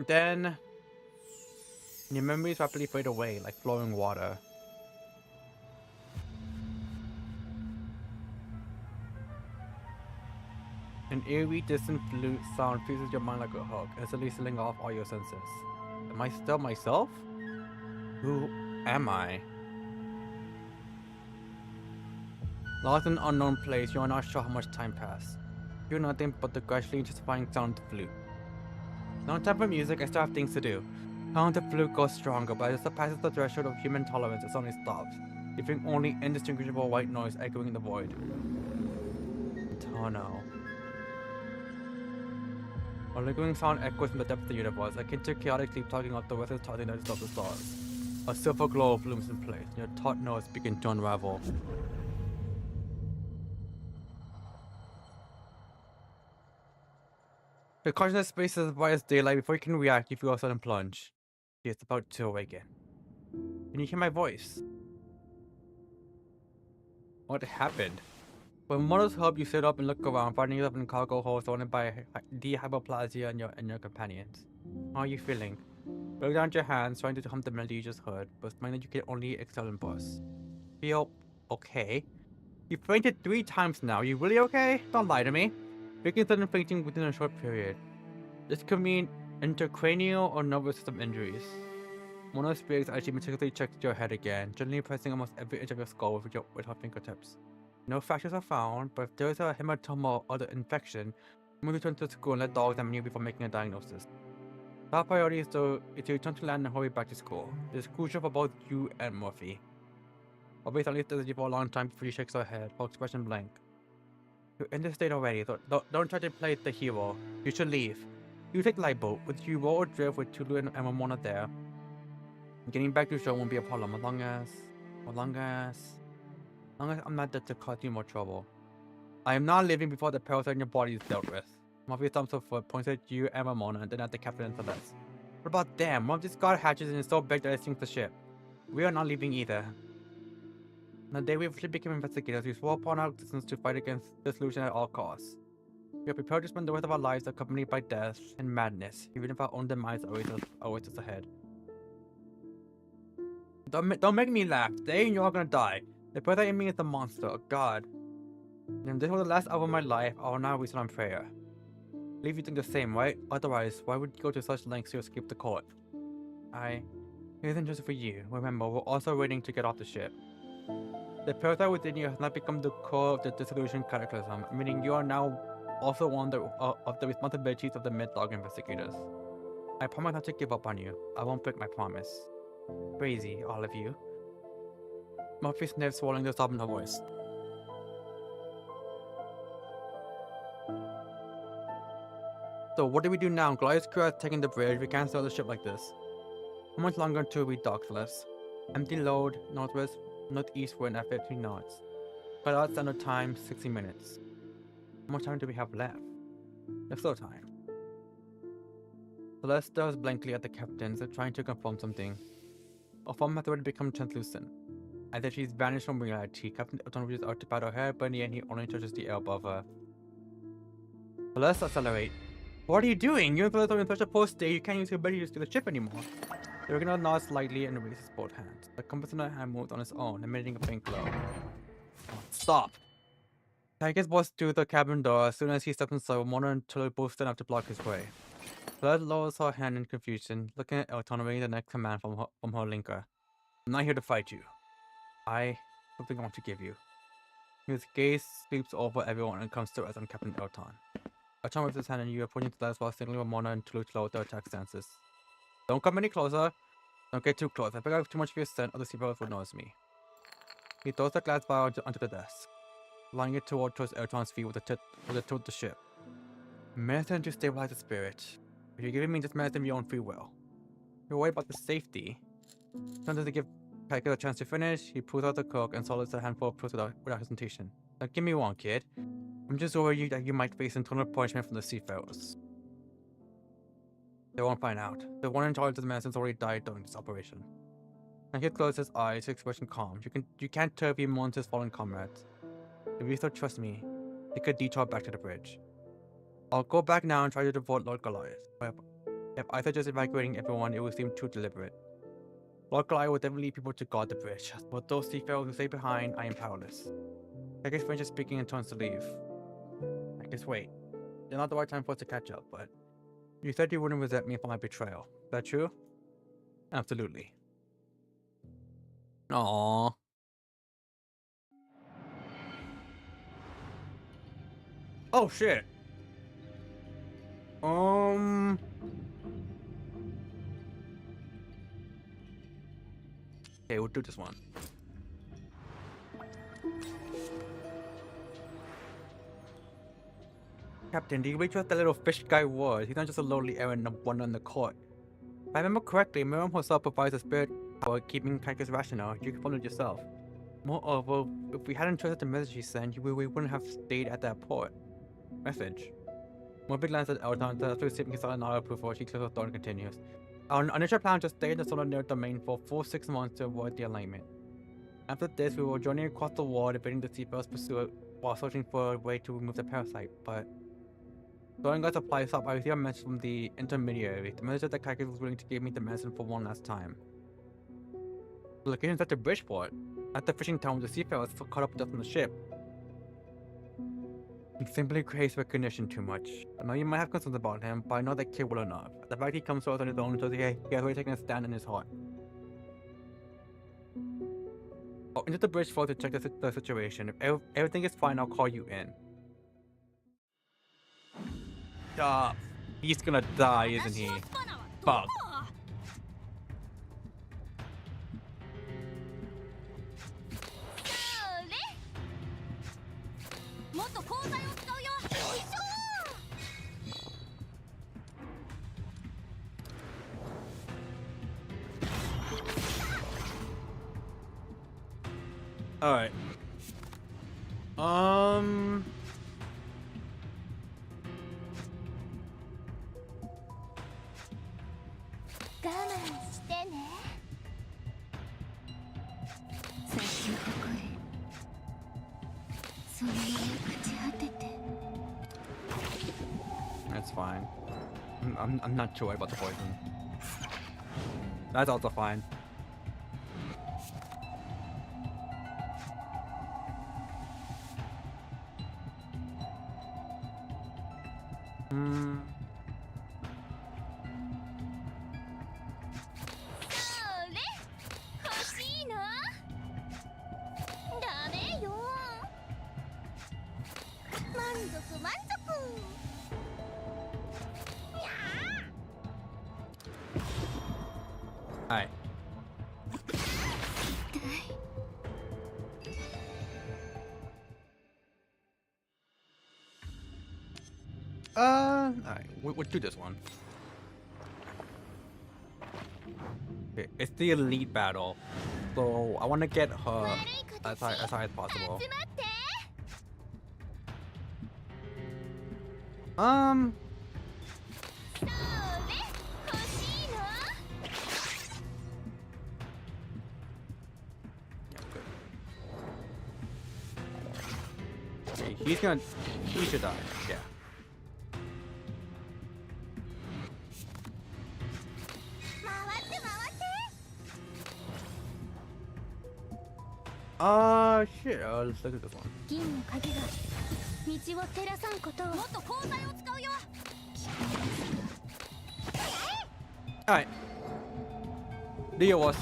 Then, your memories rapidly fade away like flowing water. An eerie, distant flute sound pierces your mind like a hook, instantly sealing off all your senses. Am I still myself? Who am I? Lost in an unknown place, you are not sure how much time passed. You hear nothing but the gradually intensifying sound of the flute. No time for music, I still have things to do. Sound of the flute goes stronger, but as it passes the threshold of human tolerance, it suddenly stops, leaving only indistinguishable white noise echoing in the void. Eternal. A lingering sound echoes from the depths of the universe, akin to chaotic sleep tugging out the restless tardiness of the stars. A silver glow looms in place, and your taut notes begin to unravel. The consciousness space is as bright as daylight. Before you can react, you feel a sudden plunge. She is about to awaken. Can you hear my voice? What happened? With Mother's help, you sit up and look around, finding yourself in a cargo hold surrounded by hyperplasia and your companions. How are you feeling? Look down at your hands, trying to hum the melody you just heard, but find that you can only exhale and burst. Feel okay? You fainted 3 times now. You really okay? Don't lie to me. Waking sudden fainting within a short period. This could mean intracranial or nervous system injuries. One of the spirits actually meticulously checks your head again, gently pressing almost every inch of your skull with her fingertips. No fractures are found, but if there is a hematoma or other infection, you must return to school and let dogs examine you before making a diagnosis. Top priority is to return to land and hurry back to school. It is crucial for both you and Murphy. Murphy suddenly stares at you for a long time before she shakes her head, her expression blank. You're in this state already. Don't try to play the hero. You should leave. You take Lightboat, with you roll or drift with Tulu and Ramona there. Getting back to the show won't be a problem as long as I'm not there to cause you more trouble. I am not leaving before the parasite in your body is dealt with. Murphy stumps her foot, points at you and Ramona, and then at the captain and Celeste. What about them? One of these guard hatches and is so big that it sinks the ship. We are not leaving either. On the day we officially became investigators, we swore upon our existence to fight against this solution at all costs. We are prepared to spend the rest of our lives accompanied by death and madness, even if our own demise awaits us ahead. Don't make me laugh. Today you're all gonna die. The brother in me is the monster, a god. And if this was the last hour of my life, I will now reason on prayer. I believe you think the same, right? Otherwise, why would you go to such lengths to escape the court? It isn't just for you. Remember, we're also waiting to get off the ship. The parasite within you has not become the core of the dissolution cataclysm, meaning you are now also one of the responsibilities of the Mid-Dog investigators. I promise not to give up on you. I won't break my promise. Crazy, all of you. Murphy sniffs, swallowing the sob in her voice. So what do we do now? Gloria's crew has taken the bridge. We can't sail the ship like this. How much longer until we dock, Celeste? Empty load, northwest, northeastward at 15 knots. Cut out standard time, 60 minutes. How much time do we have left? There's still time. Celeste stares blankly at the captain, trying to confirm something. Her form has already become translucent. Either she's vanished from reality. Captain Elton reaches out to pat her hair, but in the end he only touches the air above her. Celeste, accelerate. What are you doing? You're in such a poor state you can't use your ability to steal the ship anymore. The Argonaut nods slightly and raises both hands. The compass in her hand moves on its own, emitting a faint glow. Oh, stop! Tiger's boss through the cabin door. As soon as he steps inside, Mona and Tulu both stand up to block his way. Blood lowers her hand in confusion, looking at Elton, awaiting the next command from her linker. I'm not here to fight you. Something I want to give you. His gaze sweeps over everyone and comes to us on Captain Elton. Elton waves his hand and you, pointing to us while signaling Mona and Tulu to lower their attack stances. Don't come any closer. Don't get too close. I pick up too much of your scent, or the seafarers will notice me. He throws the glass vial onto the desk, flying it towards Elton's feet with the tip of the ship. Medicine to stabilize the spirit. If you're giving me just medicine of your own free will. You're worried about the safety. Sometimes to give Tiger a chance to finish, he pulls out the cork and swallows a handful of pills without hesitation. Now give me one, kid. I'm just worried that you might face internal punishment from the seafarers. They won't find out. The one in charge of the medicine's already died during this operation. And he closes his eyes, his expression calm. You can't tell if he mourns his fallen comrades. If you still trust me, take a detour back to the bridge. I'll go back now and try to devote Lord Goliath. If I suggest evacuating everyone, it will seem too deliberate. Lord Goliath will definitely lead people to guard the bridge. But those seafarers who stay behind, I am powerless. I guess finishes speaking and turns to leave. I guess wait. It's not the right time for us to catch up, but you said you wouldn't resent me for my betrayal. Is that true? Absolutely. Aww. Oh shit. Okay, we'll do this one. Captain, do you reach what the little fish guy was? He's not just a lowly errand one on the court. If I remember correctly, Miriam herself provides a spirit power keeping Kaika's rational. You can follow it yourself. Moreover, if we hadn't trusted the message he sent, we wouldn't have stayed at that port. Message. Morbid glances at Elton, after receiving his silent nod of approval, she closes the door and continues. Our initial plan was to stay in the solar near domain for a full 6 months to avoid the alignment. After this, we were journeying across the wall, debating the seafarers' pursuit while searching for a way to remove the parasite, but during our supply stop, I received a message from the intermediary. The message that Kaika was willing to give me the medicine for one last time. The location is at the Bridgeport. At the fishing town, the seafarers caught up with us on the ship. He simply craves recognition too much. I know you might have concerns about him, but I know that kid well enough. The fact he comes to us on his own shows he has already taken a stand in his heart. I'll enter the bridge floor to check the situation. If everything is fine, I'll call you in. He's gonna die, isn't he? Fuck. Alright. That's fine. I'm not too worried about the poison. That's also fine. Alright. Alright, we'll do this one. Okay, it's the elite battle, so I want to get her as high as possible. Okay, he should die, yeah. Shit. Let's look at this one. 銀の鍵が道を照らさんことをもっと鋼材を使うよ Alright. Deal was.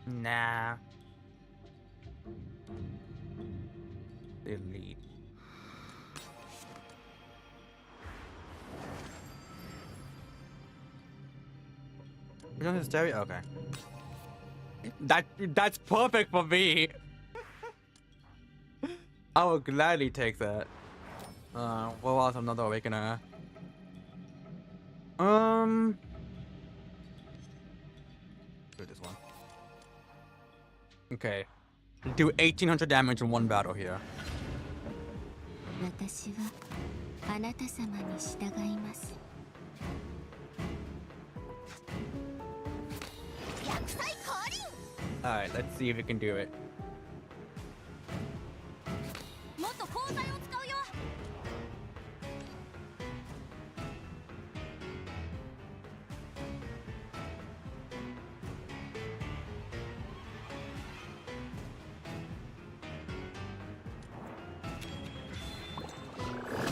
Nah. Delete. You know his stereo? Okay. That's perfect for me. I would gladly take that. What was another awakener? Do this one. Okay. Do 1800 damage in one battle here. 私はあなた様に従います Alright, let's see if we can do it. もっと鋼材を使うよ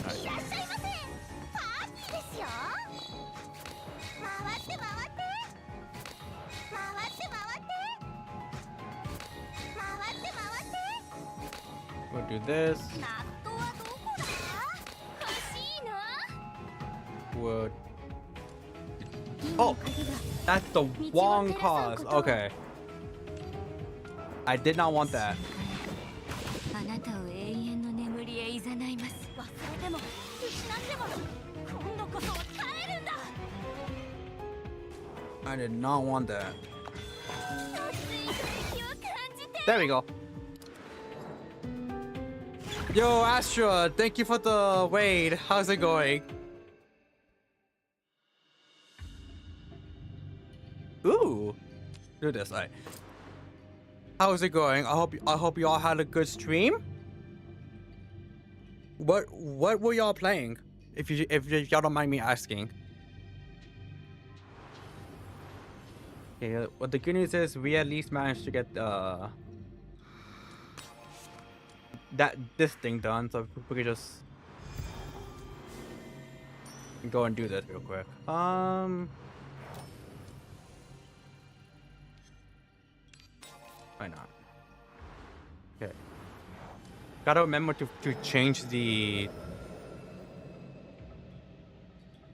いらっしゃいませパーティーですよ回って回って回って回って回って回って We'll do this. ナットはどこだ欲しいな We'll... 銀 Oh! の鍵が That's the wrong cause. Okay. I did not want that. あなたを永遠の眠りへ誘います忘れても失っても今度こそ帰るんだ I did not want that. 熱い雰囲気を感じて There we go. Yo, Astra, thank you for the raid. How's it going? Ooh. Do this. All right. How's it going? I hope you all had a good stream. What were y'all playing? If y'all don't mind me asking. Okay, what the good news is we at least managed to get this thing done, so we could just go and do this real quick. Why not? Okay. Gotta remember to change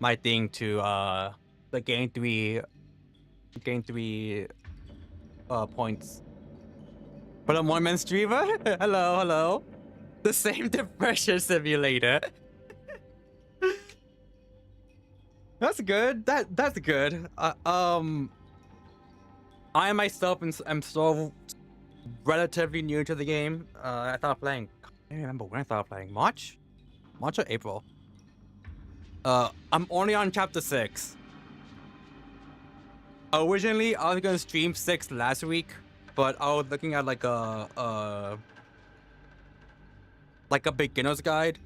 my thing to the gain three points. But a Morimens streamer? Hello. The same depression simulator. That's good. That's good. I myself am so relatively new to the game. I started playing. I can't remember when I started playing. March or April. I'm only on chapter 6. Originally, I was gonna stream 6 last week, but I was looking at like a beginner's guide,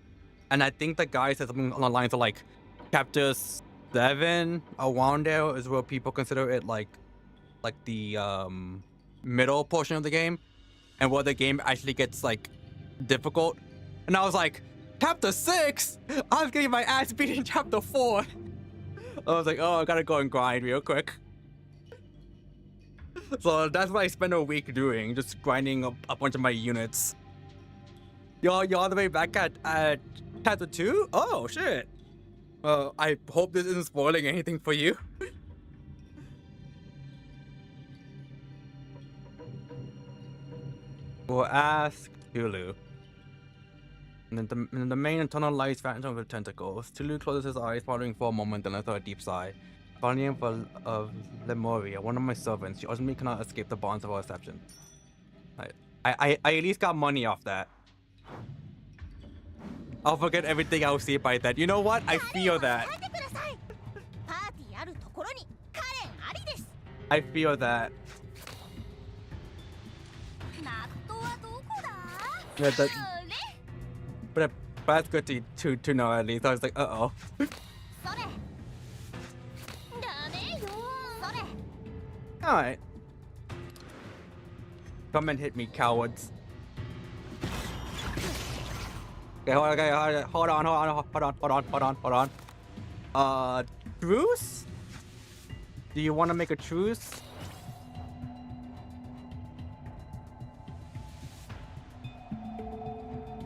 and I think the guide said something along the lines of like chapter 7 around there is where people consider it like the middle portion of the game, and where the game actually gets like difficult. And I was like, chapter 6? I was getting my ass beat in chapter 4. I was like, oh, I gotta go and grind real quick. So that's what I spent a week doing, just grinding a bunch of my units. Y'all all the way back at chapter 2? Oh shit. Well, I hope this isn't spoiling anything for you. We'll ask Tulu. And then the main internal lights phantom with tentacles. Tulu closes his eyes, pondering for a moment, then a deep sigh. By the name of Lemuria, one of my servants, she ultimately cannot escape the bonds of our reception. I at least got money off that. I'll forget everything I'll see by then. You know what? I feel that. I feel that. Yeah, that but that's good to know at least. I was like, uh-oh. Alright. Come and hit me, cowards. Okay, hold on. Truce? Do you want to make a truce?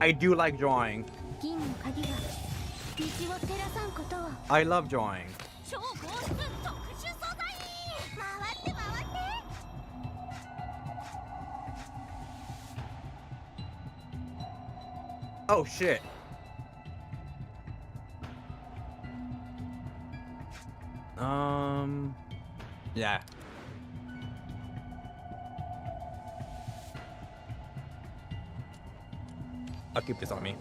I do like drawing. I love drawing. Oh shit. Yeah. I'll keep this on me.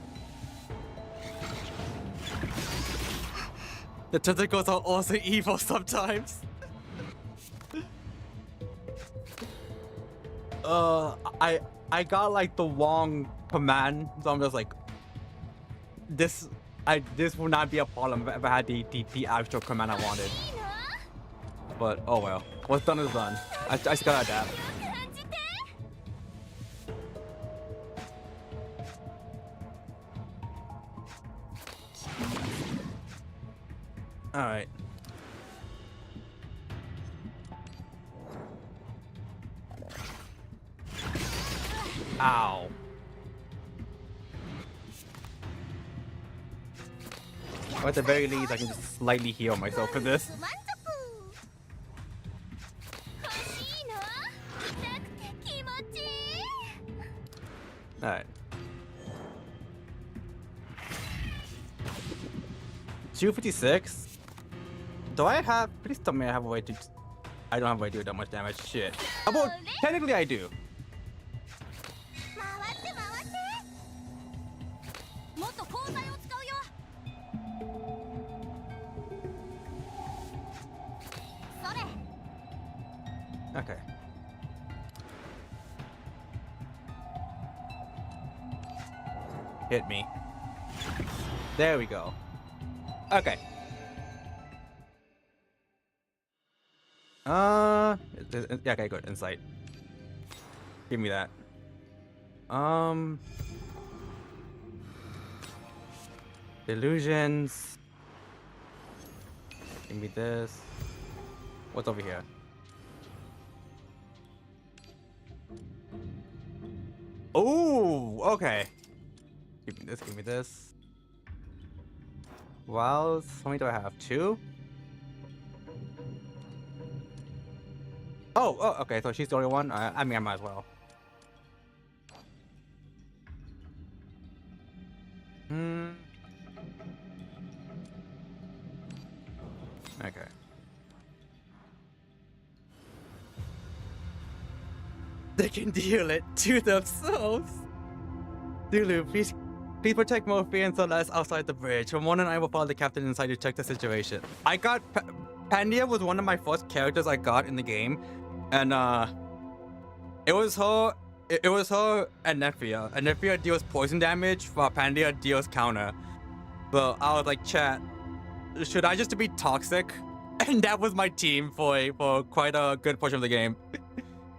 The tentacles are also evil sometimes. I got like the wrong command, so I'm just like, this will not be a problem if I had the actual command I wanted. But oh well, what's done is done. I just gotta adapt. All right. Ow. Or at the very least, I can just slightly heal myself for this. Alright. 256? Do I have... Please tell me I have a way to... I don't have a way to do that much damage. Shit. Well, technically I do. Okay. Hit me. There we go. Okay. Yeah, okay, good. Insight. Give me that. Illusions. Give me this. What's over here? Oh, okay. Give me this, give me this. Well, how many do I have? 2? Oh, okay, so she's the only one? I mean, I might as well. Okay. They can deal it to themselves. Dulu, please protect Morphe and Celeste outside the bridge. Ramon and I will follow the captain inside to check the situation. I got... Pandia was one of my first characters I got in the game. And, it was her and Nephia. And Nephia deals poison damage, while Pandia deals counter. So I was like, chat, should I just be toxic? And that was my team for quite a good portion of the game.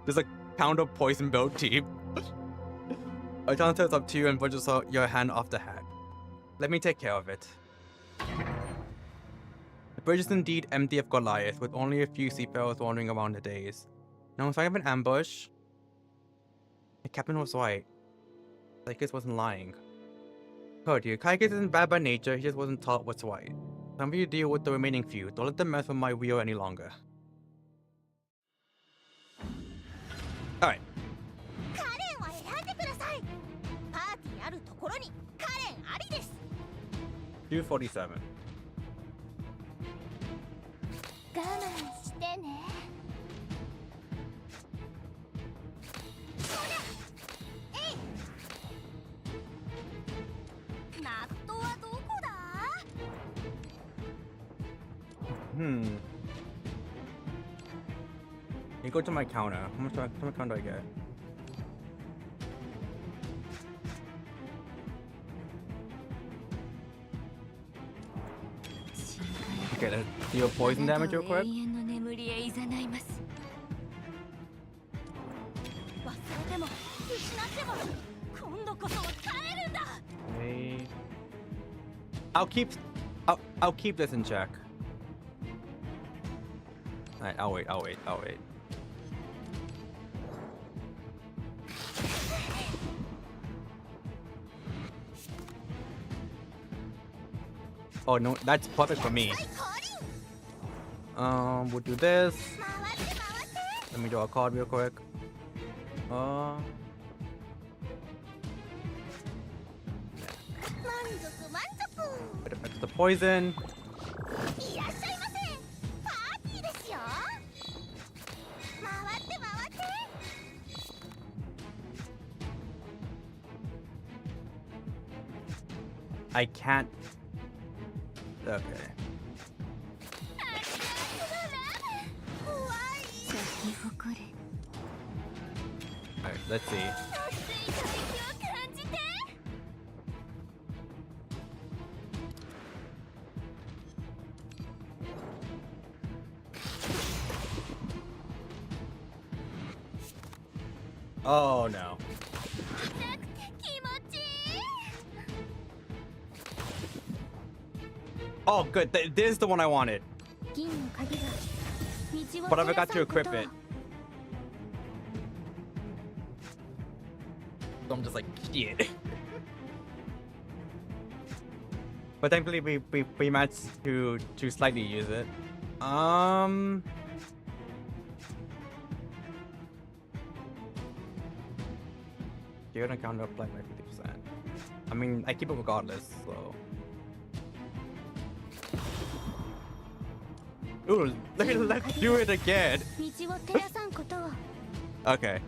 There's a counter poison build team. I can't tell it's up to you and budget your hand off the hat. Let me take care of it. The bridge is indeed empty of Goliath, with only a few seafarers wandering around the days. No sign of an ambush. The captain was right. Kaikis wasn't lying. Heard you. Kaikis isn't bad by nature, he just wasn't taught what's right. Some of you deal with the remaining few. Don't let them mess with my wheel any longer. Alright. 247. You go to my counter. How much counter do I get? Okay, let's deal poison damage real quick. Okay. I'll keep this in check. Alright, I'll wait. Oh no, that's perfect for me. We'll do this. Let me draw a card real quick. It affects the poison. I can't. Okay. Alright, let's see. Oh no. Oh good, this is the one I wanted. But I forgot to equip it. So I'm just like, shit. But thankfully we managed to slightly use it. You're gonna count up like 50%. I mean, I keep it regardless, so. Ooh, let's do it again. Okay.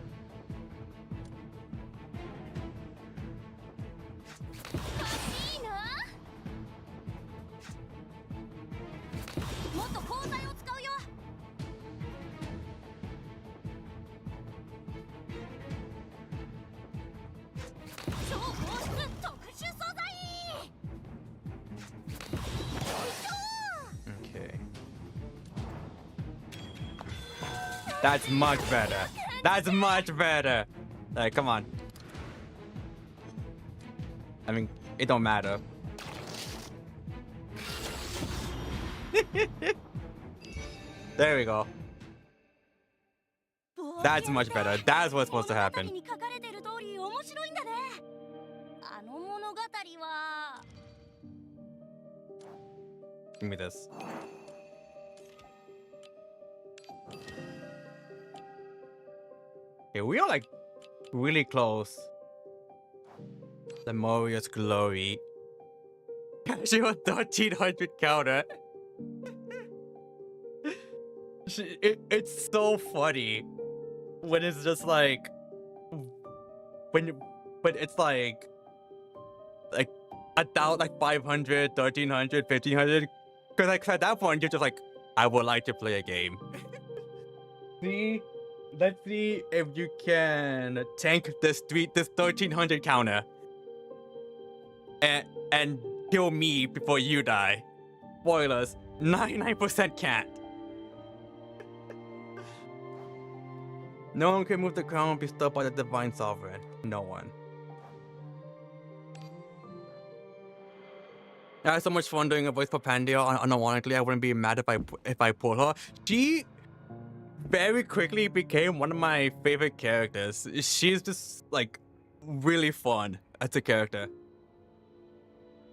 That's much better. That's much better. Like, come on. I mean, it don't matter. There we go. That's much better. That's what's supposed to happen. Give me this. Okay, we are like really close. The Moria's glory. Casual 1300 counter. It's so funny when it's just like when it's like 1,000, like 500, 1300, 1500. Because like at that point you're just like, I would like to play a game. See. Let's see if you can tank this 1300 counter and kill me before you die. Spoilers, 99% can't. No one can move the crown bestowed by the divine sovereign. No one. I had so much fun doing a voice for Pandia. Unironically, I wouldn't be mad if I pull her. She very quickly became one of my favorite characters. She's just like really fun as a character.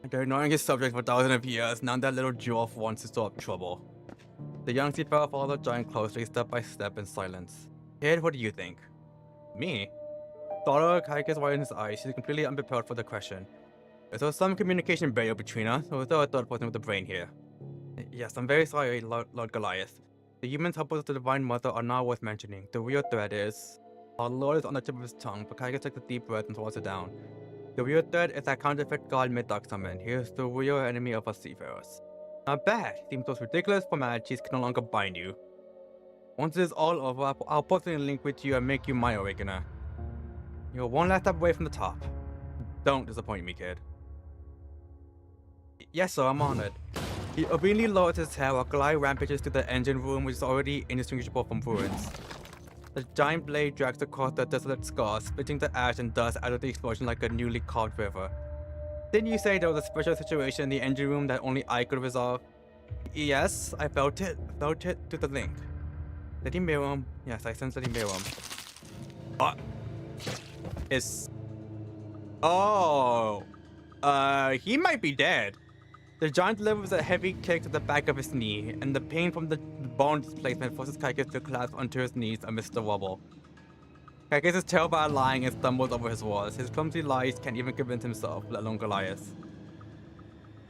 They're ignoring his subject for thousands of years. Now that little dwarf wants to stop trouble. The young seafarer followed the giant closely, step by step in silence. Kid, what do you think? Me? Thought Kaika's wide in his eyes. She's completely unprepared for the question. Is there some communication barrier between us, or is there a third person with the brain here? Yes, I'm very sorry, Lord Goliath. The humans helpers of the Divine Mother are not worth mentioning. The real threat is... Our Lord is on the tip of his tongue, but Kaika takes a deep breath and swallows it down. The real threat is that counterfeit god Mid-Dark Summon. He is the real enemy of us seafarers. Not bad. Seems those ridiculous formalities can no longer bind you. Once it is all over, I'll personally link with you and make you my awakener. You're one last step away from the top. Don't disappoint me, kid. Yes, sir, I'm honored. He obediently lowers his head while Goliath rampages to the engine room, which is already indistinguishable from ruins. The giant blade drags across the desolate scars, spitting the ash and dust out of the explosion like a newly carved river. Didn't you say there was a special situation in the engine room that only I could resolve? Yes, I felt it to the link. Lady Miriam, yes, I sense Lady Miriam. Is... Oh... he might be dead. The giant delivers a heavy kick to the back of his knee, and the pain from the bone displacement forces Kaikis to collapse onto his knees amidst the rubble. Kaikis is terrified lying and stumbles over his words. His clumsy lies can't even convince himself, let alone Goliath.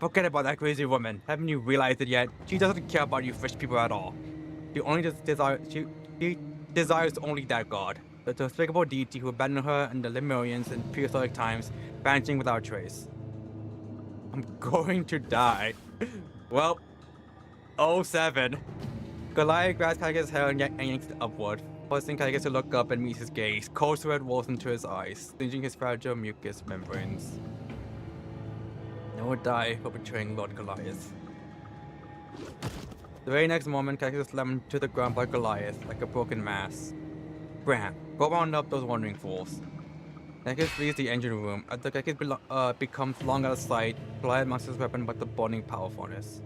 Forget about that crazy woman. Haven't you realized it yet? She doesn't care about you fish people at all. She desires only that god, the despicable deity who abandoned her and the Lemurians in prehistoric times, vanishing without trace. I'm going to die. Well, 07. Goliath grabs Kaige's hair and yanks it upward, forcing Kaige to look up and meet his gaze. Cold sweat rolls into his eyes, stinging his fragile mucous membranes. I will die for betraying Lord Goliath. The very next moment, Kaige is slammed to the ground by Goliath like a broken mass. Bram, go round up those wandering fools. Kaige flees the engine room. As the Kaige becomes long out of sight, Goliath mounts his weapon like the burning power furnace.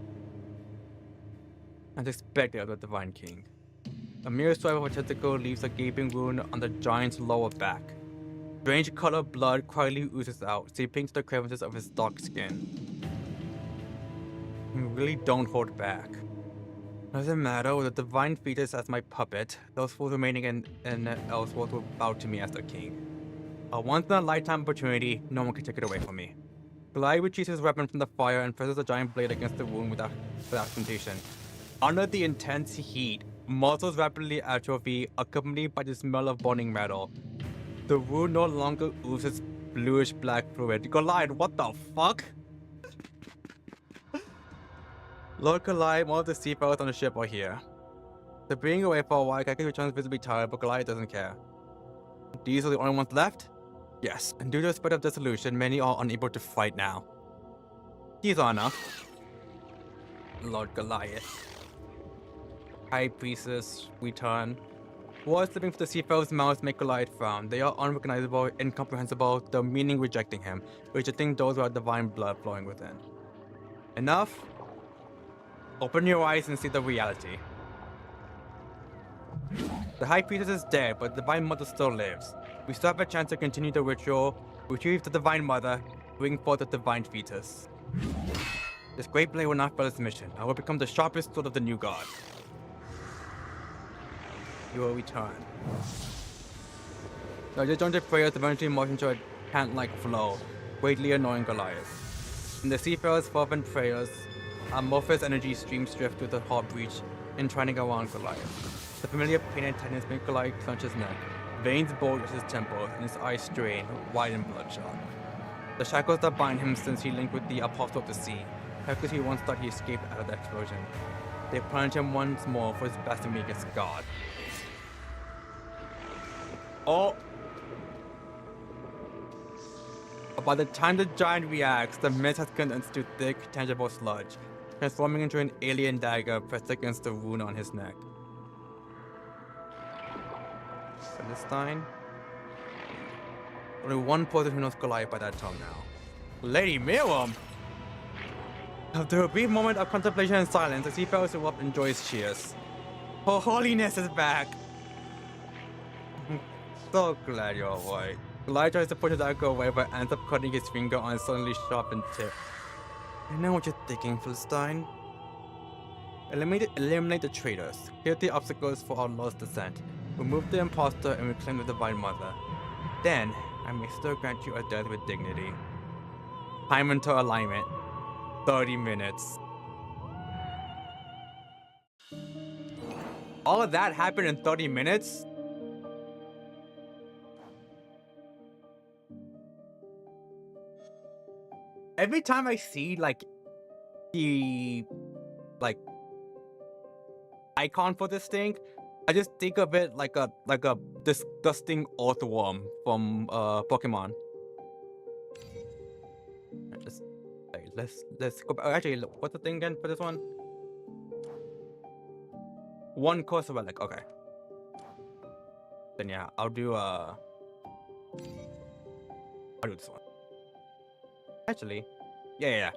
As expected of the Divine King. A mere swipe of a tentacle leaves a gaping wound on the giant's lower back. Strange colored blood quietly oozes out, seeping to the crevices of his dark skin. You really don't hold back. Doesn't matter with the divine fetus as my puppet, those fools remaining in Elseworld will bow to me as their king. A once-in-a-lifetime opportunity, no one can take it away from me. Goliath retrieves his weapon from the fire and presses the giant blade against the wound without hesitation. Under the intense heat, muscles rapidly atrophy, accompanied by the smell of burning metal. The wound no longer oozes bluish-black fluid. Goliath, what the fuck? Lord Goliath, one of the seafarers on the ship are here. They're being away for a while. Kaike returns visibly tired, but Goliath doesn't care. These are the only ones left? Yes, and due to the spread of dissolution, many are unable to fight now. His honor. Lord Goliath. High Priestess, return. Words slipping from the seafarers' mouths make Goliath frown. They are unrecognizable, incomprehensible, their meaning rejecting him, rejecting those who have divine blood flowing within. Enough? Open your eyes and see the reality. The High Priestess is dead, but the Divine Mother still lives. We still have a chance to continue the ritual, retrieve the Divine Mother, bring forth the Divine Fetus. This great blade will not fail its mission. I will become the sharpest sword of the new god. You will return. The disjointed prayers eventually morph into a chant-like flow, greatly annoying Goliath. In the seafarers' fervent prayers, amorphous energy streams drift through the heart breach, entwining around Goliath. The familiar pain and tightness make Goliath clench his neck. Veins bulge at his temples, and his eyes strain, wide and bloodshot. The shackles that bind him since he linked with the Apostle of the Sea, because he once thought he escaped out of the explosion. They punish him once more for his blasphemy against God. Oh! By the time the giant reacts, the mist has condensed to thick, tangible sludge, transforming into an alien dagger pressed against the wound on his neck. Philistine? Only one person who knows Goliath by that tongue now. Lady Miriam! After a brief moment of contemplation and silence, the seafarers erupt in joyous cheers. Her holiness is back! I'm so glad you're alright. Goliath tries to push his anchor away, but ends up cutting his finger on a suddenly sharpened tip. I know what you're thinking, Philistine. Eliminate the traitors, clear the obstacles for our Lord's descent, remove the impostor, and reclaim the Divine Mother. Then, I may still grant you a death with dignity. Time into alignment. 30 minutes. All of that happened in 30 minutes? Every time I see, like, the, like, icon for this thing, I just think of it like a disgusting earthworm from Pokemon. Let's go back. Actually, what's the thing again for this one? One course of relic. Okay. Then yeah, I'll do this one. Actually, yeah.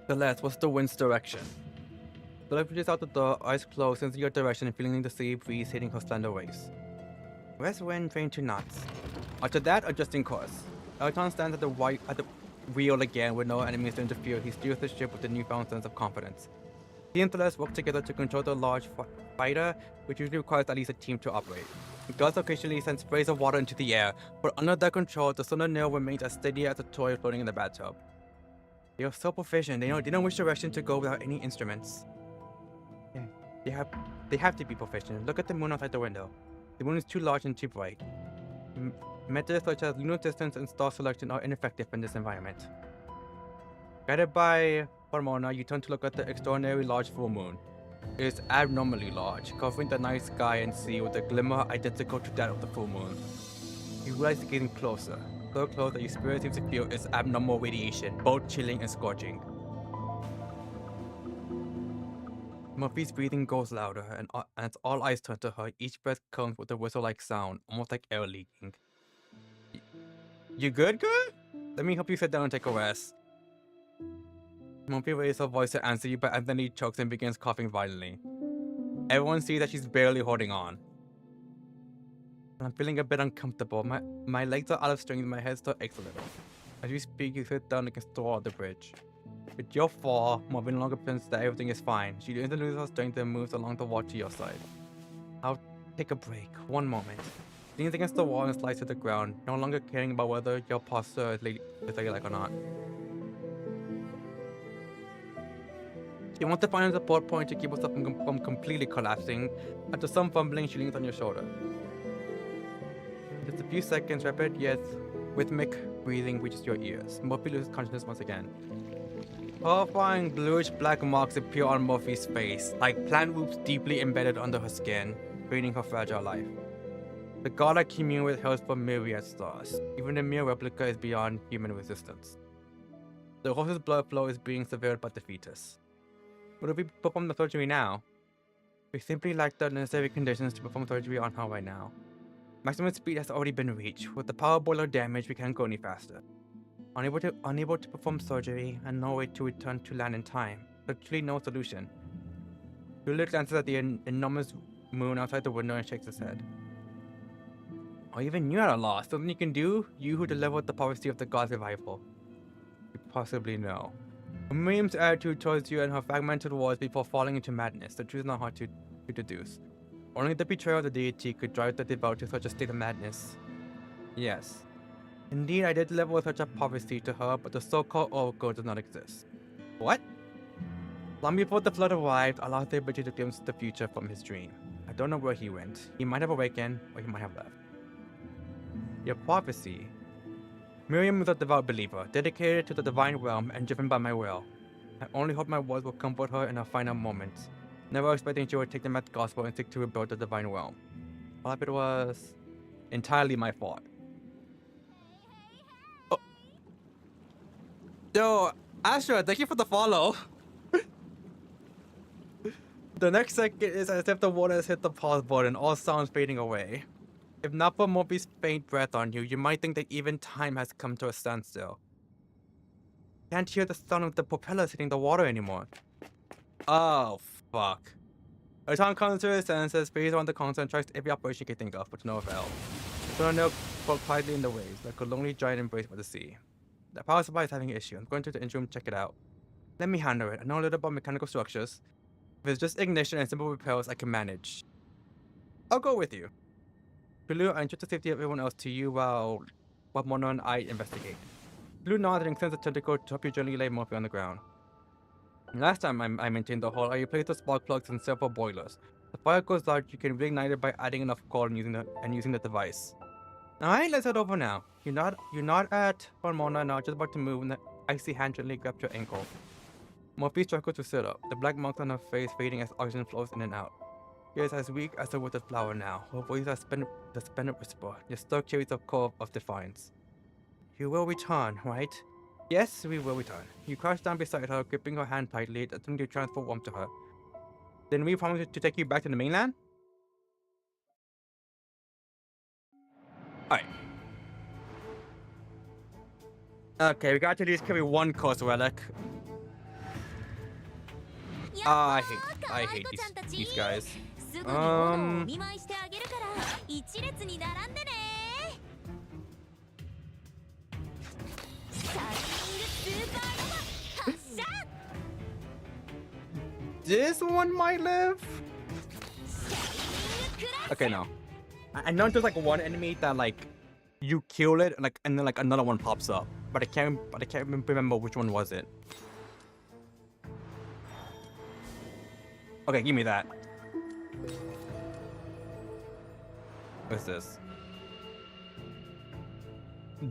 Celeste, what's the wind's direction? The light reaches out the door, eyes closed, sensing your direction, and feeling the sea breeze hitting her slender waist. West wind train to knots. After that, adjusting course. Elton stands at the wheel again with no enemies to interfere. He steers the ship with a newfound sense of confidence. He and Celeste work together to control the large fighter, which usually requires at least a team to operate. He does occasionally send sprays of water into the air, but under their control, the Solar Nail remains as steady as a toy floating in the bathtub. They are so proficient, they know which direction to go without any instruments. Yeah, they have to be proficient. Look at the moon outside the window. The moon is too large and too bright. Methods such as lunar distance and star selection are ineffective in this environment. Guided by Hormona, you turn to look at the extraordinarily large full moon. It is abnormally large, covering the night sky and sea with a glimmer identical to that of the full moon. You realize it's getting closer, so close that your spirit seems to feel its abnormal radiation, both chilling and scorching. Murphy's breathing goes louder, and as all eyes turn to her, each breath comes with a whistle-like sound, almost like air leaking. You good, girl? Let me help you sit down and take a rest. Murphy raises her voice to answer you, but Anthony chokes and begins coughing violently. Everyone sees that she's barely holding on. I'm feeling a bit uncomfortable. My legs are out of strength and my head still aches a little. As you speak, you sit down against the wall of the bridge. With your fall, Murphy no longer pretends that everything is fine. She instantly loses her strength and moves along the wall to your side. I'll take a break. One moment. She leans against the wall and slides to the ground, no longer caring about whether your posture is ladylike or not. She wants to find a support point to keep herself from completely collapsing. After some fumbling, she leans on your shoulder. Just a few seconds, rapid yet rhythmic breathing reaches your ears. Murphy loses consciousness once again. Horrifying bluish-black marks appear on Murphy's face, like plant roots deeply embedded under her skin, draining her fragile life. The god I commune with hails from myriad stars. Even a mere replica is beyond human resistance. The horse's blood flow is being severed by the fetus. Would we perform the surgery now? We simply lack the necessary conditions to perform surgery on her right now. Maximum speed has already been reached. With the power boiler damage, we can't go any faster. Unable to perform surgery and no way to return to land in time. Literally no solution. Juliet glances at the enormous moon outside the window and shakes his head. Or even you are at a loss. Something you can do? You who delivered the prophecy of the god's revival. You possibly know. Morimens' attitude towards you and her fragmented words before falling into madness. The truth is not hard to deduce. Only the betrayal of the deity could drive the devout to such a state of madness. Yes. Indeed, I did deliver such a prophecy to her, but the so-called oracle does not exist. What? Long before the flood arrived, I lost the ability to glimpse the future from his dream. I don't know where he went. He might have awakened, or he might have left. Your prophecy. Miriam was a devout believer, dedicated to the divine realm and driven by my will. I only hope my words will comfort her in her final moments, never expecting she would take them as gospel and seek to rebuild the divine realm. All of it was entirely my fault. Oh. Yo, Astra, thank you for the follow. The next second is as if the water has hit the pause button, all sounds fading away. If not for Murphy's faint breath on you, you might think that even time has come to a standstill. Can't hear the sound of the propellers hitting the water anymore. Oh, fuck. Elton comes to his senses, breathes on the console, and tries every operation he can think of, but to no avail. The nail float quietly in the waves, like a lonely giant embraced by the sea. The power supply is having an issue. I'm going to the engine room to check it out. Let me handle it. I know a little about mechanical structures. If it's just ignition and simple repairs, I can manage. I'll go with you. Blue, I entrust the safety of everyone else to you while Mono and I investigate. Blue nods and extends a tentacle to help you gently lay Murphy on the ground. Last time I maintained the hull, I replaced the spark plugs and several boilers. The fire goes out, you can reignite it by adding enough coal and using the device. Alright, let's head over now. You're not at Hormona now, just about to move when the icy hand gently grabbed your ankle. Morphe struggled to sit up, the black marks on her face fading as oxygen flows in and out. She is as weak as a withered flower now. Her voice has the suspended whisper. Your stalk carries a call of defiance. You will return, right? Yes, we will return. You crouched down beside her, gripping her hand tightly, attempting to transfer warmth to her. Then we promise to take you back to the mainland? Alright. Okay, we got to these carry one course relic. I hate these guys. This one might live. Okay, no. I know there's like one enemy that like you kill it and then like another one pops up, but I can't remember which one was it. Okay, give me that. What's this?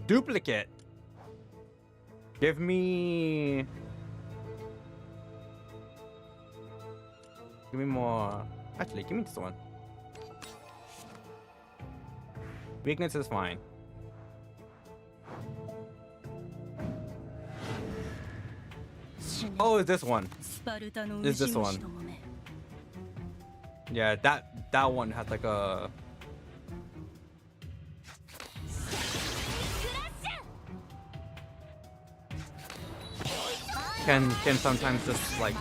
Duplicate. Give me more. Actually, give me this one. Weakness is fine. Oh, it's this one. It's this one. Yeah, that one has like a. Can sometimes just like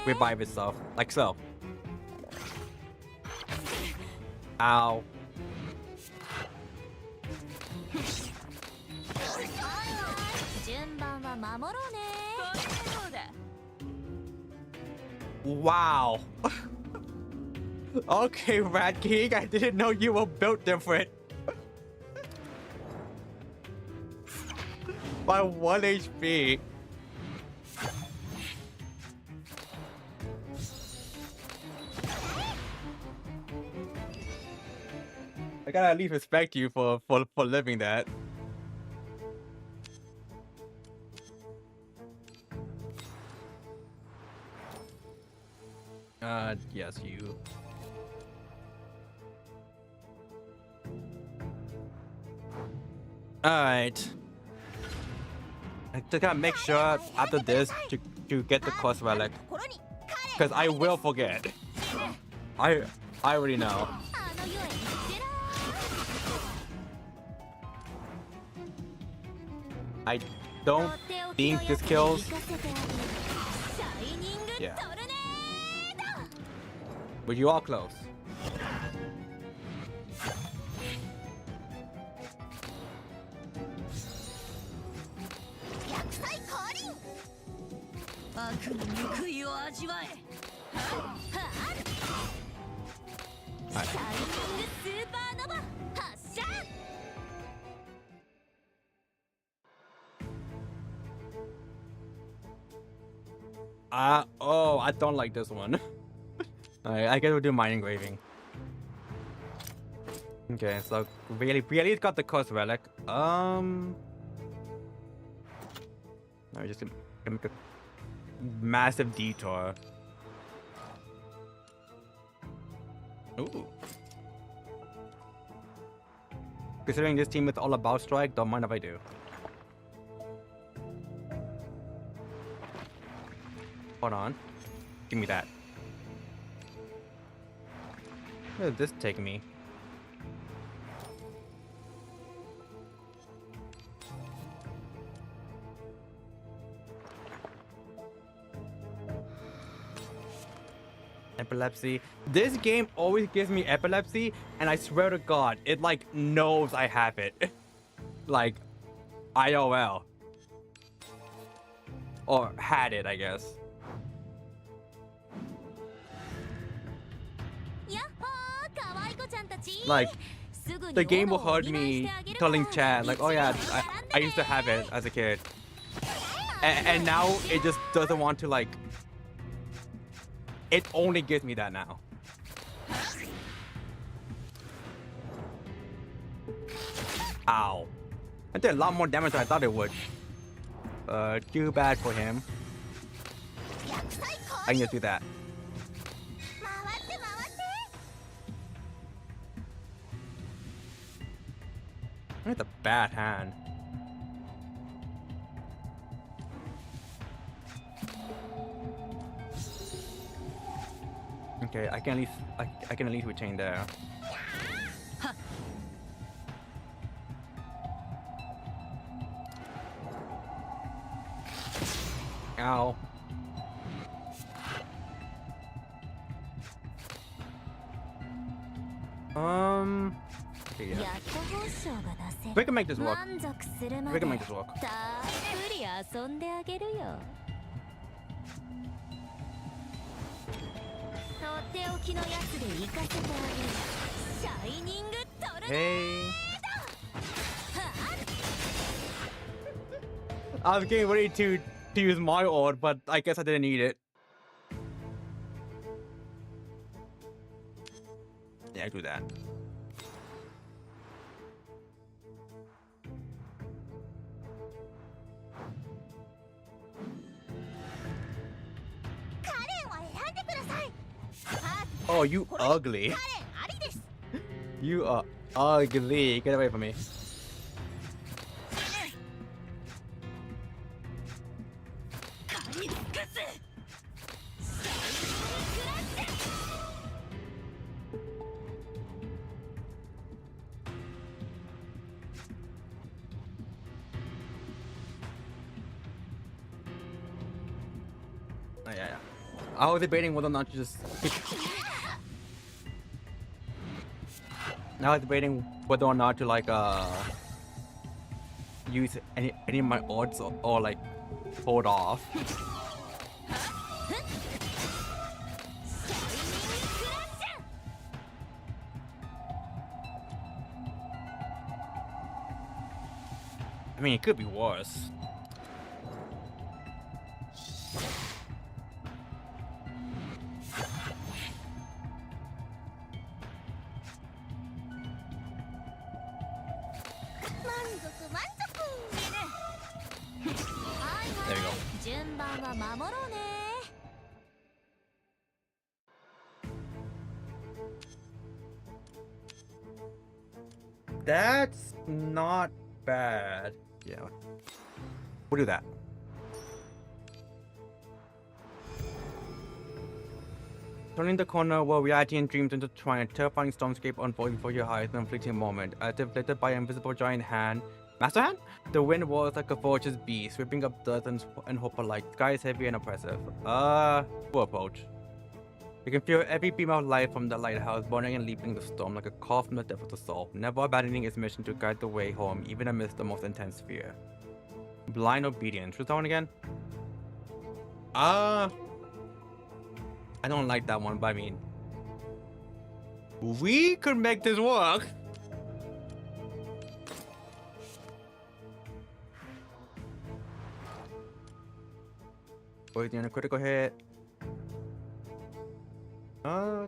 revive itself, like so. Ow. Wow. Okay, Rat King, I didn't know you were built different. By 1 HP. I gotta at least respect you for living that. Yes, you. Alright. I just gotta make sure after this to get the course relic. Because I will forget. I already know. I don't think this kills. Yeah. But you are close. Oh, I don't like this one. Alright, I guess we'll do mind engraving. Okay, so really got the course relic. No, just gonna make a massive detour. Ooh. Considering this team is all about strike, don't mind if I do. Hold on. Give me that. Where did this take me? Epilepsy. This game always gives me epilepsy, and I swear to God, it like knows I have it. Like, IOL. Or had it, I guess. Like, the game will hurt me telling Chad, like, oh yeah, I used to have it as a kid. And now it just doesn't want to, like, it only gives me that now. Ow. It did a lot more damage than I thought it would. Too bad for him. I can just do that. It's a bad hand. Okay, I can at least retain there. Ow. Okay, yeah. We can make this work. We can make this work. Hey. I was getting ready to use my ult, but I guess I didn't need it. Yeah, do that. Oh, you ugly. You are ugly. Get away from me. Oh, yeah. I was debating whether or not to just... Now I was debating whether or not to like use any of my odds or like hold off. I mean, it could be worse. There we go. That's not bad. Yeah. We'll do that. Turning the corner where reality and dreams intertwine, a terrifying stormscape unfolding before your eyes in a fleeting moment. As if lifted by an invisible giant hand. Master hand? The wind roars like a ferocious beast, sweeping up dirt and hope alike. The sky is heavy and oppressive. We'll approach. You can feel every beam of light from the lighthouse burning and leaping the storm like a call from the depth of the soul, never abandoning its mission to guide the way home even amidst the most intense fear. Blind obedience. What's that one again? I don't like that one, but I mean... we could make this work! Waiting on a critical hit. I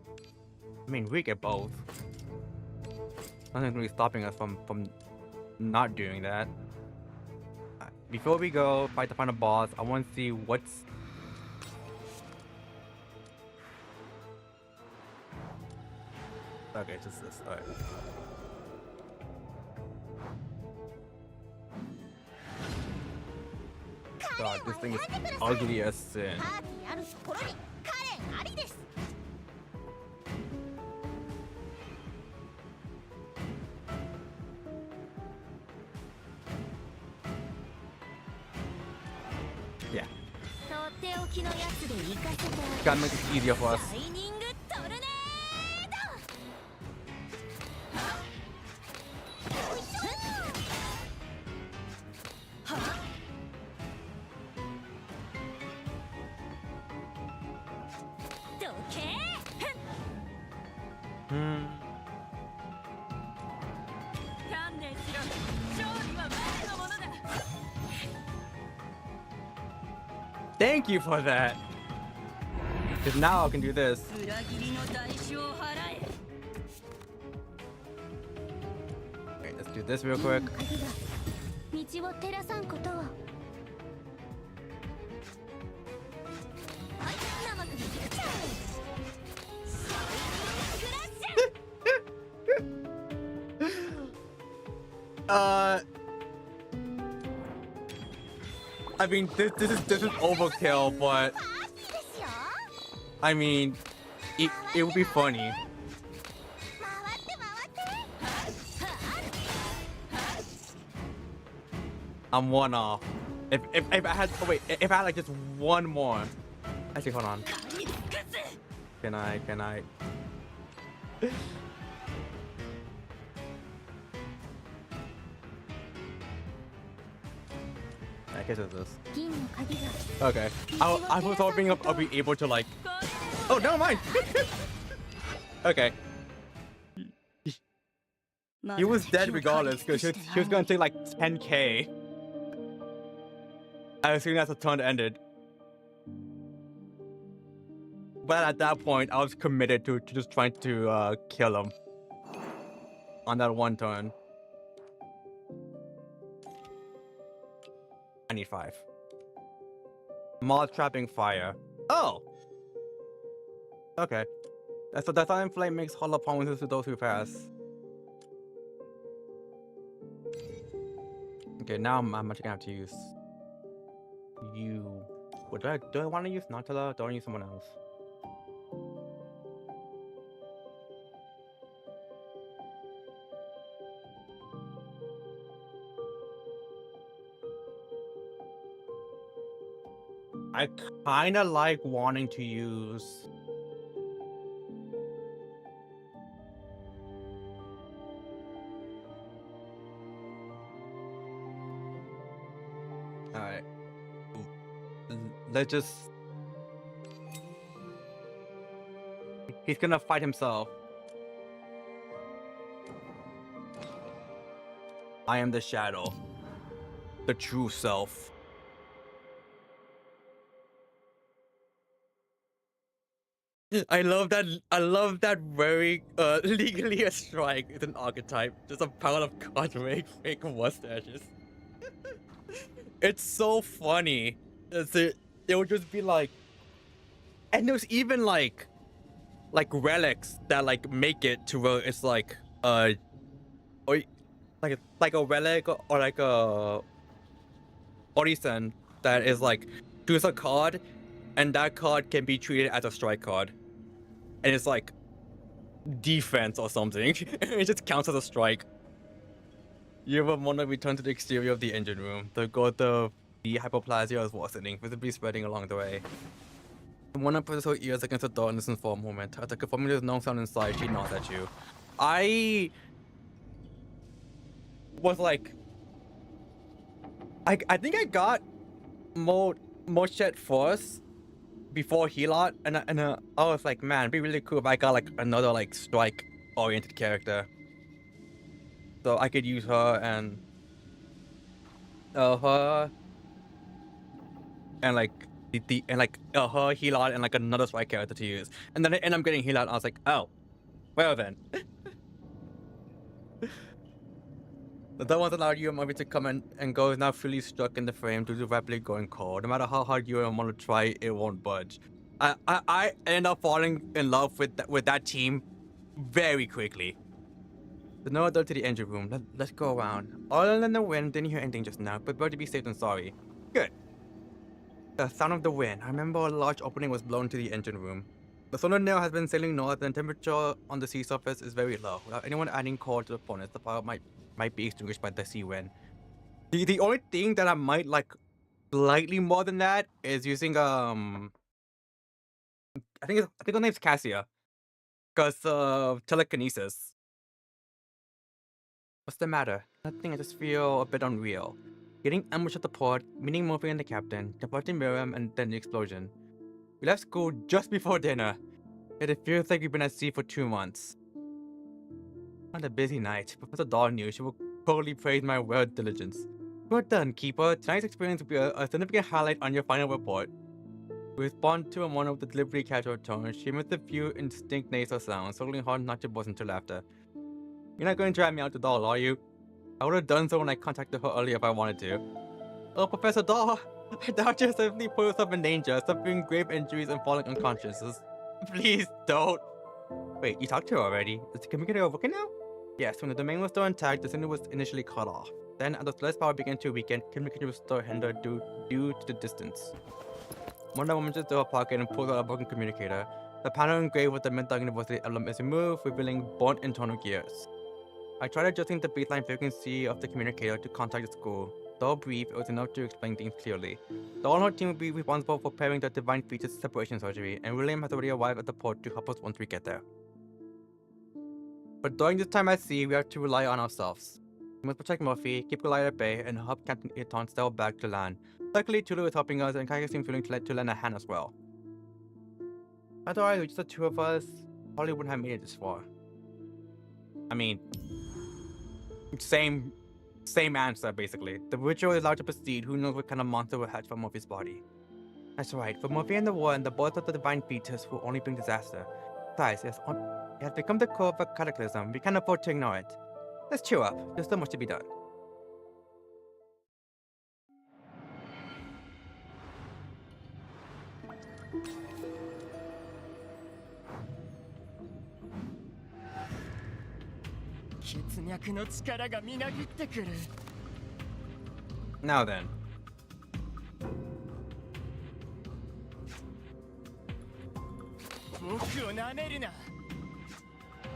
mean, we get both. Nothing's really stopping us from not doing that. Before we go fight the final boss, I want to see what's... Okay, just this. Alright. God, this thing is ugly as sin. Yeah. Gotta make it easier for us. Thank you for that. Because now I can do this. Okay, let's do this real quick. 道を照らさんことを。はい、生首ピクチャー。シャイニングフラッシュ。I mean, this is overkill, but I mean, it would be funny. I'm one off. If I had if I had like just one more. Actually, hold on. Can I? I guess it's this. Okay. I was hoping I'll be able to like. Oh, never mind. Okay. He was dead regardless because she was gonna take like 10k. As soon as the turn ended. But at that point, I was committed to just trying to kill him on that one turn. I need 5. Moth trapping fire. Oh! Okay. So the Silent Flame makes hollow promises to those who pass. Okay, now I'm actually gonna have to use you. What do I want to use Nantala? Don't use someone else. I kind of like wanting to use. All right. Let's just. He's gonna fight himself. I am the shadow. The true self. I love that very legally a strike is an archetype. Just a pile of cards make fake mustaches. It's so funny. It would just be like, and there's even like relics that like make it to where it's like or like a relic or like a Orisen that is like choose a card, and that card can be treated as a strike card, and it's like defense or something. It just counts as a strike. You have a monarch return to the exterior of the engine room. The hyperplasia is worsening, visibly spreading along the way. The monarch presses her ears against the door and listens for a moment. As the confirming there's no sound inside, she nods at you. I was like, I think I got Moshet first before Helot, and I was like, man, it'd be really cool if I got like another like strike oriented character, so I could use her and her and like her Helot and like another strike character to use, and then I end up getting Helot. I was like, oh, well then. That once allowed you and Moby to come and go is now fully stuck in the frame due to rapidly going cold. No matter how hard you want to try, it won't budge. I end up falling in love with that team very quickly. The no door to the engine room. Let's go around. Other than the wind, didn't hear anything just now, but better to be safe than sorry. Good. The sound of the wind. I remember a large opening was blown to the engine room. The solar nail has been sailing north, and temperature on the sea surface is very low. Without anyone adding coal to the furnace, the fire might be extinguished by the sea wind. The only thing that I might like slightly more than that is using I think her name's Cassia, because of telekinesis. What's the matter? Nothing. I just feel a bit unreal. Getting ambushed at the port, meeting Murphy and the captain, departing Miriam, and then the explosion. We left school just before dinner, yet it feels like we've been at sea for 2 months. Not a busy night. Professor Dawn knew she will totally praise my well diligence. Well done, Keeper. Tonight's experience will be a significant highlight on your final report. We respond to one of the deliberately casual tones. She emits a few indistinct nasal sounds, struggling hard not to burst into laughter. You're not going to drive me out the door, are you? I would have done so when I contacted her earlier if I wanted to. Oh, Professor Daw, I doubt you simply put yourself in danger, suffering grave injuries and falling unconscious. Please don't. Wait, you talked to her already? Is the communicator working now? Yes, when the domain was still intact, the signal was initially cut off. Then, as the celeste power began to weaken, communication was still hindered due to the distance. One of the women just into her pocket and pulled out a broken communicator. The panel engraved with the Mental University emblem is removed, revealing burnt internal gears. I tried adjusting the baseline frequency of the communicator to contact the school. Though brief, it was enough to explain things clearly. The all-Note team will be responsible for preparing the Divine Features separation surgery, and William has already arrived at the port to help us once we get there. But during this time at sea, we have to rely on ourselves. We must protect Murphy, keep Goliath at bay, and help Captain Eton sail back to land. Luckily, Tulu is helping us, and Kaika seems willing to lend a hand as well. Otherwise, with just the two of us, probably wouldn't have made it this far. I mean, same answer, basically. The ritual is allowed to proceed. Who knows what kind of monster will hatch from Murphy's body? That's right. For Murphy and the war and the birth of the Divine Fetus will only bring disaster. Besides, it has become the core of a cataclysm. We can't afford to ignore it. Let's cheer up. There's still much to be done. Now then.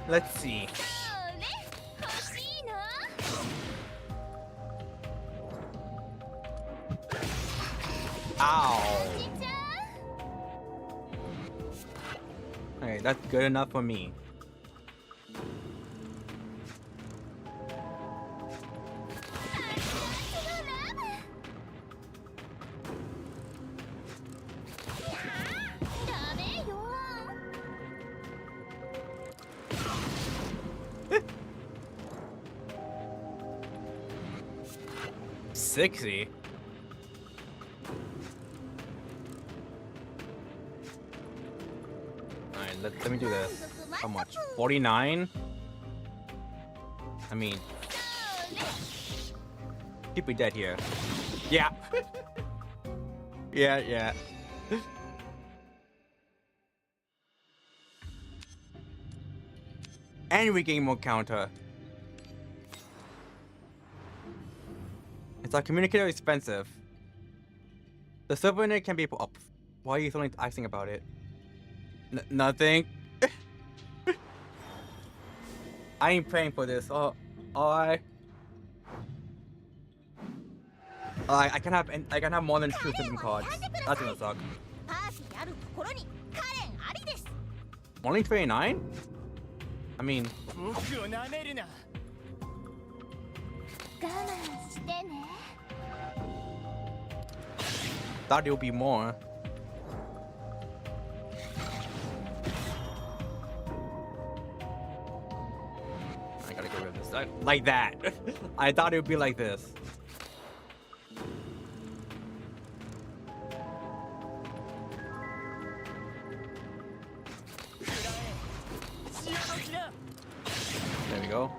Let's see. Ow. Okay, that's good enough for me. $60? Alright, let me do this. How much? 49? I mean, keep me dead here. Yeah. yeah. And we gain more counter. It's our communicator expensive. The server in it can be up. Why are you suddenly asking about it? Nothing. I ain't paying for this. I can have more than 2 SIM cards. That's gonna suck. Only 29? I mean, thought it would be more. I gotta get rid of this. Like that. I thought it would be like this. There we go.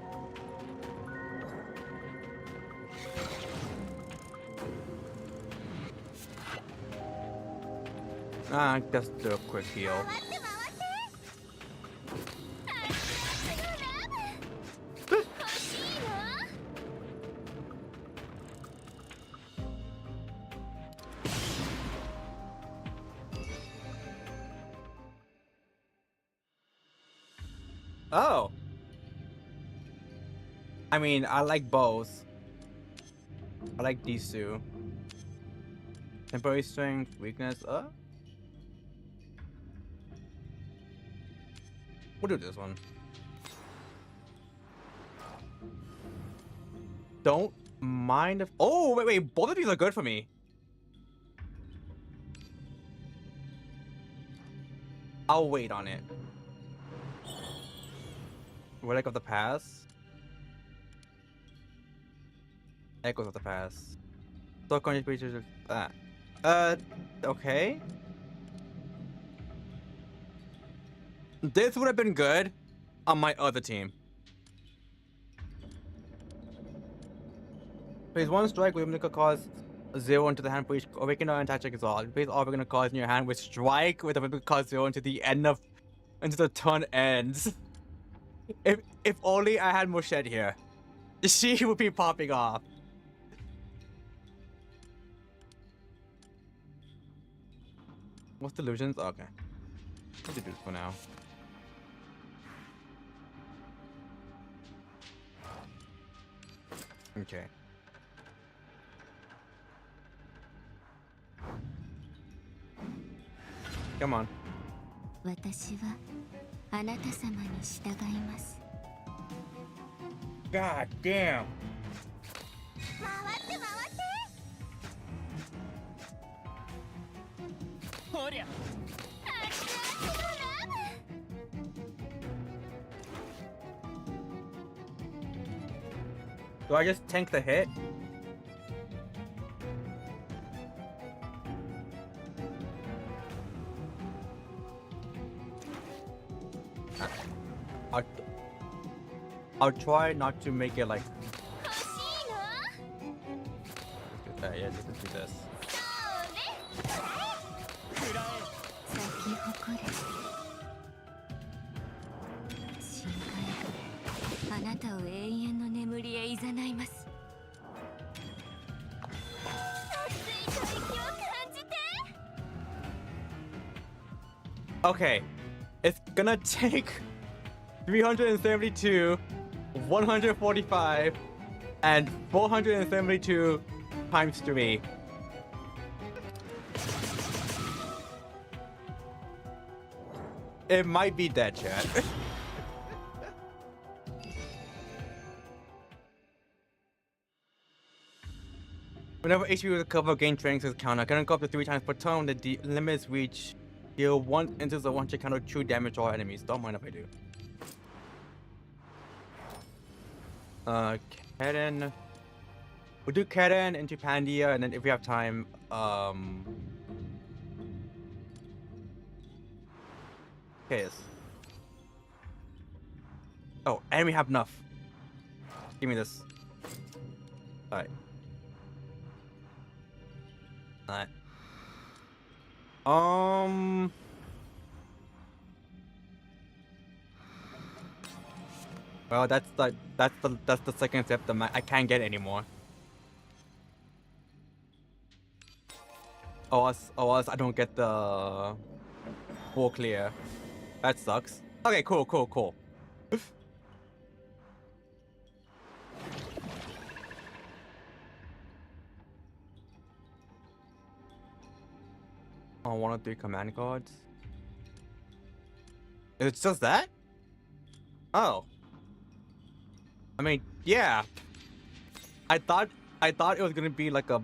Just do a quick heal. Oh. I mean, I like bows. I like these two. Temporary strength, weakness, we'll do this one. Don't mind if... Oh, wait. Both of these are good for me. I'll wait on it. Relic of the Past. Echoes of the Past. Okay. This would have been good on my other team. Place one strike with Omega cause 0 into the hand for each awakened or attack check is all. Place all awakened cards in your hand with strike with Omega cause 0 into the end of until the turn ends. If only I had Moshed here. She would be popping off. What's delusions? Okay. What to do for now? Okay. Come on. 私はあなた様に従います。 God damn. 回って回って。ほりゃ。Do I just tank the hit? I'll try not to make it like. Let's do that. Yeah, let's do this. 咲き誇れ。深海があなたを永遠の眠りへ誘います。熱い吐息を感じて。 Okay, it's gonna take 372, 145, and 472 times 3. It might be dead, chat. Whenever HP with a cover gain training says counter, can go up to 3 times per turn. The limits reach deal 1 into the 1 check counter 2 damage to all enemies. Don't mind if I do. Keden. We'll do Keden into Pandia, and then if we have time, Chaos. Oh, and we have enough. Give me this. Alright. Alright. Well, that's the second step. I can't get anymore. Or else I don't get the full clear. That sucks. Okay, cool. Oh, 1 of 3 command cards. It's just that? Oh. I mean, yeah. I thought it was gonna be like a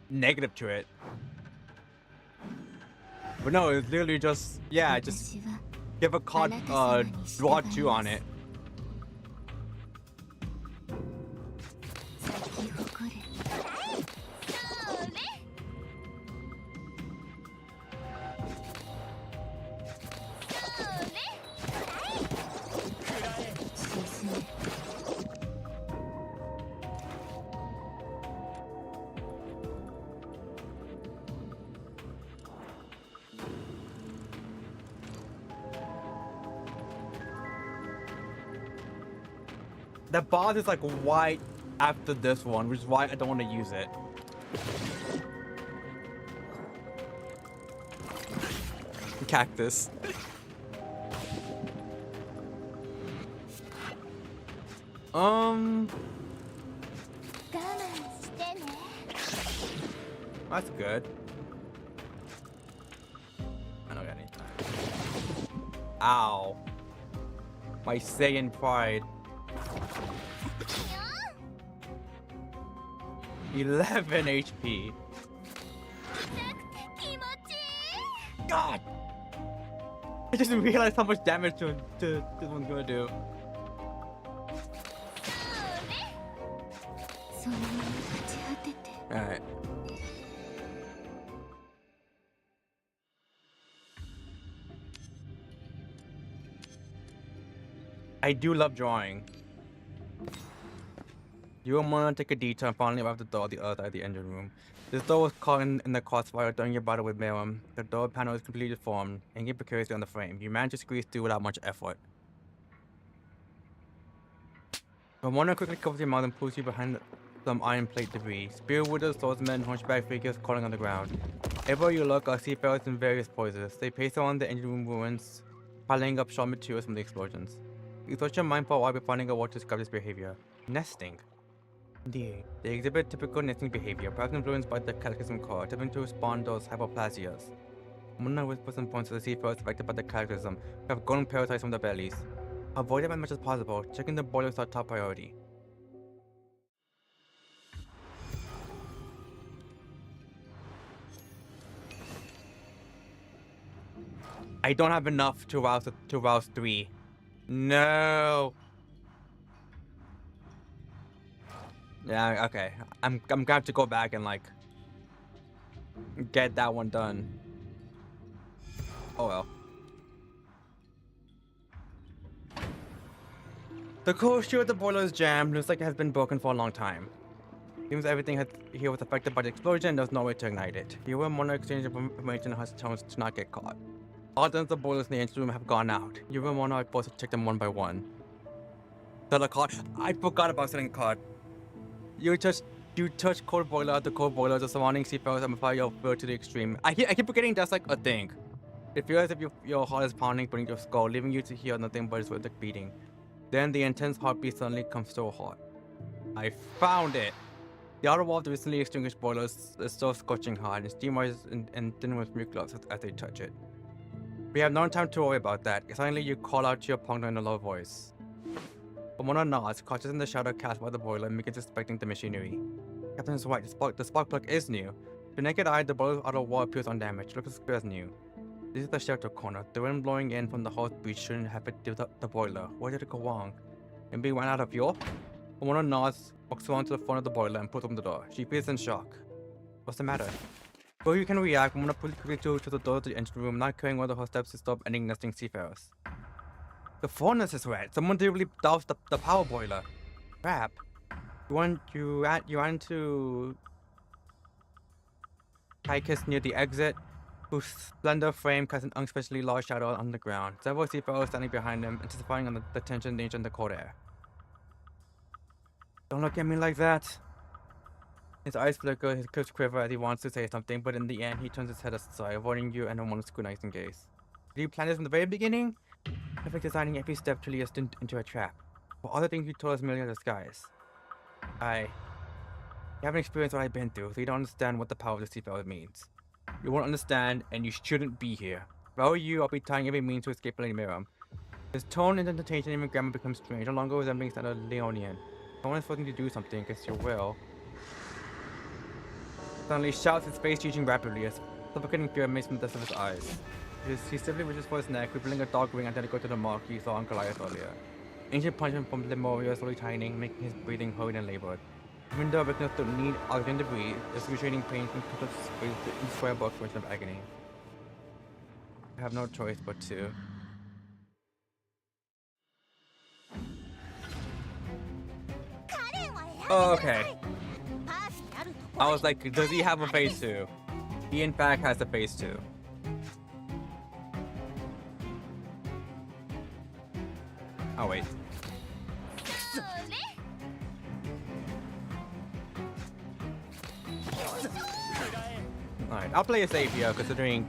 negative to it. But no, it's literally just, yeah, just give a card, draw 2 on it. The boss is like right after this one, which is why I don't want to use it. Cactus. That's good. I don't got any time. Ow. My Saiyan pride. 11 HP. God! I just realized how much damage to this one's gonna do. Alright. I do love drawing. You and Mona take a detour and finally arrive at the door at the other side of the engine room. This door was caught in the crossfire during your battle with Miriam. The door panel is completely deformed, hanging precariously on the frame. You manage to squeeze through without much effort. Mona quickly covers your mouth and pulls you behind some iron plate debris. Spear wielders, swordsmen, hunchback figures crawling on the ground. Everywhere you look are seafarers in various poses. They pace around the engine room ruins, piling up shot materials from the explosions. You search your mind for a while before finding out what to describe this behavior. Nesting. Indeed, they exhibit typical nesting behavior, perhaps influenced by the cataclysm core, attempting to spawn those hyperplasias. Mona whispers and points to the seafarers affected by the cataclysm, who have golden parasites from their bellies. Avoid them as much as possible. Checking the boilers is our top priority. I don't have enough to rouse 3. No. Yeah, okay. I'm gonna have to go back and like get that one done. Oh well. The core shield of the boiler is jammed. Looks like it has been broken for a long time. Seems everything here was affected by the explosion. There's no way to ignite it. You and Mona exchange information and has chance to not get caught. All dozens of boilers in the engine room have gone out. You and Mona are forced to check them one by one. Set a card. I forgot about setting a card. You touch cold boiler after cold boilers. The surrounding seafarers amplify your fear to the extreme. I keep forgetting that's like a thing. It feels as if your heart is pounding beneath your skull, leaving you to hear nothing but its rhythmic beating. Then the intense heartbeat suddenly comes to a halt. I found it! The outer wall of the recently extinguished boiler is still scorching hot, and steam rises and thin with smoke clouds as they touch it. We have no time to worry about that. Suddenly you call out to your partner in a low voice. Mona nods, crouches in the shadow cast by the boiler and begins inspecting the machinery. Captain is right, the spark plug is new. To naked eye, the boiler's outer wall appears undamaged, looks as clear as new. This is the shelter corner. The wind blowing in from the hose breach shouldn't have hit the boiler. Where did it go wrong? Maybe it ran out of fuel? Mona nods, walks around to the front of the boiler and pulls open the door. She feels in shock. What's the matter? Before you can react, Mona pulls quickly to the door to the engine room, not caring whether her steps to stop any nesting seafarers. The furnace is red. Someone deliberately doused the power boiler. Crap. You ran to Tychus near the exit, whose slender frame casts an unspecially large shadow on the ground. Several seafarers standing behind him, anticipating on the tension, danger, and the cold air. Don't look at me like that. His eyes flicker, his lips quiver as he wants to say something, but in the end, he turns his head aside, avoiding you and Mona's scrutinizing gaze. Did you plan this from the very beginning? Perfect designing every step to lead us into a trap. For other things you told us merely as a disguise. You haven't experienced what I've been through, so you don't understand what the power of the seafarer means. You won't understand, and you shouldn't be here. If I were you, I'll be trying every means to escape Lady Miriam. His tone and intonation even grammar becomes strange, no longer resembling standard Leonian. Someone is forcing you to do something against your will. Suddenly shouts, his face changing rapidly as suffocating fear makes from the depths of his eyes. He simply reaches for his neck, revealing a dark ring identical to the mark he saw on Goliath earlier. Ancient punishment from Lemuria slowly tightening, making his breathing hurried and labored. Even though weakness to need oxygen to breathe, excruciating pain from total space in square box version of agony. I have no choice but to. Oh, okay. I was like, does he have a phase 2? He in fact has a phase 2. Oh wait. Alright, I'll play it safe here, considering...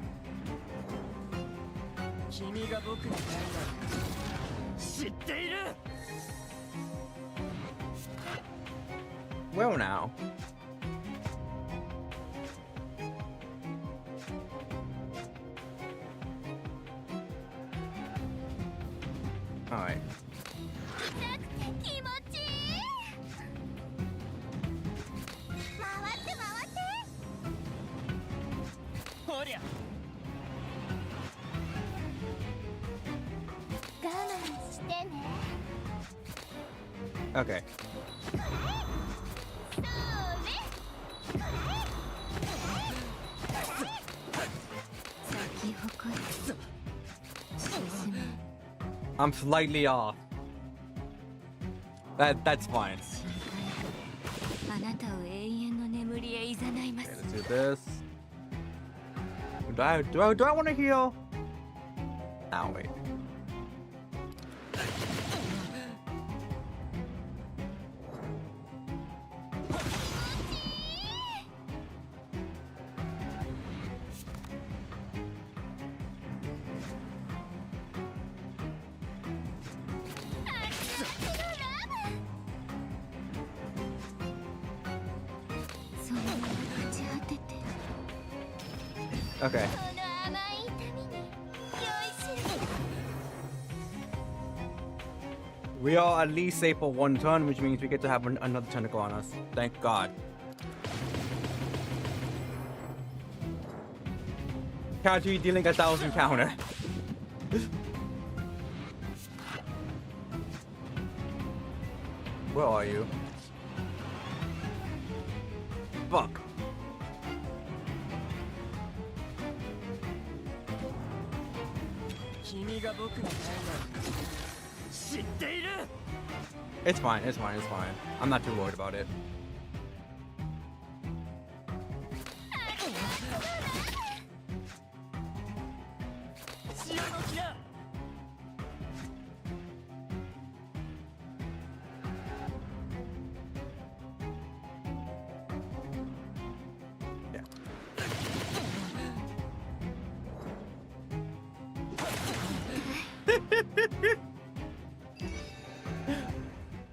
Well now. Alright. Okay. I'm slightly off. That's fine. あなたを永遠の眠りへ誘います。 Okay, let's do this. Do I want to heal? Oh, wait. Okay. We are at least safe for one turn, which means we get to have another tentacle on us. Thank God. Counter dealing 1,000 counter. Where are you? Fuck. It's fine, it's fine, it's fine. I'm not too worried about it. Yeah.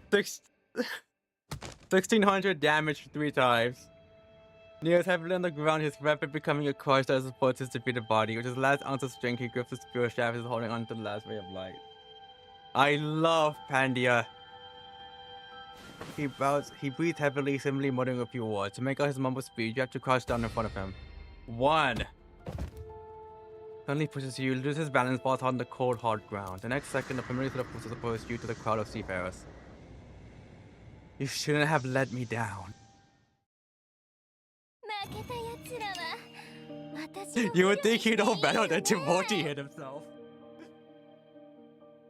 Six, 1,600 damage 3 times. Neo's heavily on the ground, his weapon becoming a crushed as supports his defeated body. With his last ounce of strength, he grips the spear shaft, is holding on to the last ray of light. I love Pandia. He breathes heavily, simply muttering a few words. To make out his mumble speech, you have to crouch down in front of him. 1. Suddenly pushes you, loses balance, falls on the cold, hard ground. The next second, the familiar set of forces oppose you to the crowd of seafarers. You shouldn't have let me down. You would think you know better than to motivate himself.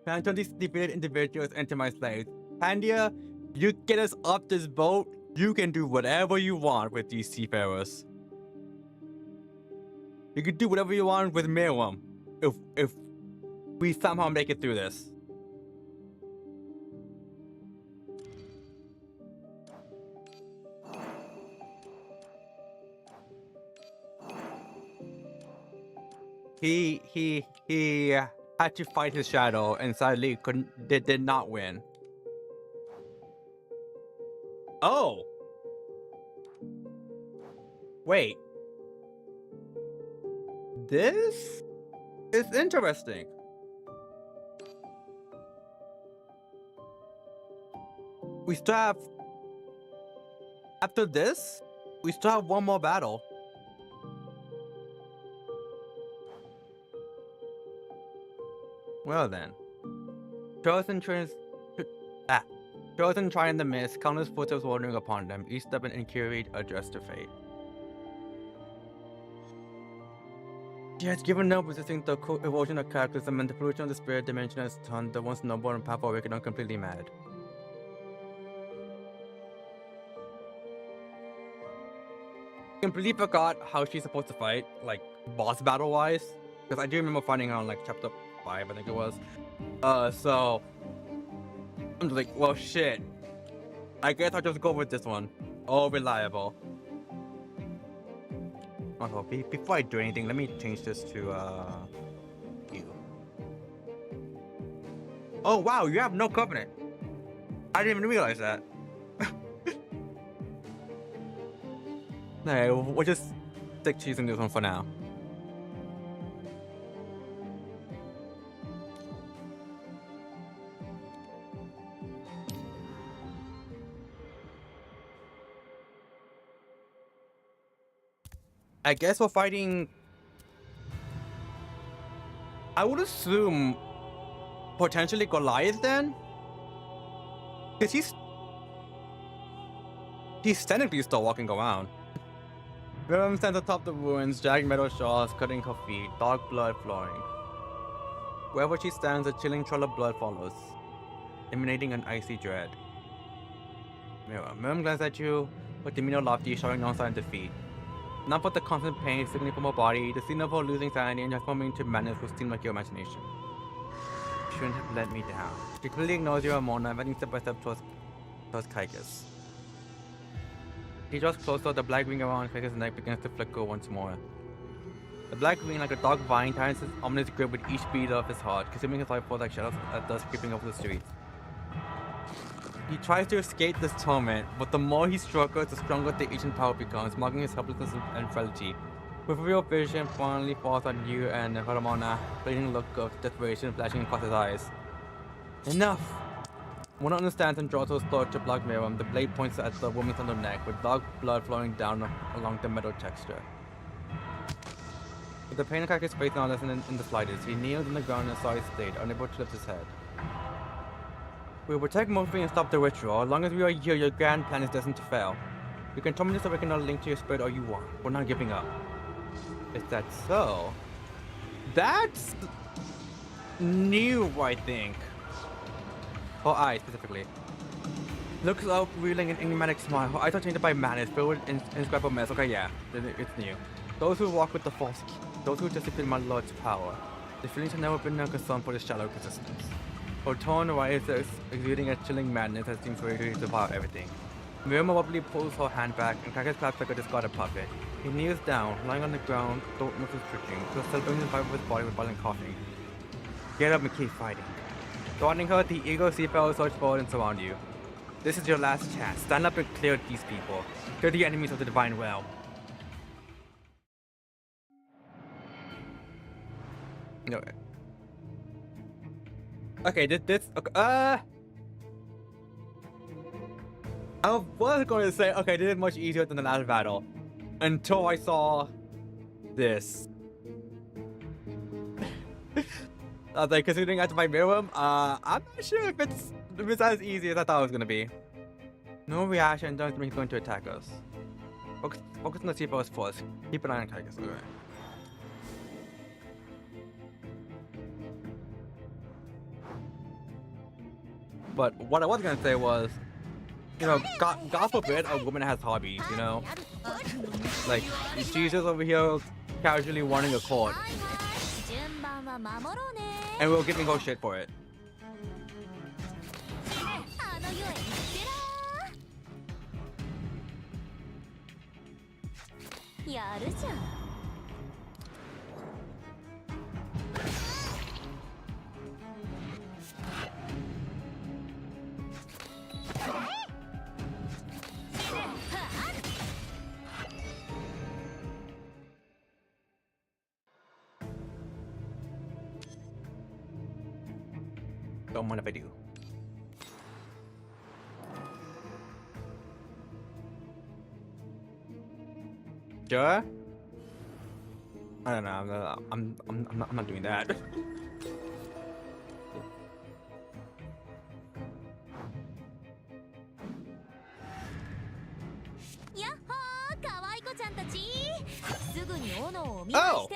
Phantom, these defeated individuals enter my slaves. Pandia, you get us off this boat, you can do whatever you want with these seafarers. You can do whatever you want with Miriam, if we somehow make it through this. He had to fight his shadow and sadly did not win. Oh. Wait. This is interesting. We still have, after this, we still have one more battle. Well then. Chosen try in the mist, countless footsteps wandering upon them, each step an incurate addressed to fate. She has given up resisting the erosion of cataclysm, and the pollution of the spirit dimension has turned the once noble and powerful awakened completely mad. I completely forgot how she's supposed to fight, like boss battle wise, because I do remember fighting her on like chapter 5, I think it was. So I'm just like, well, shit. I guess I'll just go with this one. Oh, reliable. Okay, before I do anything, let me change this to you. Oh wow, you have no covenant. I didn't even realize that. No, we'll just stick to using this one for now. I guess we're fighting. I would assume potentially Goliath then, because he's technically still walking around. Morimens stands atop the ruins, jagged metal shards cutting her feet, dark blood flowing. Wherever she stands, a chilling trail of blood follows, emanating an icy dread. Miriam glanced at you with demeanor lofty, showing no sign of defeat. Not but the constant pain sickening from her body, the scene of her losing sanity and transforming into madness would seem like your imagination. You shouldn't have let me down. She clearly ignores you, Mona, heading step by step towards Kaikus. He draws closer, the black ring around Kaikus' neck begins to flicker once more. The black ring, like a dark vine, tightens his ominous grip with each beat of his heart, consuming his life force like shadows at dust creeping over the streets. He tries to escape this torment, but the more he struggles, the stronger the ancient power becomes, marking his helplessness and frailty. With real vision finally falls on you and Ramona, blazing look of desperation flashing across his eyes. Enough! Mona understands and draws her sword to block Miriam. The blade points at the woman's under neck, with dark blood flowing down along the metal texture. With the pain of Kaki's face now lessened in the slightest, he kneeled on the ground in a sorry state, unable to lift his head. We will protect Murphy and stop the ritual. As long as we are here, your grand plan is destined to fail. You can terminate this awakening link to your spirit all you want. We're not giving up. Is that so? That's new, I think. Her eyes, specifically. Looks up, revealing an enigmatic smile. Her eyes are tainted by madness, filled with indescribable mess. Okay, yeah, it's new. Those who walk with the false key, those who discipline my lord's power. The feelings have never been a concern for the shallow resistance. Her tone rises, exuding a chilling madness that seems ready to devour everything. Miriam abruptly pulls her hand back, and Kakas claps like a discarded puppet. He kneels down, lying on the ground, throat muscles twitching, so still burning the fiber of his body with violent coughing. Get up and keep fighting. Thwarting her, the ego seafarers surge forward and surround you. This is your last chance. Stand up and clear these people. Clear the enemies of the divine realm. No. Okay, this okay, I was going to say, okay, this is much easier than the last battle. Until I saw this. I was like, considering I have to fight Miriam, I'm not sure if it's as easy as I thought it was going to be. No reaction, don't think he's going to attack us. Focus on the seafarers first. Keep an eye on Kaikus. Okay. But what I was gonna say was, you know, God forbid a woman has hobbies, you know? Like, she's just over here casually running a court. And we'll give me go shit for it. Don't mind if I do. Sure? I don't know. I'm not doing that. Oh!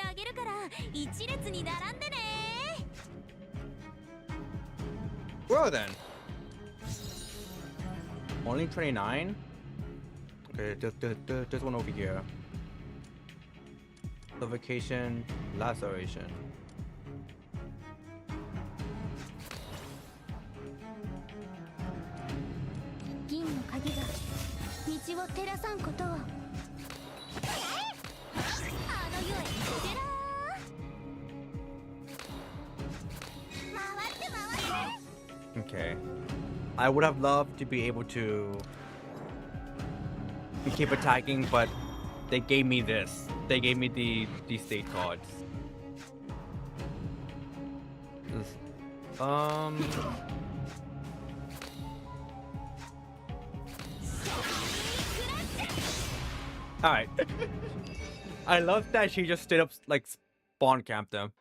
Well then. Only 29? Okay, there's one over here. Suffocation, laceration. Okay. I would have loved to be able to keep attacking, but they gave me this. They gave me the state cards. Alright. I love that she just straight up like spawn camped them.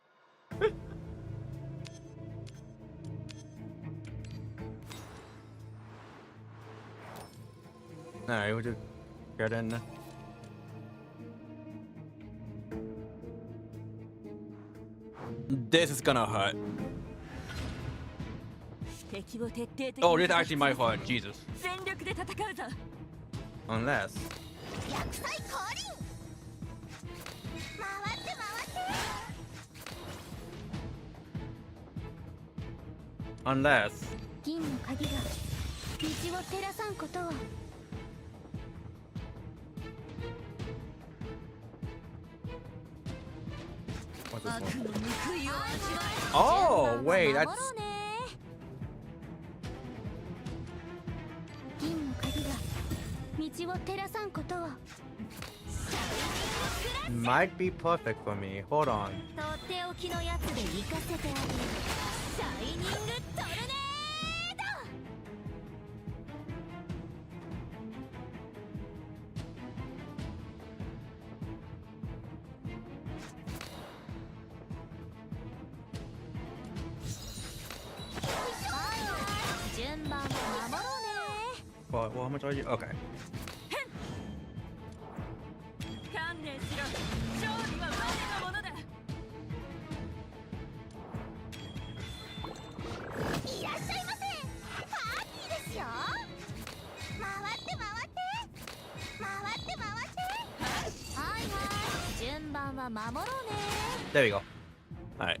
Alright, we'll just get in. This is gonna hurt. 敵を徹底的に Oh, this is actually my fault. Jesus. 全力で戦うぞ Unless. 薬剤降臨回って回って Unless. 銀の鍵が道を照らさんことを What's this 悪 one? の報いを味わえ Oh, wait, that's. 銀の鍵が道を照らさんことを Might be perfect for me. Hold on. とっておきのやつで行かせてあげるシャイニングトルネード 順番を守ろうね Well, how much are you? Okay. 観念しろ勝利は我のものだいらっしゃいませパーティーですよ回って回って回って回ってはいはい順番は守ろうね There we go. Alright.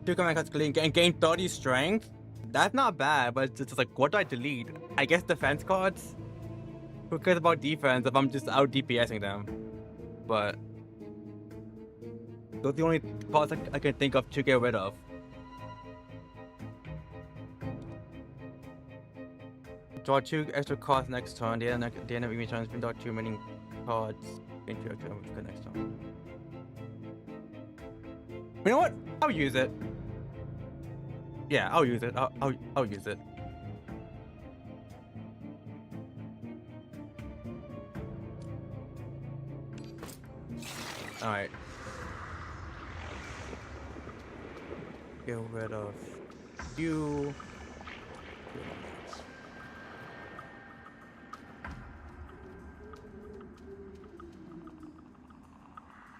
Two command cards and gain 30 strength? That's not bad, but it's just like, what do I delete? I guess defense cards? Who cares about defense if I'm just out DPSing them? But those are the only cards I can think of to get rid of. Draw 2 extra cards next turn. The end of enemy turns, draw 2 remaining cards. Into your turn with the next turn. You know what? I'll use it. Yeah, I'll use it. I'll use it. All right. Get rid of you.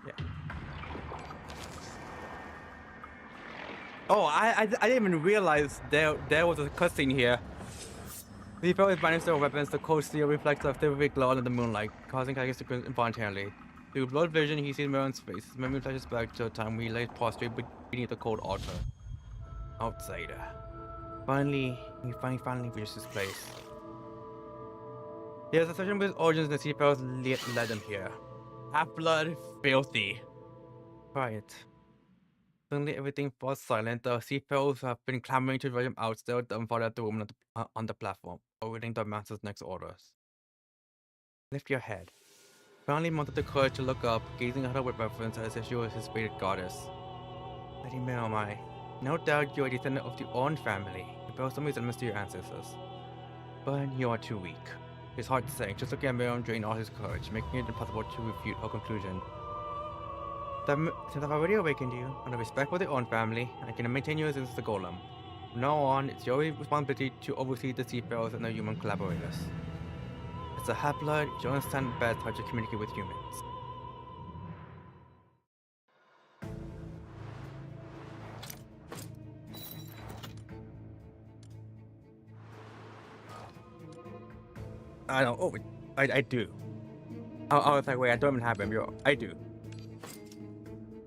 Yeah. Oh, I didn't even realize there was a cutscene here. The fellow is banishing their weapons. The cold steel reflects a silvery glow under the moonlight, causing Kage to grin involuntarily. Through blood vision, he sees Morimens' face. His memory flashes back to a time when he lay prostrate beneath the cold altar. Outsider. Finally reaches this place. He has a session with his origins, and the seafarers led him here. Half-blood, filthy. Quiet. Suddenly, everything falls silent. The seafarers have been clamoring to drive him out, still dumbfounded at the woman on the platform, awaiting the master's next orders. Lift your head. Finally mounted the courage to look up, gazing at her with reverence as if she was his fated goddess. Lady Meomai, no doubt you are a descendant of the Orn family. You bear some resemblance to your ancestors. But you are too weak. His heart sank, just looking at Miriam drain all his courage, making it impossible to refute her conclusion. Since I've already awakened you, out of respect for the Orn family, I can maintain you as the golem. From now on, it's your responsibility to oversee the seafarers and their human collaborators. As a half-blood, you understand best how to communicate with humans. I don't. Oh, I do. I was like, wait, I don't even have him. I do.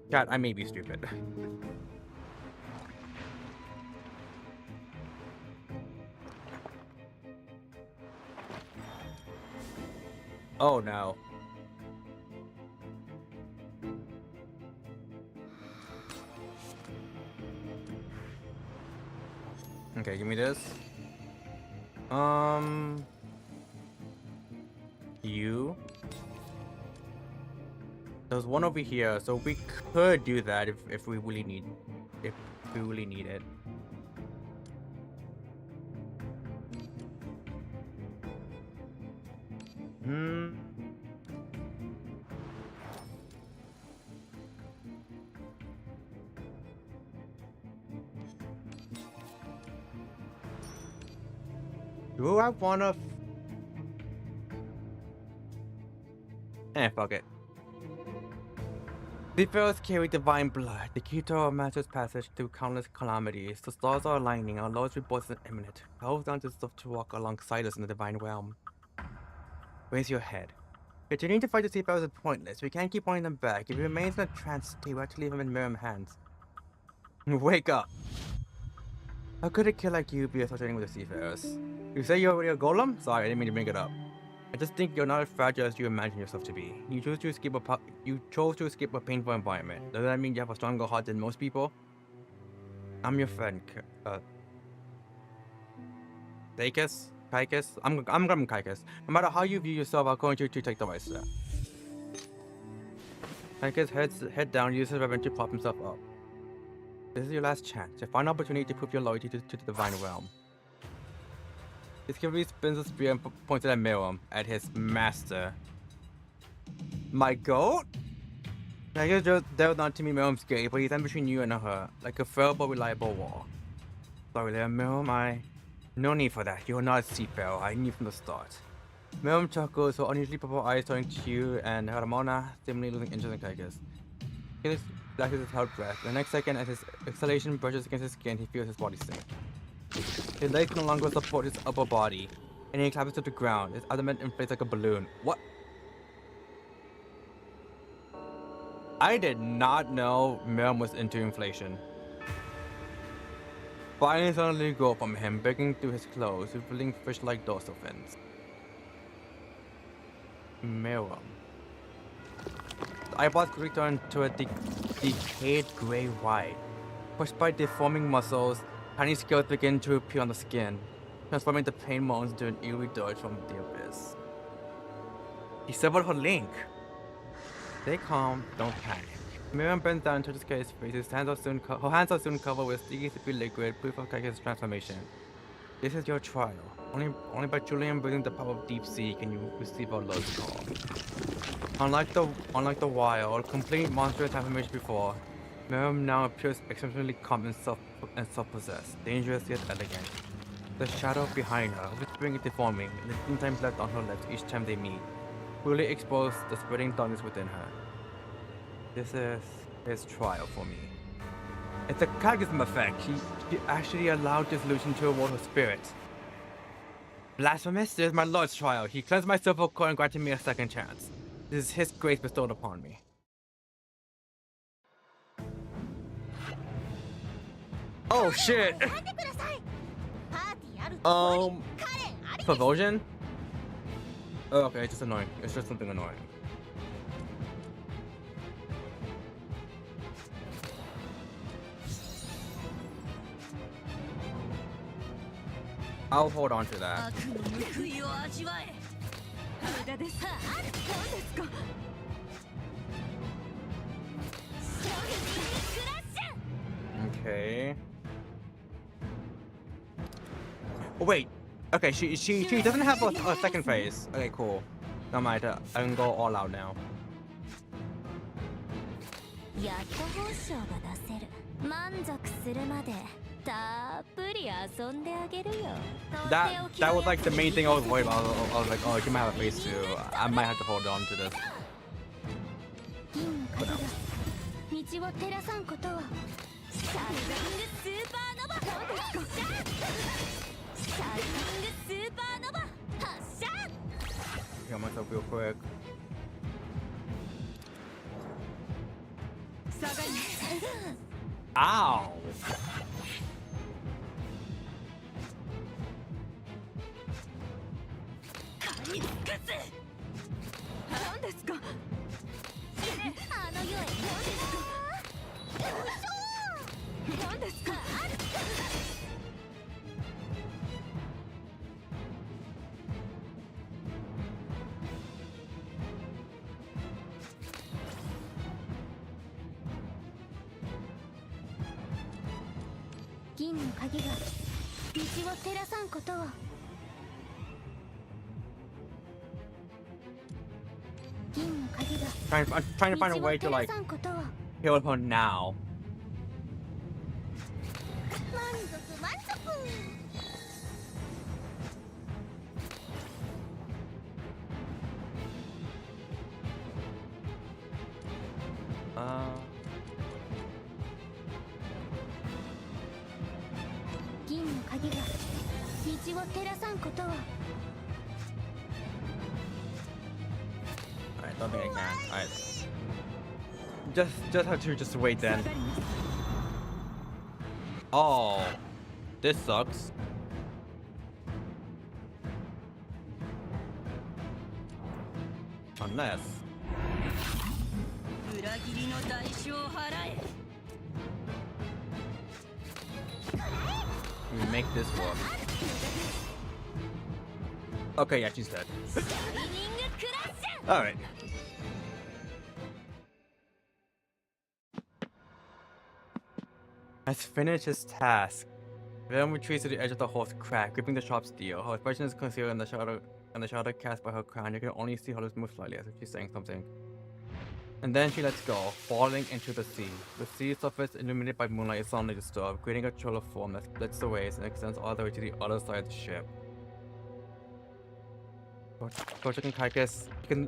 God, I may be stupid. Oh no. Okay, give me this. You. There's one over here, so we could do that if we really need it. Do I wanna? Fuck it. Seafarers carry divine blood. The key to our master's passage through countless calamities. The stars are aligning. Our Lord's rebirth is imminent. Calls down to stuff to walk alongside us in the divine realm. Raise your head. Continuing to fight the seafarers is pointless. We can't keep pointing them back. If he remains in a trance state, we have to leave him in Morimens' hands. Wake up! How could a kid like you be associating with the seafarers? You say you're a golem? Sorry, I didn't mean to bring it up. I just think you're not as fragile as you imagine yourself to be. You chose to escape a painful environment. Does that mean you have a stronger heart than most people? I'm your friend, Kaikus? I'm Kaikus. No matter how you view yourself, I'm going to take the right step. Kaikus head down, uses his weapon to prop himself up. This is your last chance. Your final opportunity to prove your loyalty to the divine realm. His cavalry spins a spear and points it at Morimens, at his master. My goat? I guess Joe not to me Morimens' gate, but he's in between you and her, like a fair but reliable wall. Sorry there, Morimens, no need for that. You are not a seafarer. I knew from the start. Morimens chuckles, her unusually purple eyes turning to you, and Ramona seemingly losing interest in Kaikus. He flashes his held breath. The next second, as his exhalation brushes against his skin, he feels his body sink. His legs no longer support his upper body, and he collapses to the ground. His abdomen inflates like a balloon. What? I did not know Morimens was into inflation. Fire suddenly go from him, breaking through his clothes, revealing fish-like dorsal fins. Morimens. The eyeballs quickly turn to a decayed gray white. Pushed by deforming muscles, tiny scales begin to appear on the skin, transforming the pain moans into an eerie dirge from the abyss. He severed her link. Stay calm, don't panic. Morimens bends down to disguise his face. Her hands are soon covered with sticky, sippy liquid, proof of Kaikus' transformation. This is your trial. Only by truly embracing the power of deep sea can you receive our Lord's call. Unlike the wild, complete monstrous transformation before, Morimens now appears exceptionally calm and self-possessed, dangerous yet elegant. The shadow behind her, whispering and deforming, and the thin times left on her lips each time they meet, fully expose the spreading darkness within her. This is his trial for me. It's a cataclysm effect. She actually allowed this illusion to reward her spirit. Blasphemous, this is my Lord's trial. He cleansed my silver core and granted me a second chance. This is his grace bestowed upon me. Oh shit! Perversion? Oh, okay, it's just annoying. It's just something annoying. I'll hold on to that. Okay. Oh wait. Okay, she doesn't have a second phase. Okay, cool. No matter. I can go all out now. That was like the main thing I was worried about. I was like, oh, she might have a phase 2. I might have to hold on to this. But no. Heal myself real quick. Ow! I'm trying to find a way to like heal her now. Alright, don't think I can. Alright. Just have to just wait then. Oh, this sucks. Unless we make this work. Okay, yeah, she's dead. Alright. Has finished his task. Venom retreats to the edge of the hall's crack, gripping the sharp steel. Her expression is concealed in the shadow cast by her crown. You can only see her lips move slightly as if she's saying something. And then she lets go, falling into the sea. The sea surface, illuminated by moonlight, is suddenly disturbed, creating a trail of foam that splits the waves and extends all the way to the other side of the ship. Torchik and Kaikus can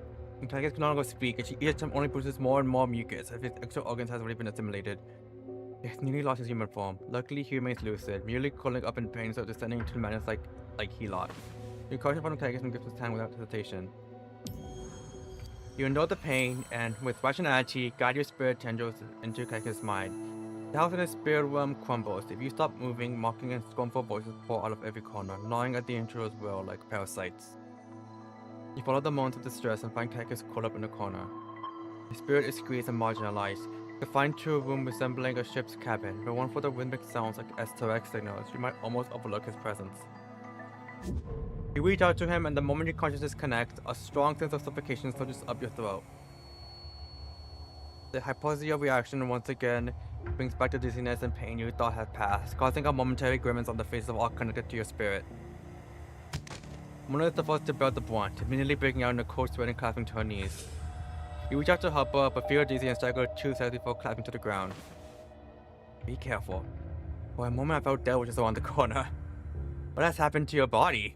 no longer speak, and each time only produces more and more mucus, as if his extra organs has already been assimilated. He has nearly lost his human form. Luckily, he remains lucid, merely curling up in pain instead of descending into the madness like Helot. You caution upon Kaikus and grips his hand without hesitation. You endure the pain, and with rationality, guide your spirit tendrils into Kaikus' mind. The house in his spirit realm crumbles. If you stop moving, mocking and scornful voices pour out of every corner, gnawing at the intro's will like parasites. You follow the moans of distress and find Kaikus caught up in a corner. His spirit is squeezed and marginalized. Confined to a room resembling a ship's cabin, but one for the rhythmic sounds like STRX signals, you might almost overlook his presence. You reach out to him, and the moment your consciousness connects, a strong sense of suffocation surges up your throat. The hypoxia reaction once again brings back the dizziness and pain you thought had passed, causing a momentary grimace on the faces of all connected to your spirit. Mona is the first to bear the brunt, immediately breaking out in a cold sweat and clasping to her knees. You reach out to help her, but feel dizzy and stagger 2 seconds before clapping to the ground. Be careful. For a moment I felt death was just around the corner. What has happened to your body?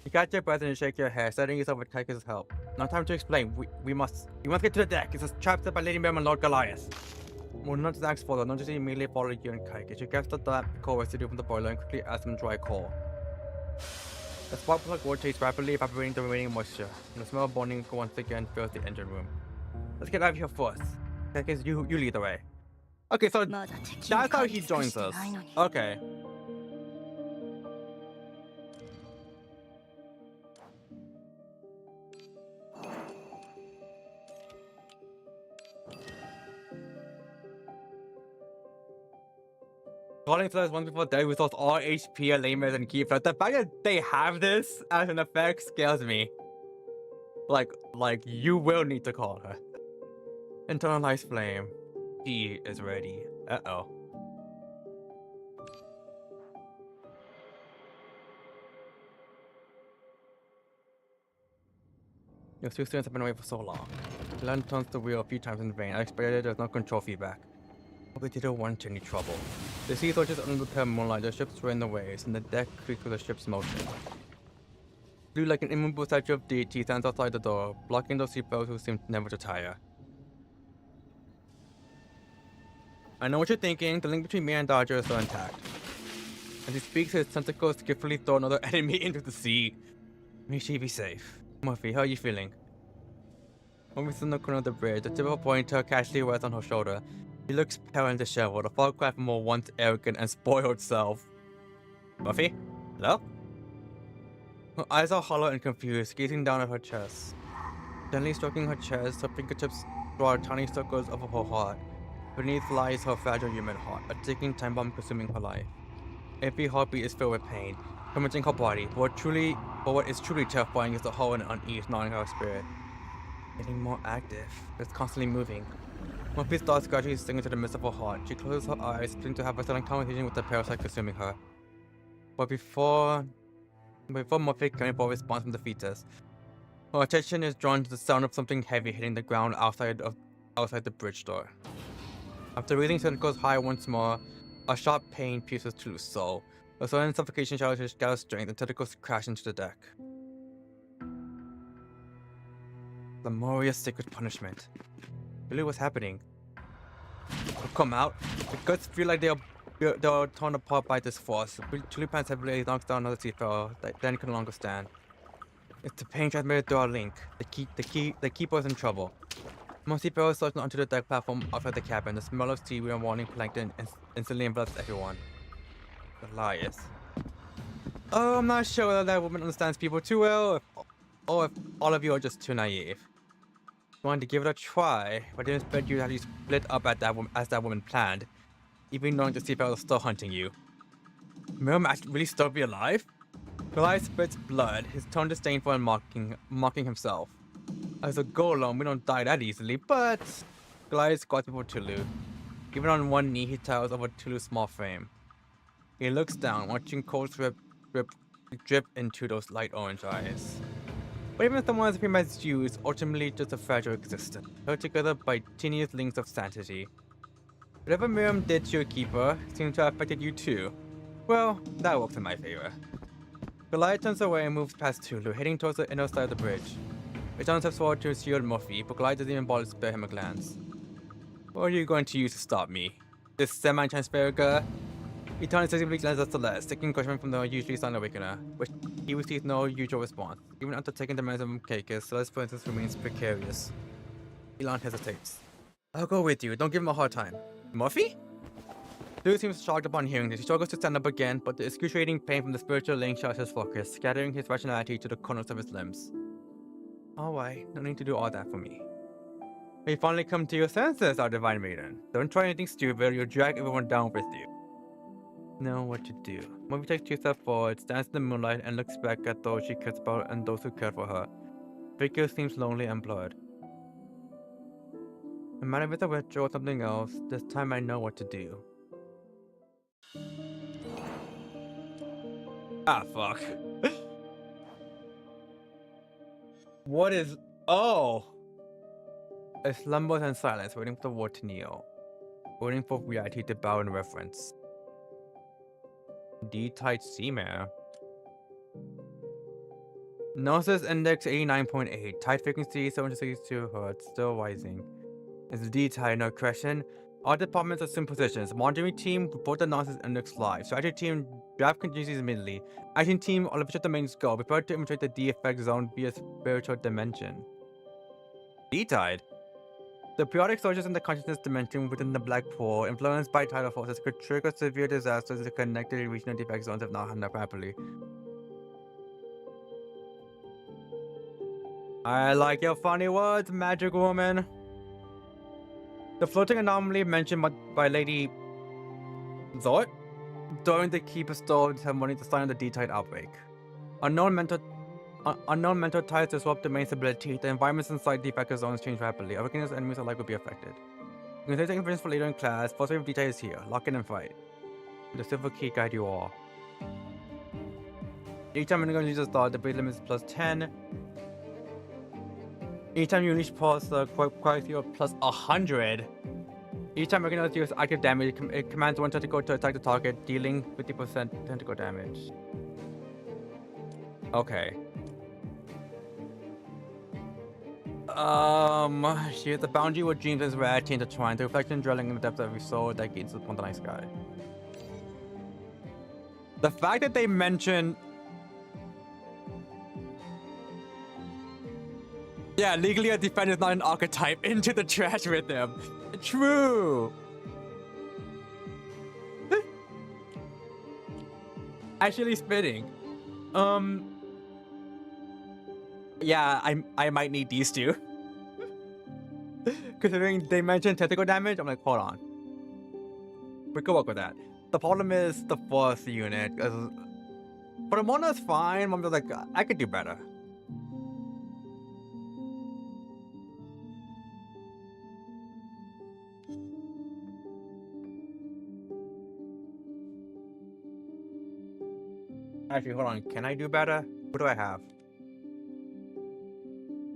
You catch your breath and you shake your head, setting yourself with Kaikus' help. No time to explain. We must get to the deck. It's a trap set by Lady Miriam and Lord Goliath. Well, not just ask for them, not just immediately follow you and Kaikus. You grab the coal residue from the boiler and quickly add some dry coal. The spark plug rotates rapidly, evaporating the remaining moisture, and the smell of burning once again fills the engine room. Let's get out of here first. Kaikus, you lead the way. Okay, so that's how he joins us. Okay. Calling says once before death restores all HP and lamers and key flags. The fact that they have this as an effect scares me. Like you will need to call her. Internalized flame. She is ready. Uh-oh. Your 2 students have been away for so long. Len turns the wheel a few times in vain. I expected there's no control feedback. We didn't want any trouble. The sea torches under the pale moonlight, the ship sway in the waves, and the deck creaks with the ship's motion. Blue, like an immovable statue of deity, stands outside the door, blocking those seafarers who seem never to tire. I know what you're thinking. The link between me and Dodger is still intact. As he speaks, his tentacles skillfully throw another enemy into the sea. May she be safe. Murphy, how are you feeling? Murphy's in the corner of the bridge. The tip of her ponytail casually rests on her shoulder. He looks pale and disheveled, a far cry from her once arrogant and spoiled self. Buffy? Hello? Her eyes are hollow and confused, gazing down at her chest. Gently stroking her chest, her fingertips draw tiny circles over her heart. Beneath lies her fragile human heart, a ticking time bomb consuming her life. Every heartbeat is filled with pain, tormenting her body, but what is truly terrifying is the hole and unease gnawing her spirit. Getting more active, it's constantly moving. Murphy's thoughts gradually sink into the midst of her heart. She closes her eyes, trying to have a silent conversation with the parasite consuming her. But before Murphy can give a response from the fetus, her attention is drawn to the sound of something heavy hitting the ground outside the bridge door. After raising tentacles high once more, a sharp pain pierces Tulu's soul. A sudden suffocation shatters his scattered strength, and tentacles crash into the deck. The Moria's sacred punishment. Really, what's happening? Come out. The guts feel like they are They're torn apart by this force. Chili pants heavily knocks down another seafarer that then can no longer stand. It's the pain transmitted through our link. The keeper's in trouble. Most seafarers surged onto the deck platform outside the cabin. The smell of seaweed and warning plankton instantly envelops everyone. Goliath. Oh, I'm not sure that woman understands people too well, or if all of you are just too naive. You wanted to give it a try, but I didn't expect you to actually split up at as that woman planned, even knowing the seafarer was still hunting you. Miriam actually really still be alive? Goliath spits blood, his tone disdainful and mocking himself. As a golem, we don't die that easily, but Goliath squats before Tulu. Even on one knee, he towers over Tulu's small frame. He looks down, watching cold drip into those light orange eyes. But even someone as primitive as you is ultimately just a fragile existence, held together by teeniest links of sanity. Whatever Miriam did to your keeper seems to have affected you too. Well, that works in my favor. Goliath turns away and moves past Tulu, heading towards the inner side of the bridge. John steps forward to shield Murphy, but Goliath doesn't even bother to spare him a glance. What are you going to use to stop me? This semi-transparent girl? He turns sensitively glances at Celeste, taking encouragement from the usually silent awakener, which he receives no usual response. Even after taking the medicine from Keikis, Celeste's presence remains precarious. Elon hesitates. I'll go with you, don't give him a hard time. Murphy? Lou seems shocked upon hearing this. He struggles to stand up again, but the excruciating pain from the spiritual link shatters his focus, scattering his rationality to the corners of his limbs. Alright, no need to do all that for me. You finally come to your senses, our divine maiden. Don't try anything stupid, or you'll drag everyone down with you. Know what to do. Murphy takes 2 steps forward, stands in the moonlight, and looks back at those she cares about and those who care for her. Figure seems lonely and blurred. No matter if it's a witch or something else, this time I know what to do. Ah, fuck. What is... Oh! I slumbers in silence, waiting for the word to kneel. Waiting for reality to bow in reverence. D-tight C-mare. Gnosis index 89.8. Tight frequency 762 Hz. Still rising. It's D-tight, no question. All departments assume positions. Monitoring team, report the Gnosis index live. Strategy team, draft contingencies immediately. Action team, all official domains go. Prepare to infiltrate the D-effect zone via spiritual dimension. D-tight? The periodic surges in the consciousness dimension within the black pool, influenced by tidal forces, could trigger severe disasters that connected regional defect zones if not handled properly. I like your funny words, magic woman. The floating anomaly mentioned by Lady Zort during the key bestowed ceremony to sign the D-type outbreak. Unknown mental ties disrupt domain stability. The environments inside the effector zones change rapidly. Awakening's enemies alike will be affected. You can take information for later in class. First wave of D-type is here. Lock in and fight. The silver key guide you all. Each time you're going to use a thought, the base limit is plus 10. Each time you unleash pulse, the quality of plus 100. Each time you're going to use active damage, it commands one tentacle to attack the target, dealing 50% tentacle damage. Okay. Here's the boundary where dreams and reality intertwine, the reflection dwelling in the depths of every soul that gains upon the night sky. The fact that they mention... Yeah, legally a defender is not an archetype. Into the trash with them. True. Actually spitting. Yeah, I might need these two. Considering they mentioned tentacle damage, I'm like, hold on. We could work with that. The problem is the fourth unit. For the Mona is fine. I'm just like, I could do better. Actually, hold on. Can I do better? What do I have?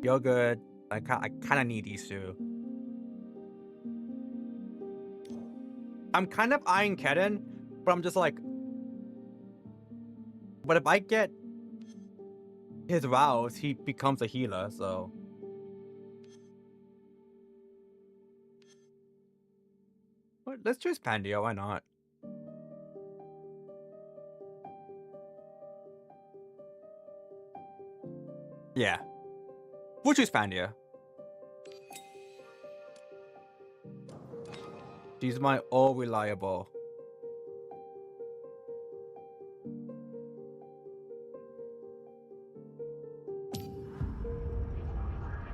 You're good. I kind of need these two. I'm kind of eyeing Kedden, but I'm just like... But if I get his rouse, he becomes a healer, so... Let's choose Pandia, why not? Yeah. We'll choose Fandia. She's my all reliable.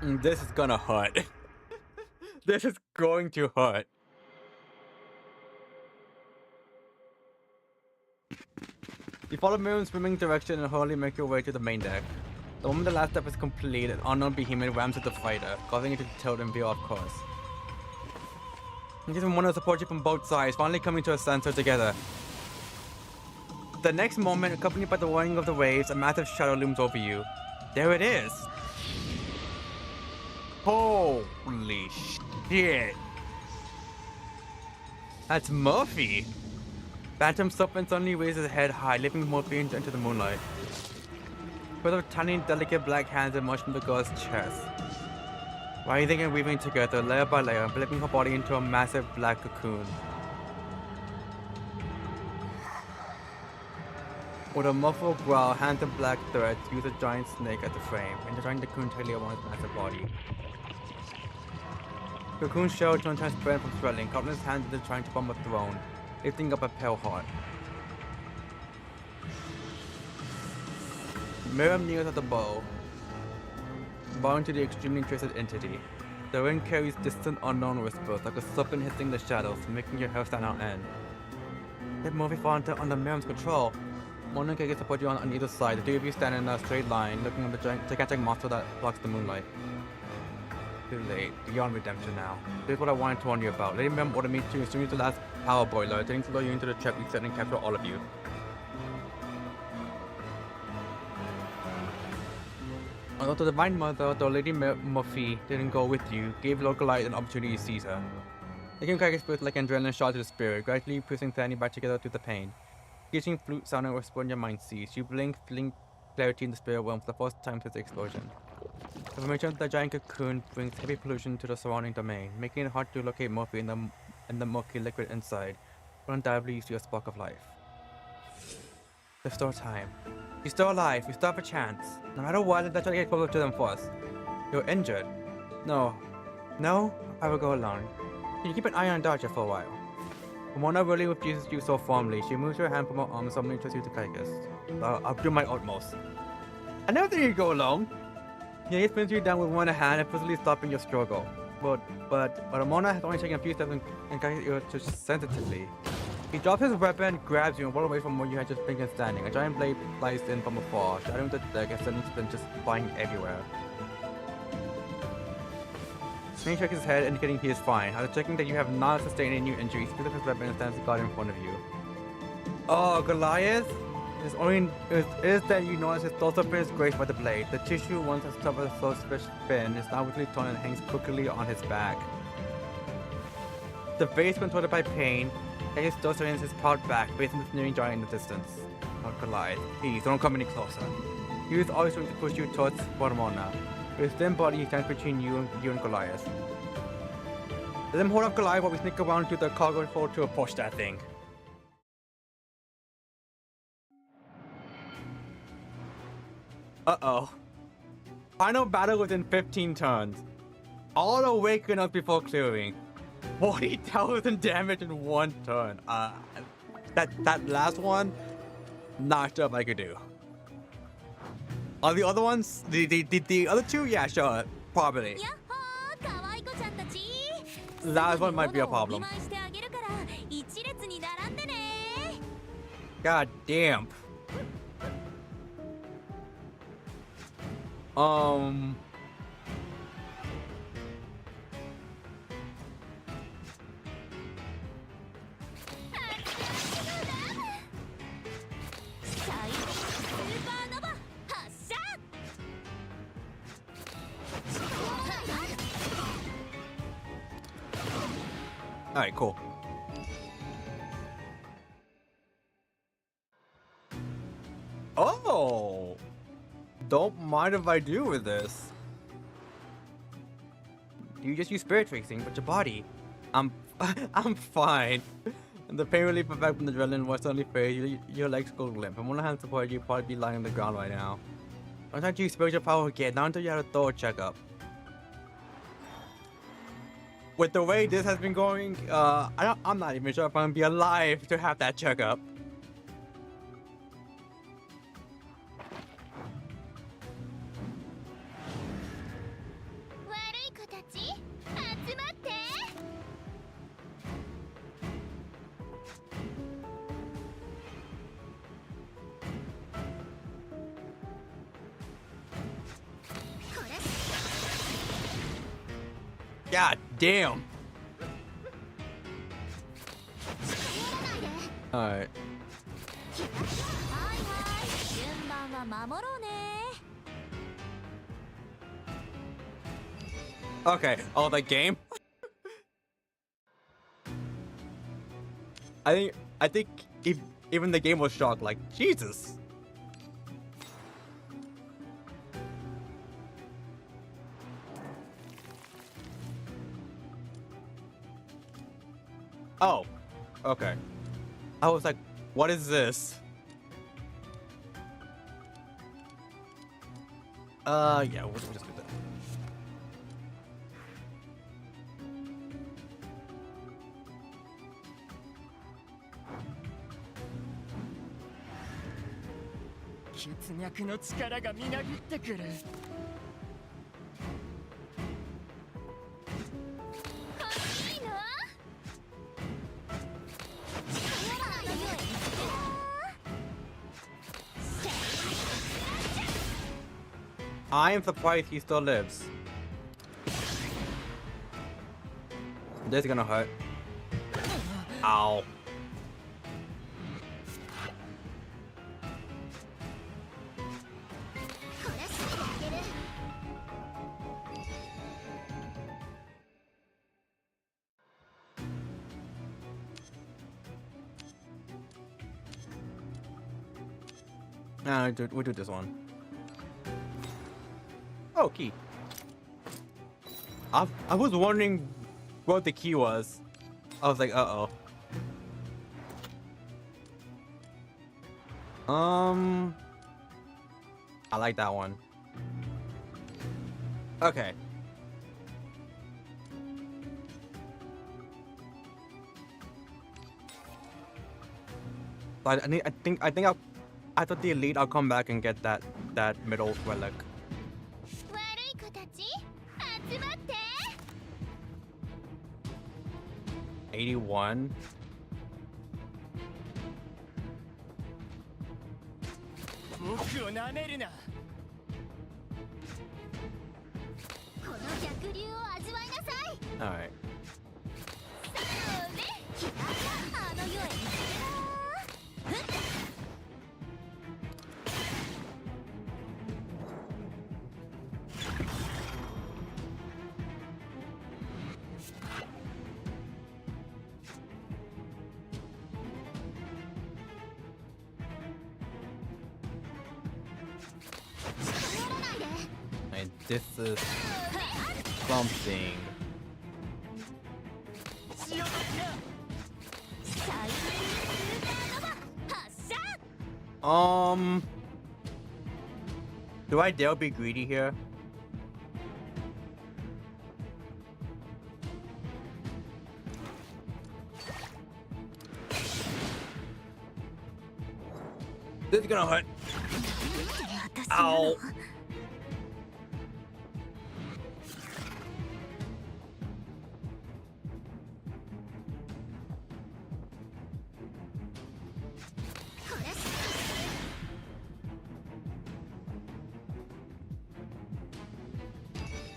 This is gonna hurt. This is going to hurt. You follow Miriam's swimming direction and hurriedly make your way to the main deck. The moment the last step is complete, an unknown behemoth rams at the fighter, causing it to tilt and veer off course. You even want to support you from both sides, finally coming to a center together. The next moment, accompanied by the roaring of the waves, a massive shadow looms over you. There it is! Holy shit! That's Murphy! Phantom Serpent suddenly raises his head high, lifting Murphy into the moonlight. With her tiny, delicate black hands emerge from the girl's chest. Writhing and weaving together, layer by layer, enveloping her body into a massive black cocoon. With a muffled growl, hands and black threads use a giant snake as the frame, intertwining the cocoon tightly around its massive body. The cocoon shell turns transparent from swelling, countless hands intertwine to form a throne, lifting up a pale heart. Miriam kneels at the bow, bowing to the extremely twisted entity. The ring carries distant, unknown whispers, like a serpent hissing the shadows, making your hair stand on end. Let Murphy fall under Miriam's control. Mona can support you on either side. The two of you stand in a straight line, looking at the gigantic monster that blocks the moonlight. Too late. Beyond redemption now. Here's what I wanted to warn you about. Lady Miriam ordered me to assume the last power boiler, intending to lure you into the trap we set and capture all of you. Although the Divine Mother, though Lady Murphy didn't go with you, gave Localite an opportunity to seize her. The game carries spirit like an adrenaline shot to the spirit, gradually piercing Fanny back together through the pain. Screeching flute sound and whisper in your mind cease. You blink, feeling clarity in the spirit realm for the first time since the explosion. The formation of the giant cocoon brings heavy pollution to the surrounding domain, making it hard to locate Murphy in the murky liquid inside, but undoubtedly you see a spark of life. There's still time. You're still alive, you still have a chance. No matter what, let's try to get closer to them first. You're injured. No, I will go alone. Can you keep an eye on Dodger for a while? Ramona really refuses you so firmly. She moves her hand from her arm and suddenly tries you to Kaikus. I'll do my utmost. I never think you'd go alone. He spins you down with one hand, implicitly stopping your struggle. But Ramona has only taken a few steps and guides you just sensitively. He drops his weapon, grabs you, and walks away from where you had just been standing. A giant blade flies in from afar, shattering the deck and sending splinters just flying everywhere. He shakes his head, indicating he is fine. After checking that you have not sustained any new injuries, he picks up his weapon and stands guard in front of you. Oh, Goliath? It is that you notice his torso is graced by the blade. The tissue once has covered a suspicious fin is now weakly torn and hangs crookedly on his back. The face contorted by pain, and he still turns his proud back, facing the sneering giant in the distance. Oh, Goliath, please don't come any closer. He is always trying to push you towards Morimens. With his thin body, he stands between you and Goliath. Let him hold up Goliath while we sneak around to the cargo hold to approach that thing. Uh-oh. Final battle within 15 turns. All awaken us before clearing. 40,000 damage in one turn. That last one, not sure if I could do. Are the other ones? The other two? Yeah, sure. Probably. Last one might be a problem. God damn. Alright, cool. Oh! Don't mind if I do with this. You just use spirit tracing, but your body. I'm fine. And the pain relief effect from the adrenaline was suddenly fade. Your legs go limp. And one hand support you probably be lying on the ground right now. Sometimes you expose your power again, not until you have a thorough checkup. With the way this has been going, I'm not even sure if I'm gonna be alive to have that checkup. God damn. Alright. Okay. Oh, the game? I think if even the game was shocked, like, Jesus. Oh, okay. I was like, what is this? Yeah, we'll just do that. I am surprised he still lives. This is gonna hurt. Ow. Nah, we'll do this one. Oh, key. I was wondering what the key was. I was like, uh-oh. I like that one. Okay. But I think after the elite, I'll come back and get that middle relic. 81. All right. And this is something. Do I dare be greedy here? This is gonna hurt. Ow.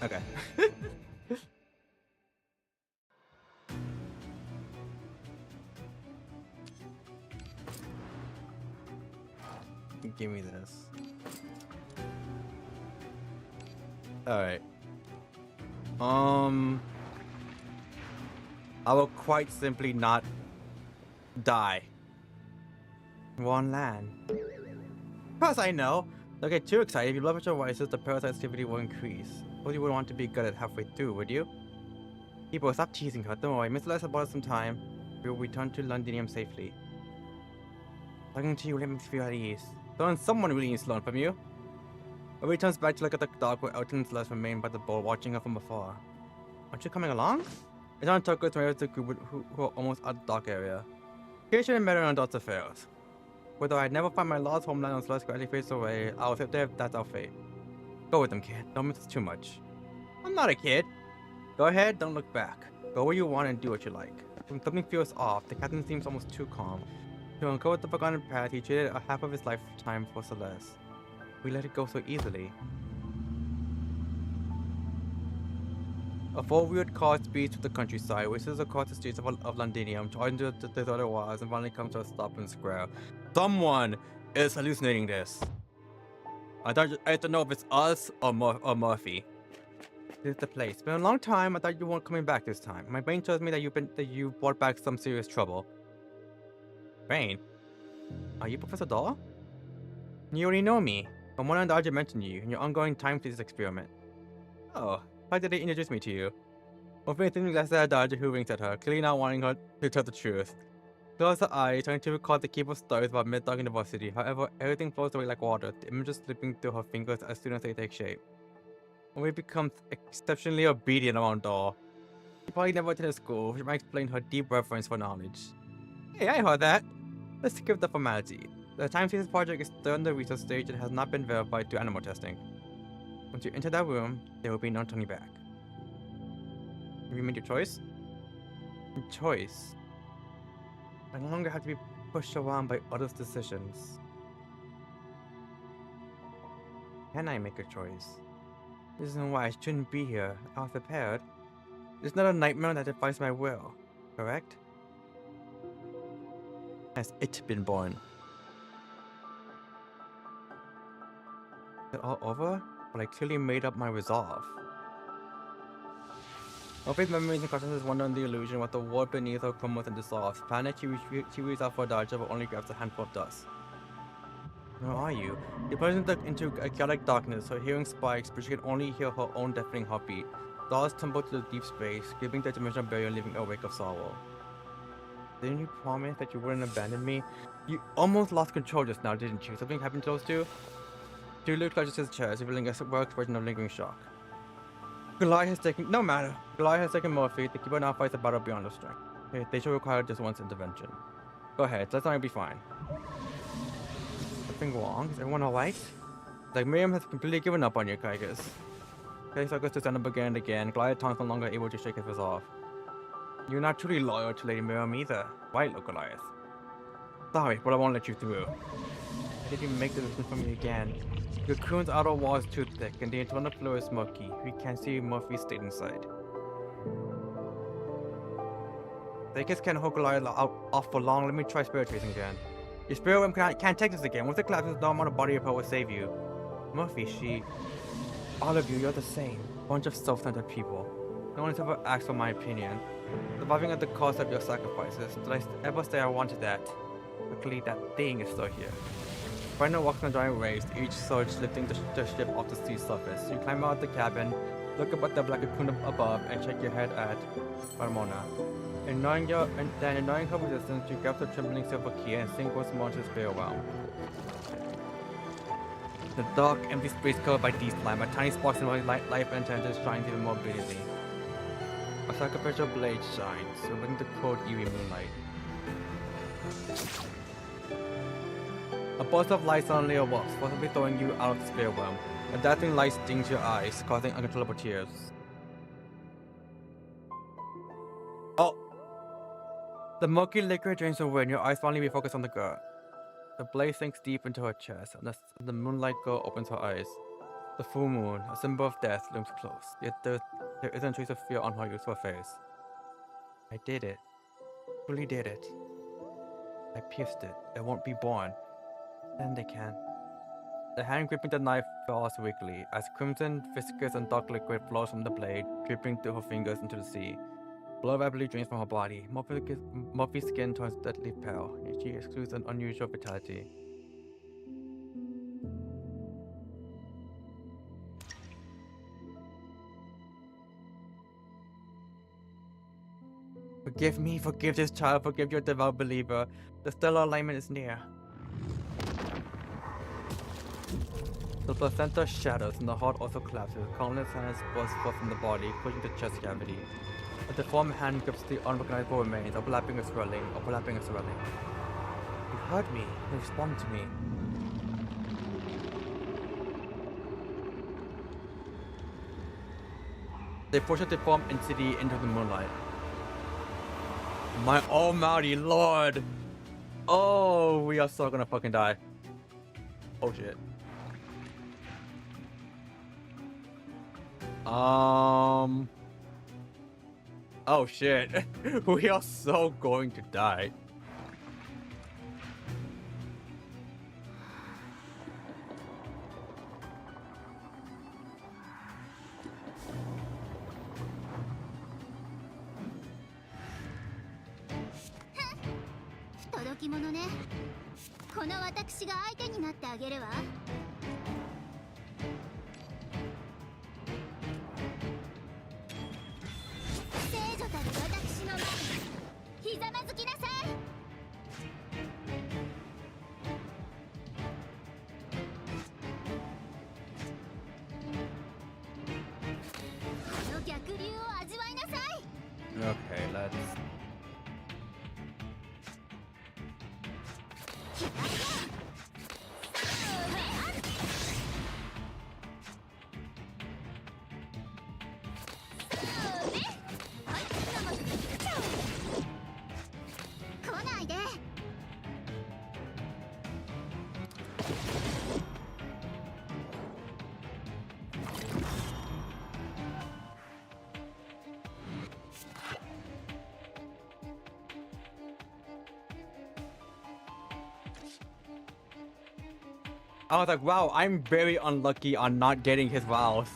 Okay. Give me this. All right. I will quite simply not die. We're on land. Of course I know. Don't get too excited. If you leverage your voices, the parasite activity will increase. But you wouldn't want to be good at halfway through, would you? People, stop teasing her. Don't worry. Miss Lessa bought us some time. We will return to Londinium safely. Talking to you makes me feel at ease. Someone really needs to learn from you. Marie turns back to look at the dock where Elton and Celeste remain by the boat, watching her from afar. Aren't you coming along? It's on Tucker's way to the group who are almost at the dock area. Here shouldn't matter on adults' affairs. Whether I'd never find my lost homeland or Celeste gradually fades away, I'll sit there if that's our fate. Go with them, kid. Don't miss too much. I'm not a kid. Go ahead, don't look back. Go where you want and do what you like. When something feels off, the captain seems almost too calm. To uncover the forgotten path, he traded a half of his lifetime for Celeste. We let it go so easily. A four-wheeled car speeds through the countryside, races across the streets of Londinium, charging to the deserted wilds, and finally comes to a stop in the square. Someone is hallucinating this. I don't know if it's us or Murphy. This is the place. It's been a long time. I thought you weren't coming back this time. My brain tells me that you brought back some serious trouble. Brain? Are you Professor Daw? You already know me. From one Dodger mentioned you in your ongoing time thesis experiment. Oh, how did they introduce me to you? Murphy thinks that's a Dodger who winks at her, clearly not wanting her to tell the truth. Close her eyes, trying to recall the keep of stories about Mid-Dog University. However, everything flows away like water, the images slipping through her fingers as soon as they take shape. Murphy becomes exceptionally obedient around Daw. She probably never attended school, which might explain her deep reverence for knowledge. Hey, I heard that. Let's skip the formality. The time thesis project is still in the research stage and has not been verified to animal testing. Once you enter that room, there will be no turning back. Have you made your choice? Your choice? I no longer have to be pushed around by others' decisions. Can I make a choice? This isn't why I shouldn't be here. I was prepared. It's not a nightmare that defies my will, correct? Has it been born? Is it all over? But I clearly made up my resolve. Murphy's memories and consciousness wander in the illusion what the world beneath her crumbles and dissolves. Panic, she reaches out for a dodger but only grabs a handful of dust. Where are you? She plunges into a chaotic darkness, her hearing spikes, but she can only hear her own deafening heartbeat. Dolls tumble to the deep space, gripping the dimensional barrier, leaving a wake of sorrow. Didn't you promise that you wouldn't abandon me? You almost lost control just now, didn't you? Something happened to those two? Tulu clutches his chest, revealing a rare expression of lingering shock. Goliath has taken— no matter. Goliath has taken Murphy. The keeper now fights a battle beyond her strength. Okay, they should require just one's intervention. Go ahead, let's not be fine. Something wrong? Is everyone alright? Like Miriam has completely given up on you, Kaigas. Kaigas circles to stand up again and again. Goliath tongue's no longer able to shake his resolve. You're not truly loyal to Lady Miriam either, right, Goliath? Sorry, but I won't let you through. Why did you make the decision for me again? The cocoon's outer wall is too thick, and the internal floor is murky. We can't see Murphy's state inside. The kids can't hold Goliath off for long. Let me try spirit tracing again. Your spirit realm can't take this again. Once it collapses, no amount of body of power will save you. Murphy, all of you, you're the same. Bunch of self-centered people. No one's ever asked for my opinion. Surviving at the cost of your sacrifices. Did I ever say I wanted that? Luckily, that thing is still here. Brandon walks on giant waves, each surge lifting the ship off the sea surface. You climb out of the cabin, look up at the black cocoon above, and shake your head at Ramona. Ignoring her resistance, you grab the trembling silver key and sink once more into the spirit realm. The dark, empty space covered by D-slime, a tiny sparks in life and intelligence shines even more brilliantly. A sacrificial blade shines, revealing the cold, eerie moonlight. A burst of light suddenly erupts, forcibly throwing you out of the spirit realm. A dazzling light stings your eyes, causing uncontrollable tears. Oh! The murky liquor drains away and your eyes finally refocus on the girl. The blaze sinks deep into her chest, and the moonlight girl opens her eyes. The full moon, a symbol of death, looms close, yet there isn't a trace of fear on her youthful face. I did it. Truly did it. I pierced it. It won't be born. Then they can. The hand gripping the knife falls weakly, as crimson, viscous, and dark liquid flows from the blade, dripping through her fingers into the sea. Blood rapidly drains from her body. Murphy's skin turns deadly pale, and she exudes an unusual vitality. Forgive me, forgive this child, forgive your devout believer. The stellar alignment is near. The placenta shatters and the heart also collapses. Countless hands burst forth from the body, pushing the chest cavity. A deformed hand grips the unrecognizable remains, overlapping and swirling, overlapping and swirling. You heard me. You responded to me. They push a deformed entity into the moonlight. My almighty lord! Oh, we are so gonna fucking die. Oh shit. Oh shit. We are so going to die. Okay, let's... I was like, wow, I'm very unlucky on not getting his vows.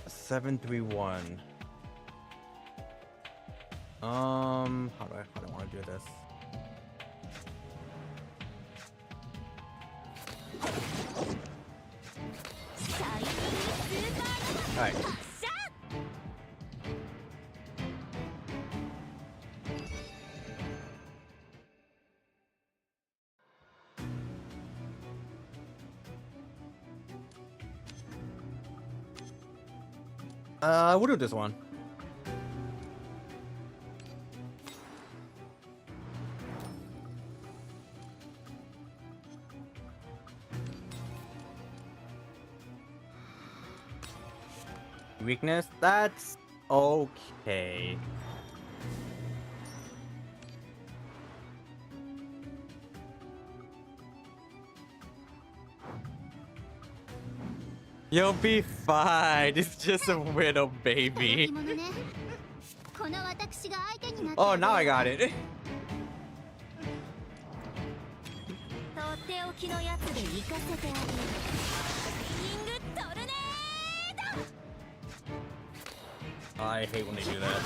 Seven, 3-1. How do I want to do this? Alright. We'll do this one. Weakness? That's okay. You'll be fine. It's just a widow baby. Oh, now I got it. I hate when they do that.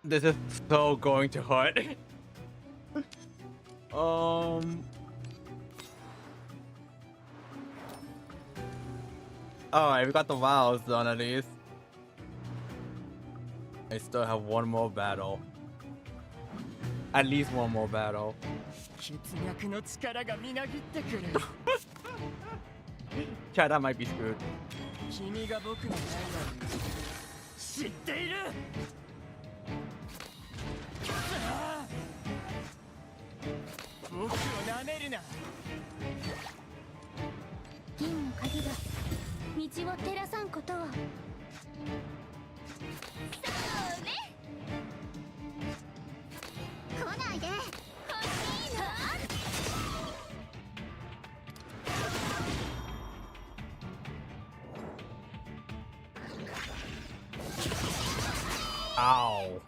This is so going to hurt. Alright, we got the vows done at least. I still have one more battle. At least one more battle. Chad, that might be screwed. Ow.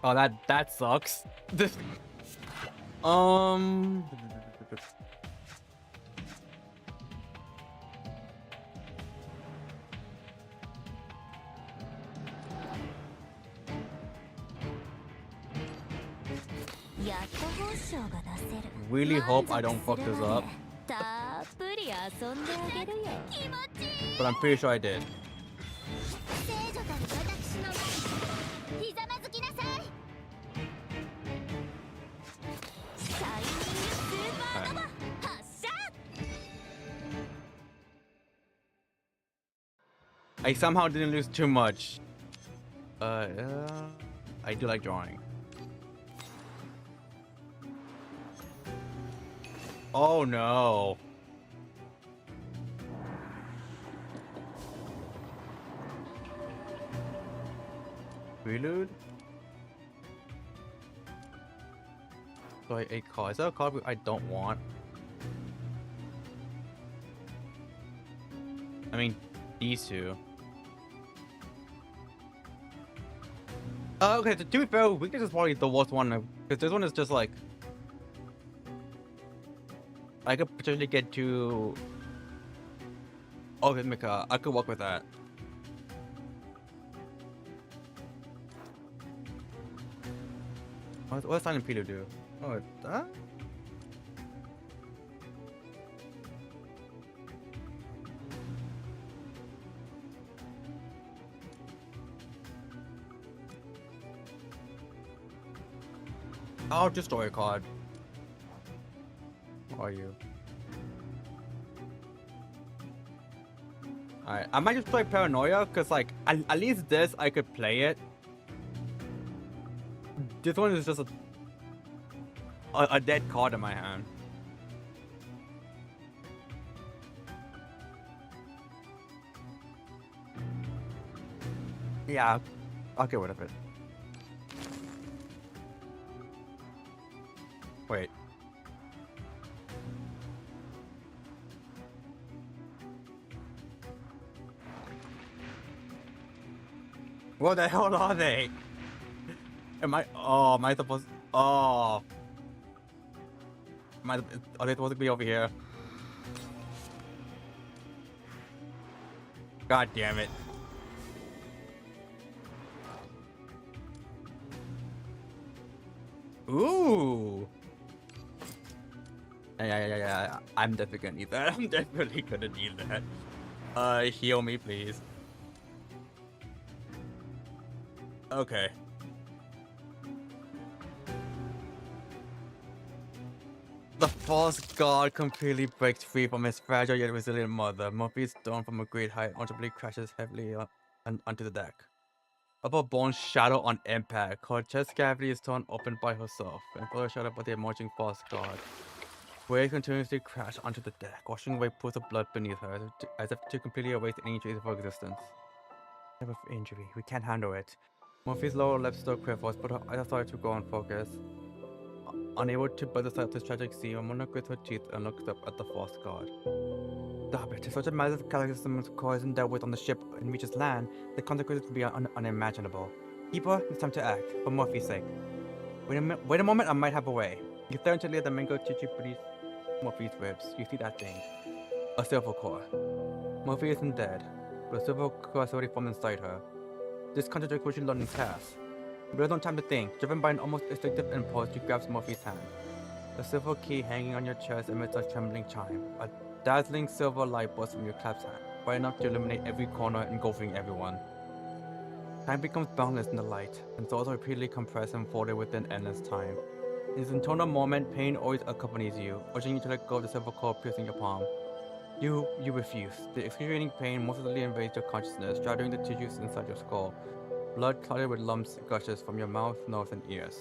Oh, that sucks. Really hope I don't fuck this up. But I'm pretty sure I did. I somehow didn't lose too much. I do like drawing. Oh no. Prelude? So a card. Is that a card I don't want? I mean, these two. Okay, to be fair, weakness is probably the worst one because this one is just like I could potentially get to. Okay, Mika, I could work with that. What's Silent Peter do? Oh, it's that? Oh, just destroy a card. Who are you? Alright, I might just play Paranoia because, like, at least this I could play it. This one is just a dead card in my hand. Yeah, I'll get rid of it. Wait. What the hell are they? Am I supposed? Oh. Are they supposed to be over here? God damn it. Ooh. Yeah. I'm definitely gonna need that. I'm definitely gonna need that. Heal me, please. Okay. The false god completely breaks free from his fragile yet resilient mother. Murphy is thrown from a great height, ultimately crashes heavily onto the deck. Upper bones shadow on impact. Her chest cavity is torn open by herself and further shadowed by the emerging false god. Waves continuously crash onto the deck, washing away pools of blood beneath her, as if to completely erase any trace of her existence. Type of injury, we can't handle it. Murphy's lower lip still quivers, but her eyes started to go on focus. Unable to bear the sight of this tragic scene, Ramona grits her teeth and looks up at the false god. Stop it. If such a massive cataclysm coils dealt with on the ship and reaches land, the consequences will be unimaginable. Keeper, it's time to act, for Murphy's sake. Wait a moment, I might have a way. You stare intently at the mango chichi pretty Murphy's ribs. You see that thing. A silver core. Murphy isn't dead, but a silver core has already formed inside her. This contradicts what she learned in class. But there's no time to think. Driven by an almost instinctive impulse, she grabs Murphy's hand. The silver key hanging on your chest emits a trembling chime. A dazzling silver light bursts from your clasped hand, bright enough to illuminate every corner, engulfing everyone. Time becomes boundless in the light, and souls are repeatedly compressed and folded within endless time. In this internal moment, pain always accompanies you, urging you to let go of the silver cord piercing your palm. You refuse. The excruciating pain mercilessly invades your consciousness, shattering the tissues inside your skull. Blood clotted with lumps gushes from your mouth, nose, and ears.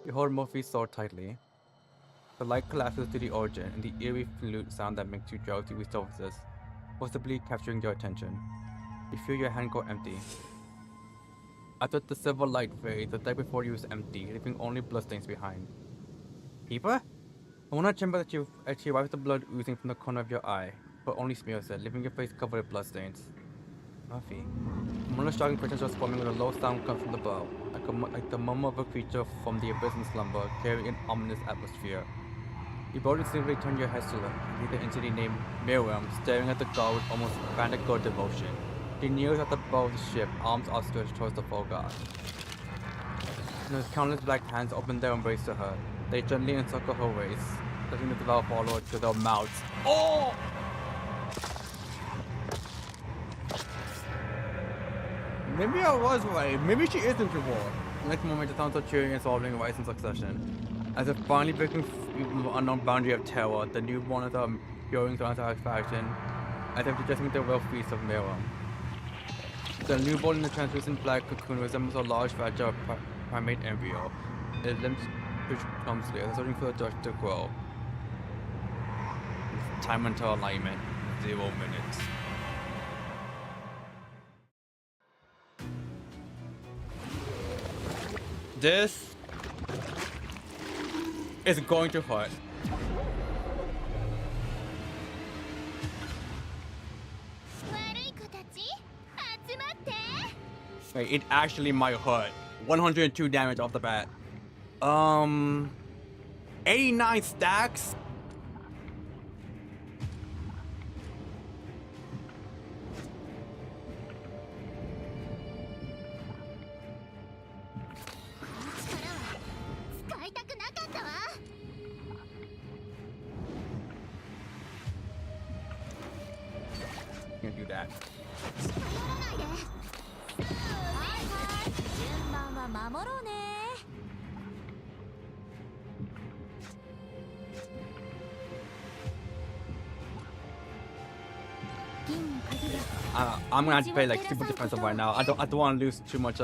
You hold Murphy's sword tightly. The light collapses to the origin, and the eerie flute sound that makes you drowsy resurfaces, forcibly capturing your attention. You feel your hand go empty. After the silver light fades, the deck before you is empty, leaving only bloodstains behind. Eva? I want to chamber that she wipes the blood oozing from the corner of your eye, but only smears it, leaving your face covered with bloodstains. Murphy. Another shocking presence was forming when a low sound comes from the bow, like the murmur of a creature from the abyss in slumber, carrying an ominous atmosphere. You both instinctively turn your heads to look, and see the entity named Miriam staring at the god with almost frantic god devotion. She kneels at the bow of the ship, arms outstretched towards the full god. And those countless black hands open their embrace to her. They gently encircle her waist, touching the devout follower to their mouths. Oh! Maybe I was right. Maybe she isn't your war. The next moment, the sounds of cheering and swallowing rise in succession. As if finally breaking free from the unknown boundary of terror, the newborns are going to satisfaction, as if digesting the real feast of Miriam. The newborn in the translucent black cocoon resembles a large, fragile primate embryo. Its limbs twitch clumsily, searching for the judge to grow. Time until alignment, 0 minutes. This is going to hurt. Wait, it actually might hurt. 102 damage off the bat. 89 stacks? Can't do that. I'm gonna have to play like super defensive right now. I don't want to lose too much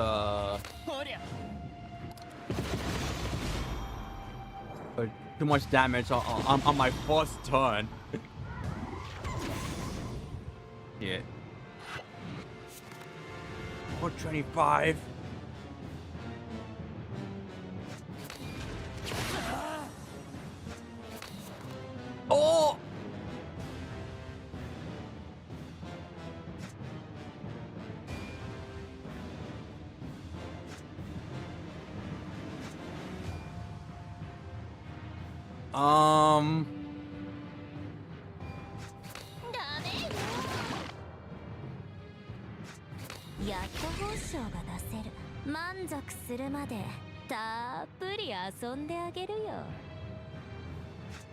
too much damage on my first turn. Yeah. 425. Oh!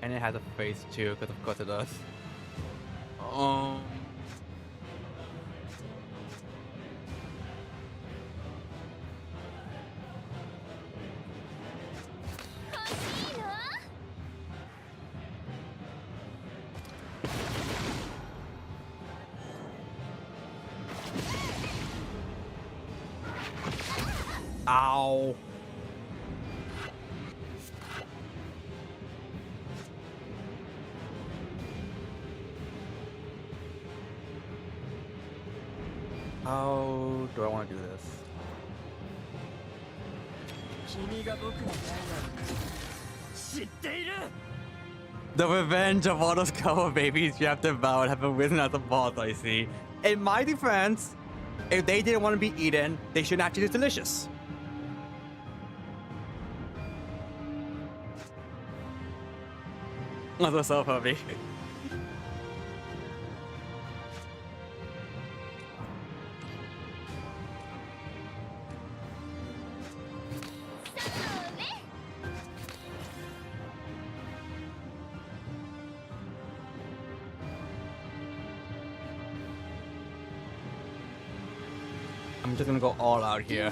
And it has a face too, because of course it does. Ow. How do I want to do this? The revenge of all those cover babies you have devoured have arisen as a boss, I see. In my defense, if they didn't want to be eaten, they shouldn't actually be delicious. That's so heavy. I'm just gonna go all out here.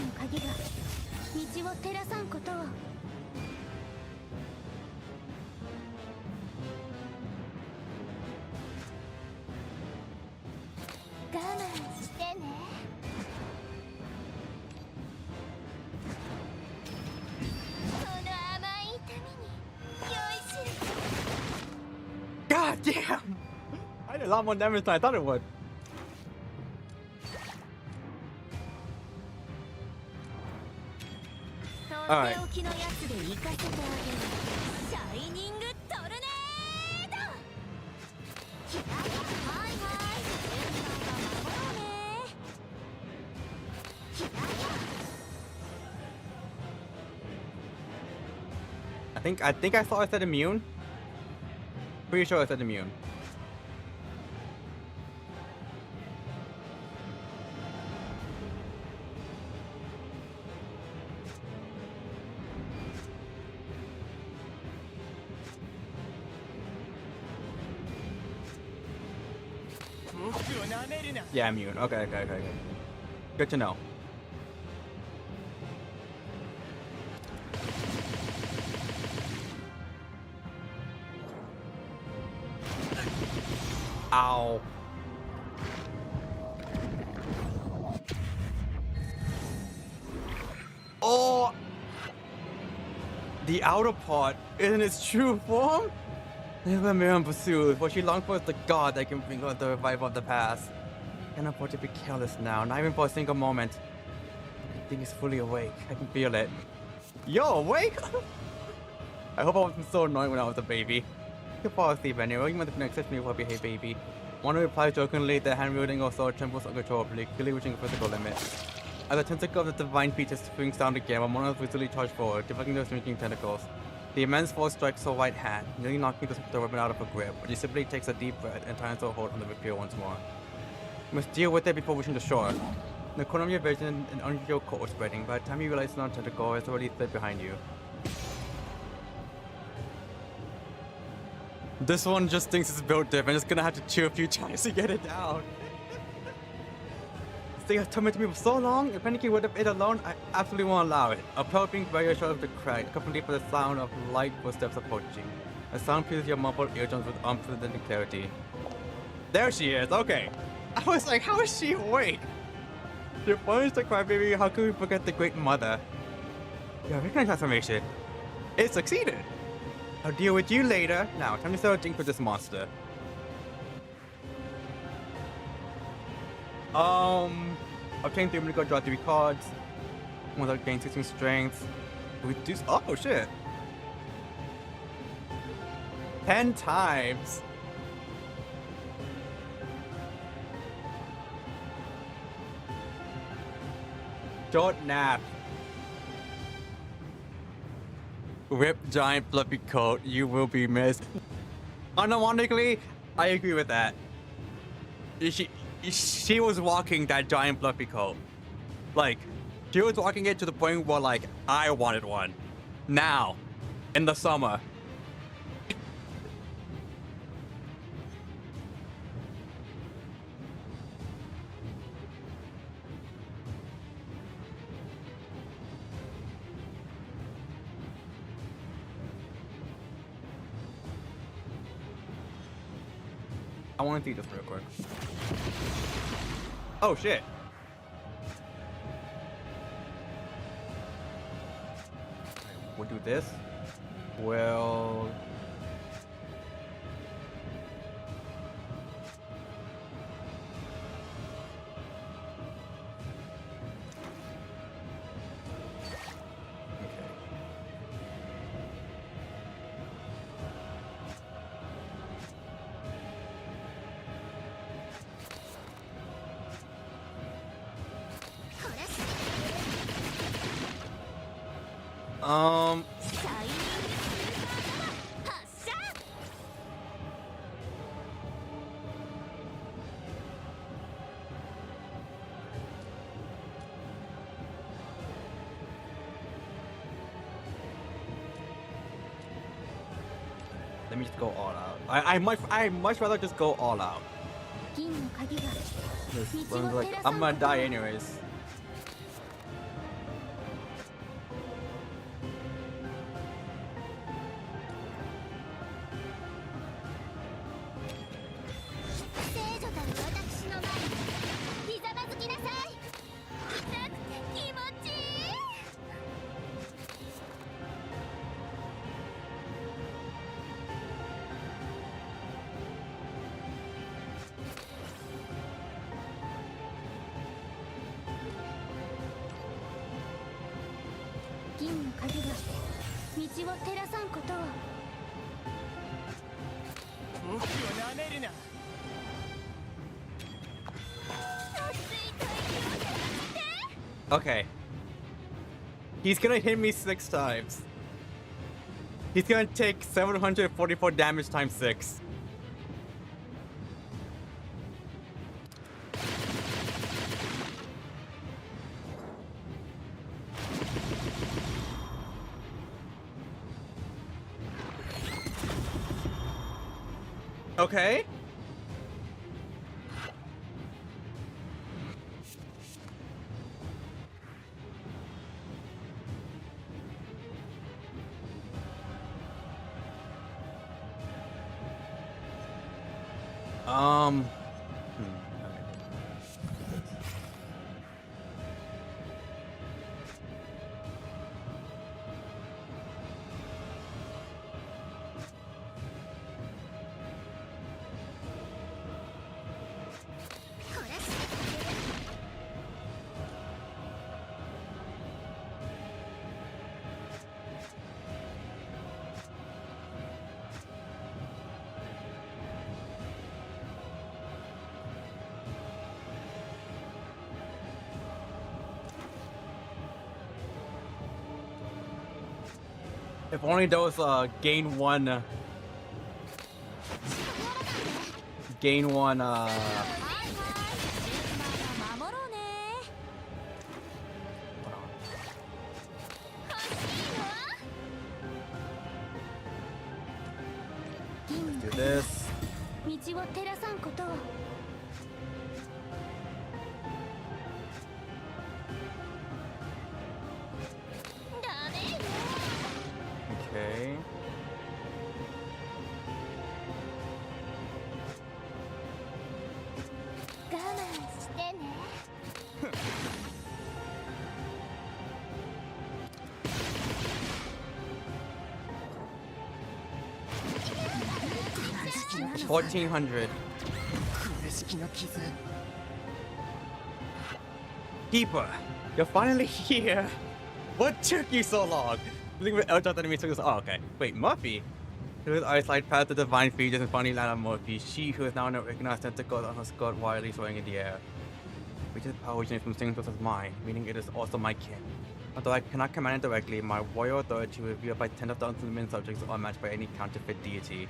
God damn! I did a lot more damage than I thought it would. Alright. I think I saw I said immune. Pretty sure I said immune. Yeah, immune. Okay. Good to know. Ow. Oh! The outer part is in its true form? Never Miriam pursues, for she longs for the god that can bring her the revival of the past. Can't afford to be careless now, not even for a single moment. I think he's fully awake. I can feel it. Yo, awake? I hope I wasn't so annoying when I was a baby. You can fall asleep anyway, you might have accept me for behave, baby. One replies jokingly that hand-wielding or sword trembles uncontrollably, clearly reaching a physical limit. As the tentacle of the divine features swings down again, Mona visually charged forward, deflecting those shrinking tentacles. The immense force strikes her right hand, nearly knocking the weapon out of her grip, but she simply takes a deep breath and tightens her hold on the rapier once more. You must deal with it before reaching the shore. In the corner of your vision, an unusual coat was spreading. By the time you realize it's not a tentacle, it's already slid behind you. This one just thinks it's built different. I'm just gonna have to chew a few times to get it down. This thing has tormented me for so long. If anything would have it alone, I absolutely won't allow it. A pelting barrier short of the crack, accompanied by the sound of light footsteps approaching. A sound pierces your muffled eardrums with unprecedented clarity. There she is. Okay. I was like, how is she awake? She plunged the crybaby. How could we forget the great mother? Your recognize transformation. It succeeded. I'll deal with you later. Now, time to settle a drink with this monster. Obtain 3 minutes, draw 3 cards. One that gain 16 strength. Reduce. Oh shit. 10 times. Short nap. Rip giant fluffy coat, you will be missed. Unironically, I agree with that. She was walking that giant fluffy coat. Like, she was walking it to the point where like I wanted one. Now, in the summer. I want to see this real quick. Oh shit. We'll do this. Well. Let me just go all out. I much rather just go all out. Like, I'm gonna die anyways. 道を照らさんことを。僕をなめるな。熱い太陽を照らして。 Okay. He's gonna hit me 6 times. He's gonna take 744 damage times 6. Okay. Hmm. If only those gain one gain one はいはい順番は守ろうね。欲しい do this. の道を照らさんことを。ダメよ。 Okay. 我慢してね。1400. 苦しきの傷。 Keeper, you're finally here. What took you so long? I think with Eldrath enemies took us. Oh, okay. Wait, Murphy. Through the eyesight path to divine features and finally land on Murphy. She who is now not recognized tentacles on her skirt wildly soaring in the air. Which is power originates from same source as mine, meaning it is also my kin. Although I cannot command it directly, my royal authority will be by tens of thousands of million subjects unmatched by any counterfeit deity.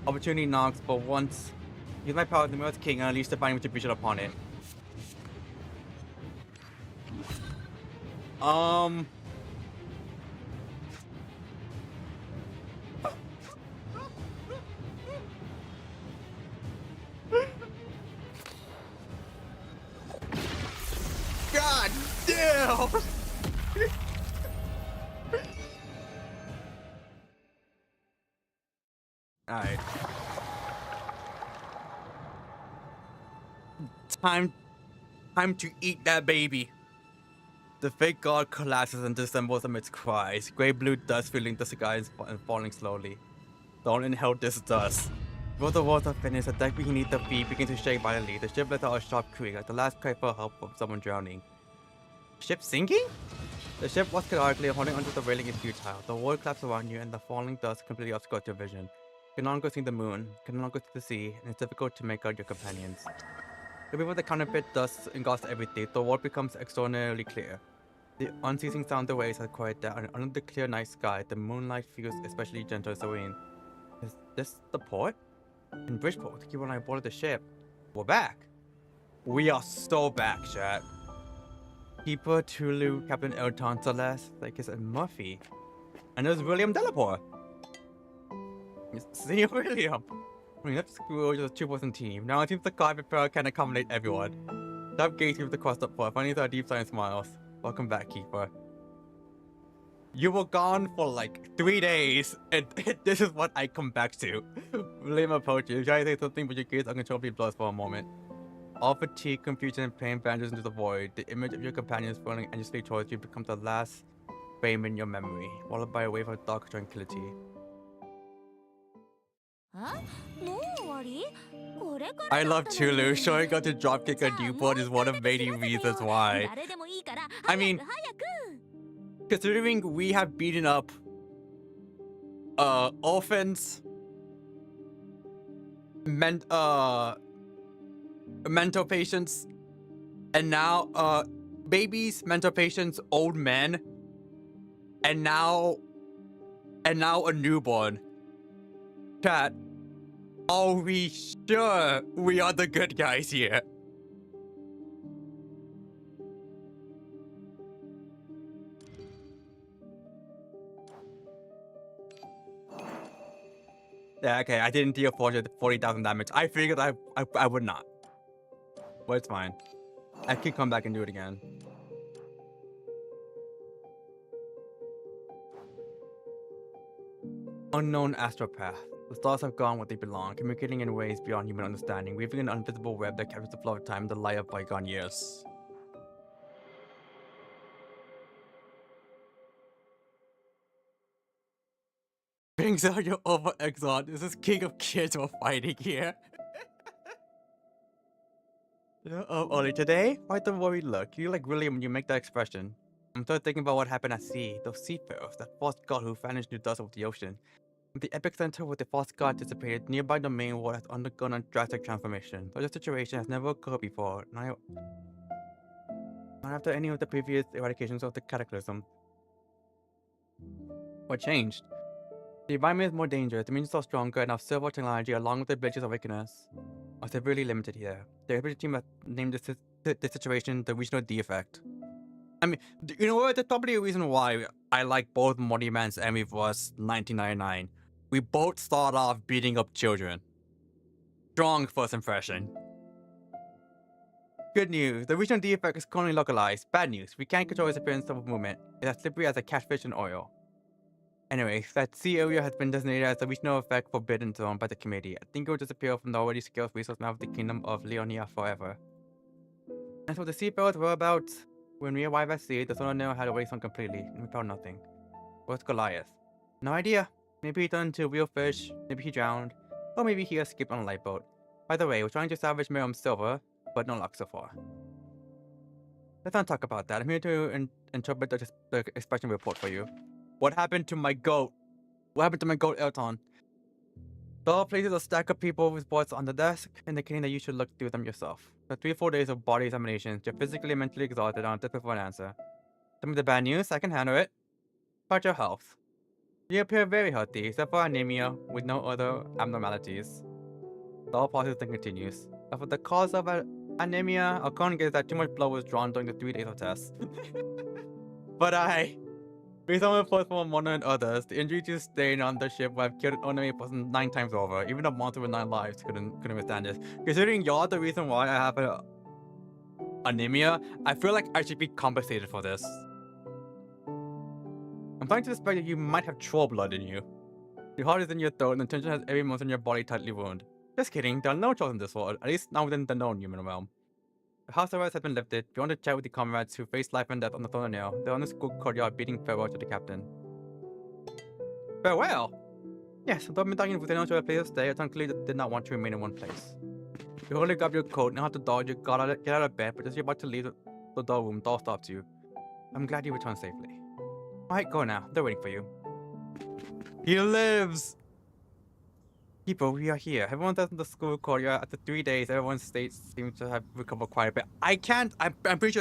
Opportunity knocks, but once use my power as the Mirror's King and unleash divine retribution upon it. God damn! Alright. Time to eat that baby. The fake god collapses and dissembles amidst cries. Grey blue dust filling the sky and falling slowly. Don't inhale this dust. Before the walls are finished, the deck beneath the feet begins to shake violently. The ship lets out a sharp creak, like the last cry for help from someone drowning. Ship sinking? The ship was chaotically holding onto the railing is futile. The world collapses around you and the falling dust completely obscures your vision. You can no longer see the moon, can no longer see the sea, and it's difficult to make out your companions. The people that counterfeit dust engulfs everything. The world becomes extraordinarily clear. The unceasing sound of waves has quieted down, and under the clear night sky, the moonlight feels especially gentle and serene. Is this the port? In Bridgeport, the keeper and I boarded the ship. We're back. We are so back, chat. Keeper, Tulu, Captain Elton, Celeste, Lakis, and Murphy. And there's William Delapore. Senior William. I mean, that's cool, just a two-person team. Now it seems the carpet fair can accommodate everyone. Stop gazing with the crossed up port. Finally, our deep silent smiles. Welcome back, Keeper. You were gone for like 3 days, and this is what I come back to. William approaches, try to say something, but your gaze uncontrollably blurs for a moment. All fatigue, confusion, and pain vanishes into the void. The image of your companions falling anxiously towards you becomes the last frame in your memory, followed by a wave of dark tranquility. I love Tulu. Showing up to dropkick a newborn is one of many reasons why. I mean, Considering we have beaten up orphans, mental patients, and now babies, mental patients, old men, and now a newborn. Chat, are we sure we are the good guys here? Yeah, okay, I didn't deal 40,000 damage. I figured I would not. But it's fine. I can come back and do it again. Unknown astropath. The stars have gone where they belong, communicating in ways beyond human understanding, weaving an invisible web that captures the flow of time and the light of bygone years. Brings out your over exile. This is king of kids we're fighting here. Ollie, today, why the worried look? You like really when you make that expression. I'm still thinking about what happened at sea. Those seafarers, that false god who vanished in the dust of the ocean. The epicenter where the false god dissipated, nearby the main world has undergone a drastic transformation. Such a situation has never occurred before, not after any of the previous eradications of the cataclysm. What changed? The environment is more dangerous, the minions are stronger, and our servo technology, along with the abilities of awakeners, are severely limited here. The research team has named this situation the regional defect. I mean, you know what? That's probably a reason why I like both Morimens and Reverse 1999. We both start off beating up children. Strong first impression. Good news, the regional defect is currently localized. Bad news, we can't control its appearance of movement. It's as slippery as a catfish in oil. Anyway, that sea area has been designated as a regional effect forbidden zone by the committee. I think it will disappear from the already scarce resource map of the kingdom of Leonia forever. As for the seafarers' whereabouts, when we arrived at sea, the solar neo had already sunk completely, and we found nothing. Where's Goliath? No idea. Maybe he turned into a real fish, maybe he drowned, or maybe he escaped on a lifeboat. By the way, we're trying to salvage Miriam's silver, but no luck so far. Let's not talk about that. I'm here to interpret the expression report for you. What happened to my goat? What happened to my goat, Elton? Dog places a stack of people reports on the desk, indicating that you should look through them yourself. For 3-4 days of body examinations, you're physically and mentally exhausted and are desperate for an answer. Some of the bad news, I can handle it. About your health. You appear very healthy, except for anemia, with no other abnormalities. Dog pauses and continues. As for the cause of anemia, our current guess that too much blood was drawn during the 3 days of tests. But based on reports from Mona and others, the injury to staying on the ship would have killed an ordinary person 9 times over. Even a monster with 9 lives couldn't withstand this. Considering you're the reason why I have anemia, I feel like I should be compensated for this. I'm starting to suspect that you might have troll blood in you. Your heart is in your throat and the tension has every muscle in your body tightly wound. Just kidding, there are no trolls in this world, at least not within the known human realm. The house arrest has been lifted. If you want to chat with the comrades who face life and death on the thumbnail, they're on the school courtyard bidding farewell to the captain. Farewell? Yes, though I've been talking with anyone to a place to stay, it's unclear that they did not want to remain in one place. You hurriedly grab your coat, now have to dodge, you get out of bed, but as you're about to leave the doll room, Doll stops you. I'm glad you returned safely. Alright, go now. They're waiting for you. He lives! People, we are here. Everyone's at the school courtyard. After 3 days, everyone's states seem to have recovered quite a bit. I'm pretty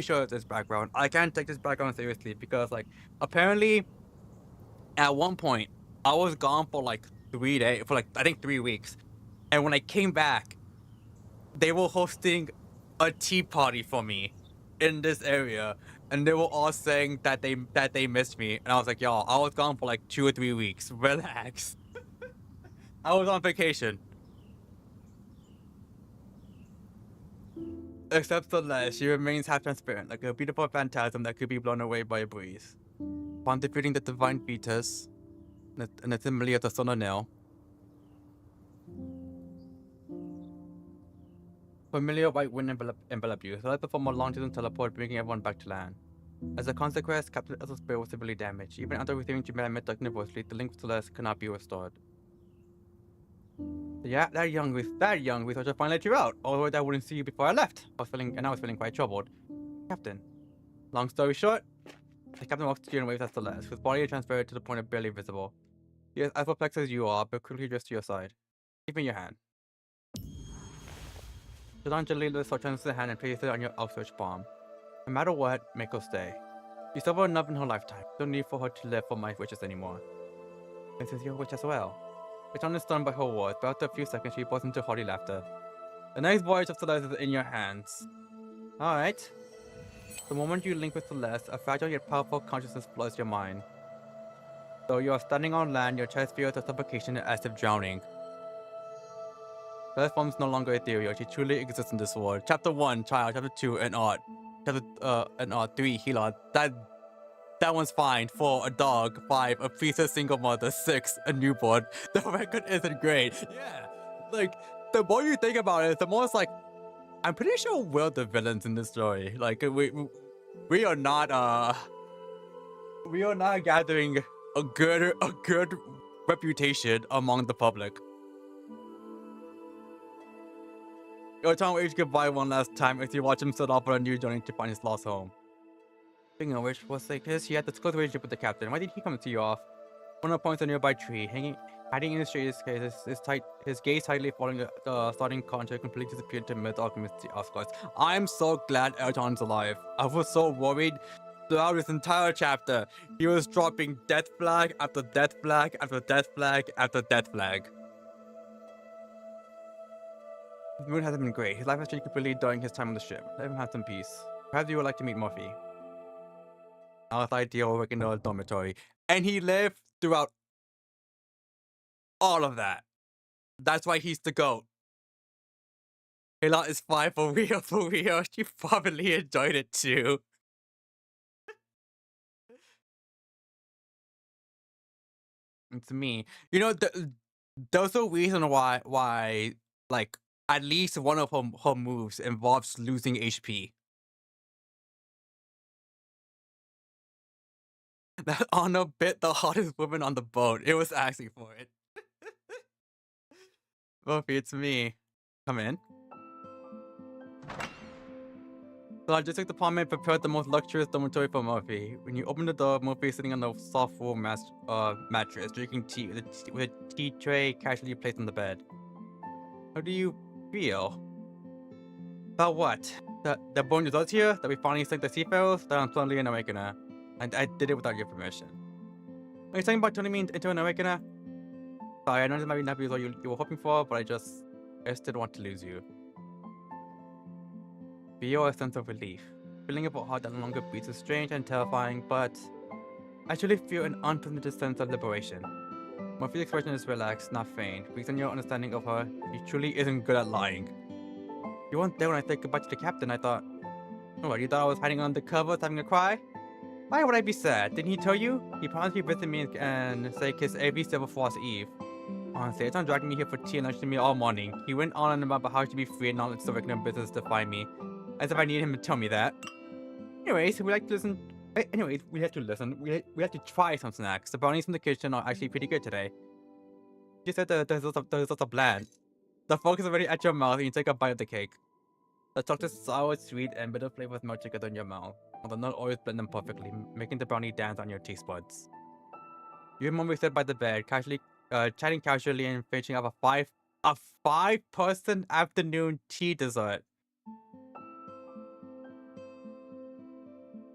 sure it's this background. I can't take this background seriously because, like, apparently, at one point, I was gone for like 3 days, for like, I think 3 weeks. And when I came back, they were hosting a tea party for me in this area. And they were all saying that they missed me. And I was like, y'all, I was gone for like 2 or 3 weeks. Relax. I was on vacation. Except Celeste, she remains half transparent, like a beautiful phantasm that could be blown away by a breeze. Upon defeating the divine fetus, and the simile of the solar nail, familiar white wind envelop you, so let's perform a long-distance teleport, bringing everyone back to land. As a consequence, Captain Elsa's spirit was severely damaged. Even after receiving genetic universally, the link with Celeste cannot be restored. Yeah, that young researcher finally let you out. Although I wouldn't see you before I left. I was feeling quite troubled. Captain, long story short, The captain walks to you and waves at Celeste, whose body is transferred to the point of barely visible. He is as perplexed as you are, but quickly drifts to your side. Give me your hand. Shadon gently lifts or turns the hand and places it on your outstretched palm. No matter what, Mako stay. You suffered enough in her lifetime. No need for her to live for my wishes anymore. This is your wish as well. Shadon is stunned by her words, but after a few seconds she bursts into hearty laughter. The next voyage of Celeste is in your hands. Alright. The moment you link with Celeste, a fragile yet powerful consciousness floods your mind. Though you are standing on land, your chest feels a suffocation as if drowning. Celeste's form is no longer ethereal, she truly exists in this world. Chapter 1, Child. Chapter 2, an art. Chapter 3, Healer. That one's fine. 4, a dog. 5, a priestess single mother. 6, a newborn. The record isn't great. Yeah, like, the more you think about it, the more it's like, I'm pretty sure we're the villains in this story. Like, we are not gathering a good reputation among the public. Your time waves goodbye one last time as you watch him set off on a new journey to find his lost home. Speaking of which, was like this, he had this close relationship with the captain. Why did he come to you off? One of the points a nearby tree, hiding in his shade, his gaze tightly following the starting contact, completely disappeared to mid alchemist Oscars. I'm so glad Elton's alive. I was so worried throughout this entire chapter. He was dropping death flag after death flag after death flag after death flag. His mood hasn't been great. His life has changed completely during his time on the ship. Let him have some peace. Perhaps you would like to meet Murphy. Outside the original dormitory. And he lived throughout all of that. That's why he's the GOAT. Hela is fine for real, for real. She probably enjoyed it too. It's me. You know, there's a reason why, like, at least one of her moves involves losing HP. That Anna bit the hottest woman on the boat. It was asking for it. Murphy, it's me. Come in. So I just took the palm and prepared the most luxurious dormitory for Murphy. When you open the door, Murphy is sitting on the soft wool mattress, drinking tea with a tea tray casually placed on the bed. How do you feel? About what? That born results here? That we finally sank the seafarers? That I'm suddenly an awakener. And I did it without your permission. Are you talking about turning me into an awakener? Sorry, I know this might not be what you were hoping for, but I just didn't want to lose you. Feel a sense of relief. Feeling of a heart that no longer beats is strange and terrifying, but I truly feel an unprecedented sense of liberation. Murphy's expression is relaxed, not faint. Based on your understanding of her, she truly isn't good at lying. You weren't there when I said goodbye to the captain. I thought, oh, what, you thought I was hiding under the covers having a cry? Why would I be sad? Didn't he tell you? He promised to visit me and say kiss every step before Eve. Honestly, it's not dragging me here for tea and lunch to me all morning. He went on and about how to be free and not let the regular business define me. As if I needed him to tell me that. Anyways, we like to listen. Anyways, we have to listen. We have to try some snacks. The brownies from the kitchen are actually pretty good today. You said the results are bland. The fork is already at your mouth and you take a bite of the cake. The chocolate sour, sweet, and bitter flavors melt together in your mouth, although not always blend them perfectly, making the brownie dance on your taste buds. You and Mommy sit by the bed, chatting casually and finishing up a five-person afternoon tea dessert.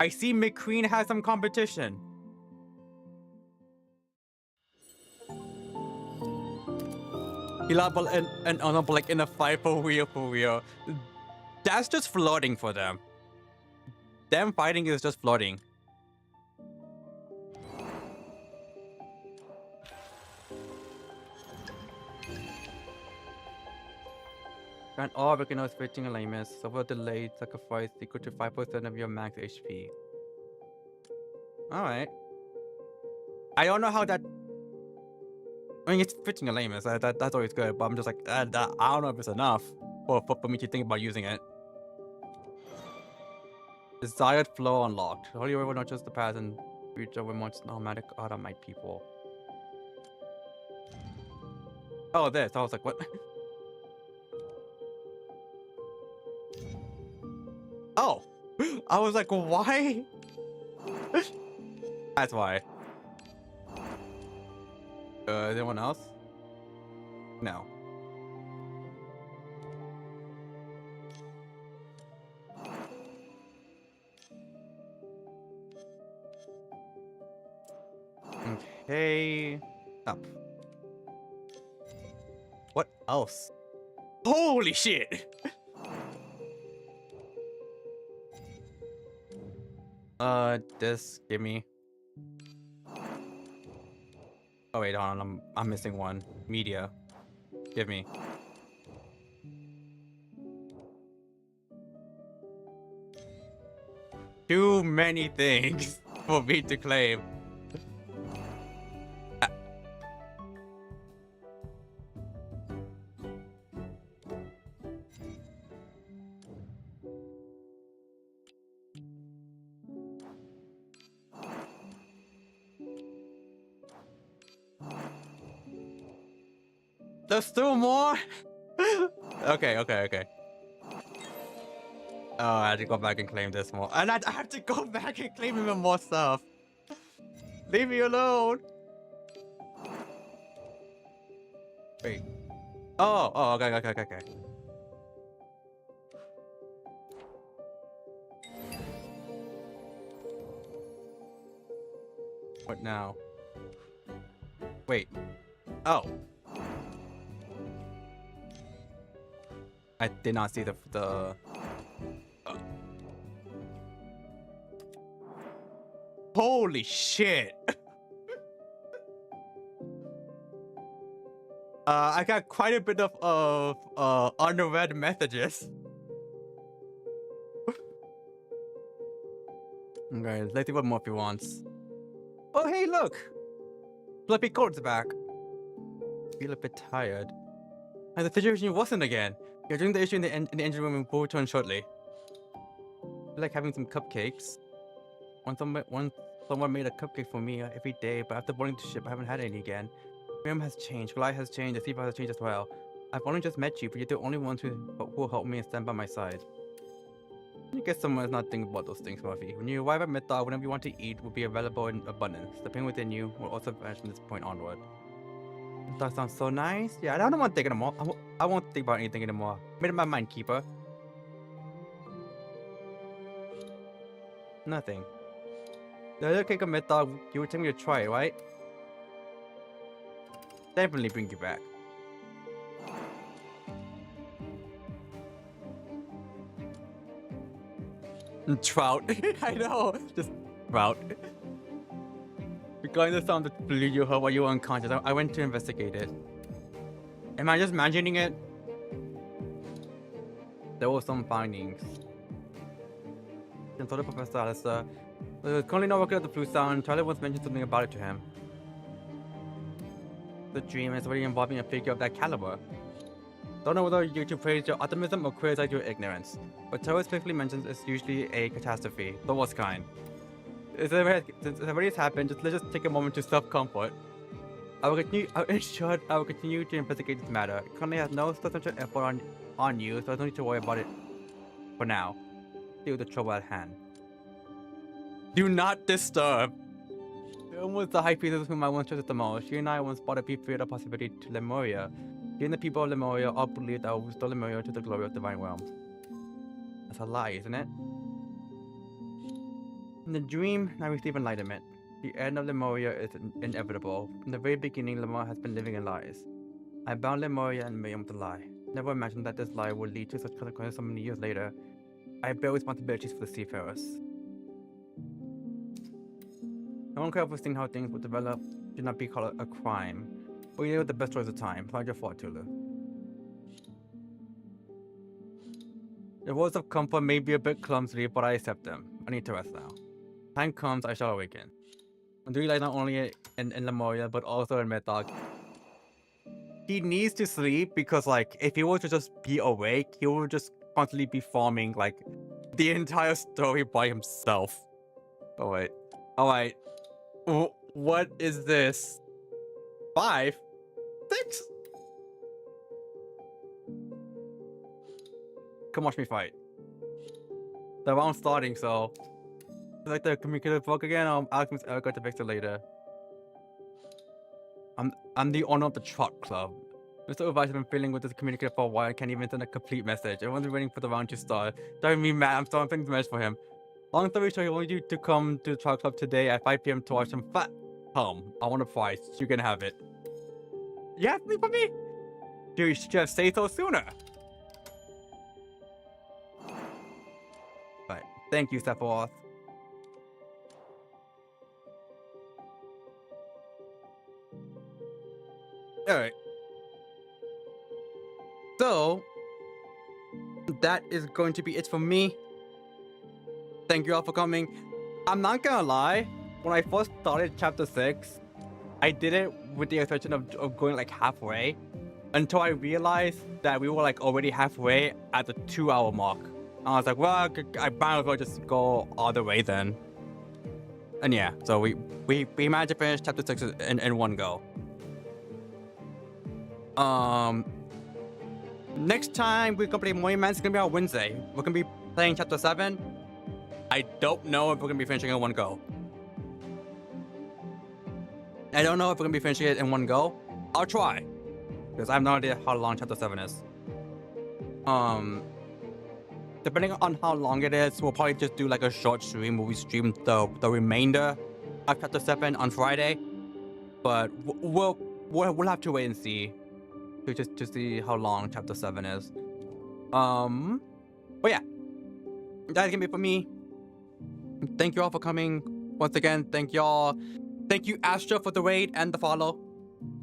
I see McQueen has some competition. And honorable like in a fight for real. That's just flirting for them. Them fighting is just flirting. Grant all recognized switching alignments. Several delayed sacrifice equal to 5% of your max HP. Alright. I don't know how that... I mean, it's switching alignments. That's always good, but I'm just like, I don't know if it's enough for me to think about using it. Desired flow unlocked. Holy River not just the past and future with most nomadic automatic people. Oh, this. I was like, what? Oh! I was like, why? That's why. Anyone else? No. Okay. Up. What else? Holy shit! This, give me. Oh wait, hold on, I'm missing one. Media. Give me. Too many things for me to claim. There's still more? Okay. Oh, I have to go back and claim this more. And I have to go back and claim even more stuff. Leave me alone. Wait. Oh, okay. What now? Wait. Oh. I did not see the Holy shit. I got quite a bit of unread messages. Okay, let's see what Murphy wants. Oh, hey, look! Flippy Coat's back. Feel a bit tired. And the situation wasn't again. You're doing the issue in the engine room and we'll return shortly. I like having some cupcakes. Once someone made a cupcake for me every day, but after boarding the ship, I haven't had any again. Miriam has changed, Goliath has changed, the Seafood has changed as well. I've only just met you, but you're the only one who helped me and stand by my side. I guess someone is not thinking about those things, Murphy. When you arrive at Mythog, whenever you want to eat will be available in abundance. The pain within you will also vanish from this point onward. That sounds so nice. Yeah, I don't want to think anymore. I won't think about anything anymore. Made up my mind, Keeper. Nothing. The other cake of Mythog, you would take me to try it, right? Definitely bring you back. Trout. I know. Just trout. Regarding the sound that blew you heard while you were unconscious, I went to investigate it. Am I just imagining it? There were some findings. Consulted Professor Alistair. Currently not working at the Blue Sound. Charlie once mentioned something about it to him. The dream is already involving a figure of that caliber. Don't know whether you to praise your optimism or criticize your ignorance, but Tarot specifically mentions it's usually a catastrophe, the worst kind. Since it already has happened, let's just take a moment to self-comfort. I will continue to investigate this matter. It currently has no substantial effort on you, so there's no need to worry about it for now. Deal with the trouble at hand. Do not disturb! Almost the high priestess whom I once trusted the most. She and I once brought a brief fear of possibility to Lemuria. She and the people of Lemuria all believed that I would restore Lemuria to the glory of the divine realm. That's a lie, isn't it? In the dream, I receive enlightenment. The end of Lemuria is inevitable. From the very beginning, Lemuria has been living in lies. I bound Lemuria and Miriam with a lie. Never imagined that this lie would lead to such consequences so many years later. I bear responsibilities for the seafarers. No one could have foreseen how things would develop. Should not be called a crime. But you did the best choice of time. It's not your fault, Tulu. The words of comfort may be a bit clumsy, but I accept them. I need to rest now. Time comes, I shall awaken. And do lies not only in Lemuria, but also in Mythog. He needs to sleep because, like, if he were to just be awake, he would just constantly be farming, like, the entire story by himself. Oh, wait. Alright. What is this? 5? 6? Come watch me fight. The round's starting, so like the communicative bug again. I'll ask Miss Erica to fix it later. I'm the owner of the truck club. Mr. Uvash has been feeling with this communicator for a while. I can't even send a complete message. Everyone's been waiting for the round to start. Driving me mad. I'm starting things message for him. Long story short, he wanted you to come to the truck club today at 5 p.m. to watch some fat home. I want a prize. You can have it. You have me for me? Dude, you should just say so sooner. Right. Thank you, Sephiroth. Alright. So, that is going to be it for me. Thank you all for coming. I'm not gonna lie, when I first started chapter 6, I did it with the intention of going like halfway, until I realized that we were like already halfway at the 2-hour mark. And I was like, well, I might as well just go all the way then. And yeah, so we managed to finish chapter 6 in one go. Next time we're gonna play Morimens, it's gonna be on Wednesday. We're gonna be playing chapter 7. I don't know if we're gonna be finishing it in one go. I don't know if we're gonna be finishing it in one go. I'll try, because I have no idea how long chapter 7 is. Depending on how long it is, we'll probably just do like a short stream where we stream the remainder of chapter 7 on Friday. But we'll have to wait and see to see how long chapter 7 is. But yeah, that's gonna be it for me. Thank you all for coming. Once again, thank y'all. Thank you, Astra, for the raid and the follow.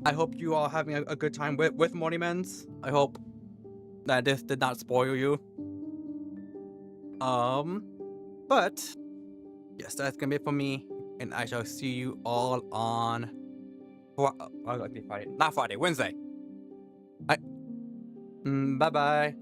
I hope you are having a good time with Morimens. I hope that this did not spoil you. But yes, that's gonna be it for me, and I shall see you all on Friday. Not Friday, Wednesday. Bye bye.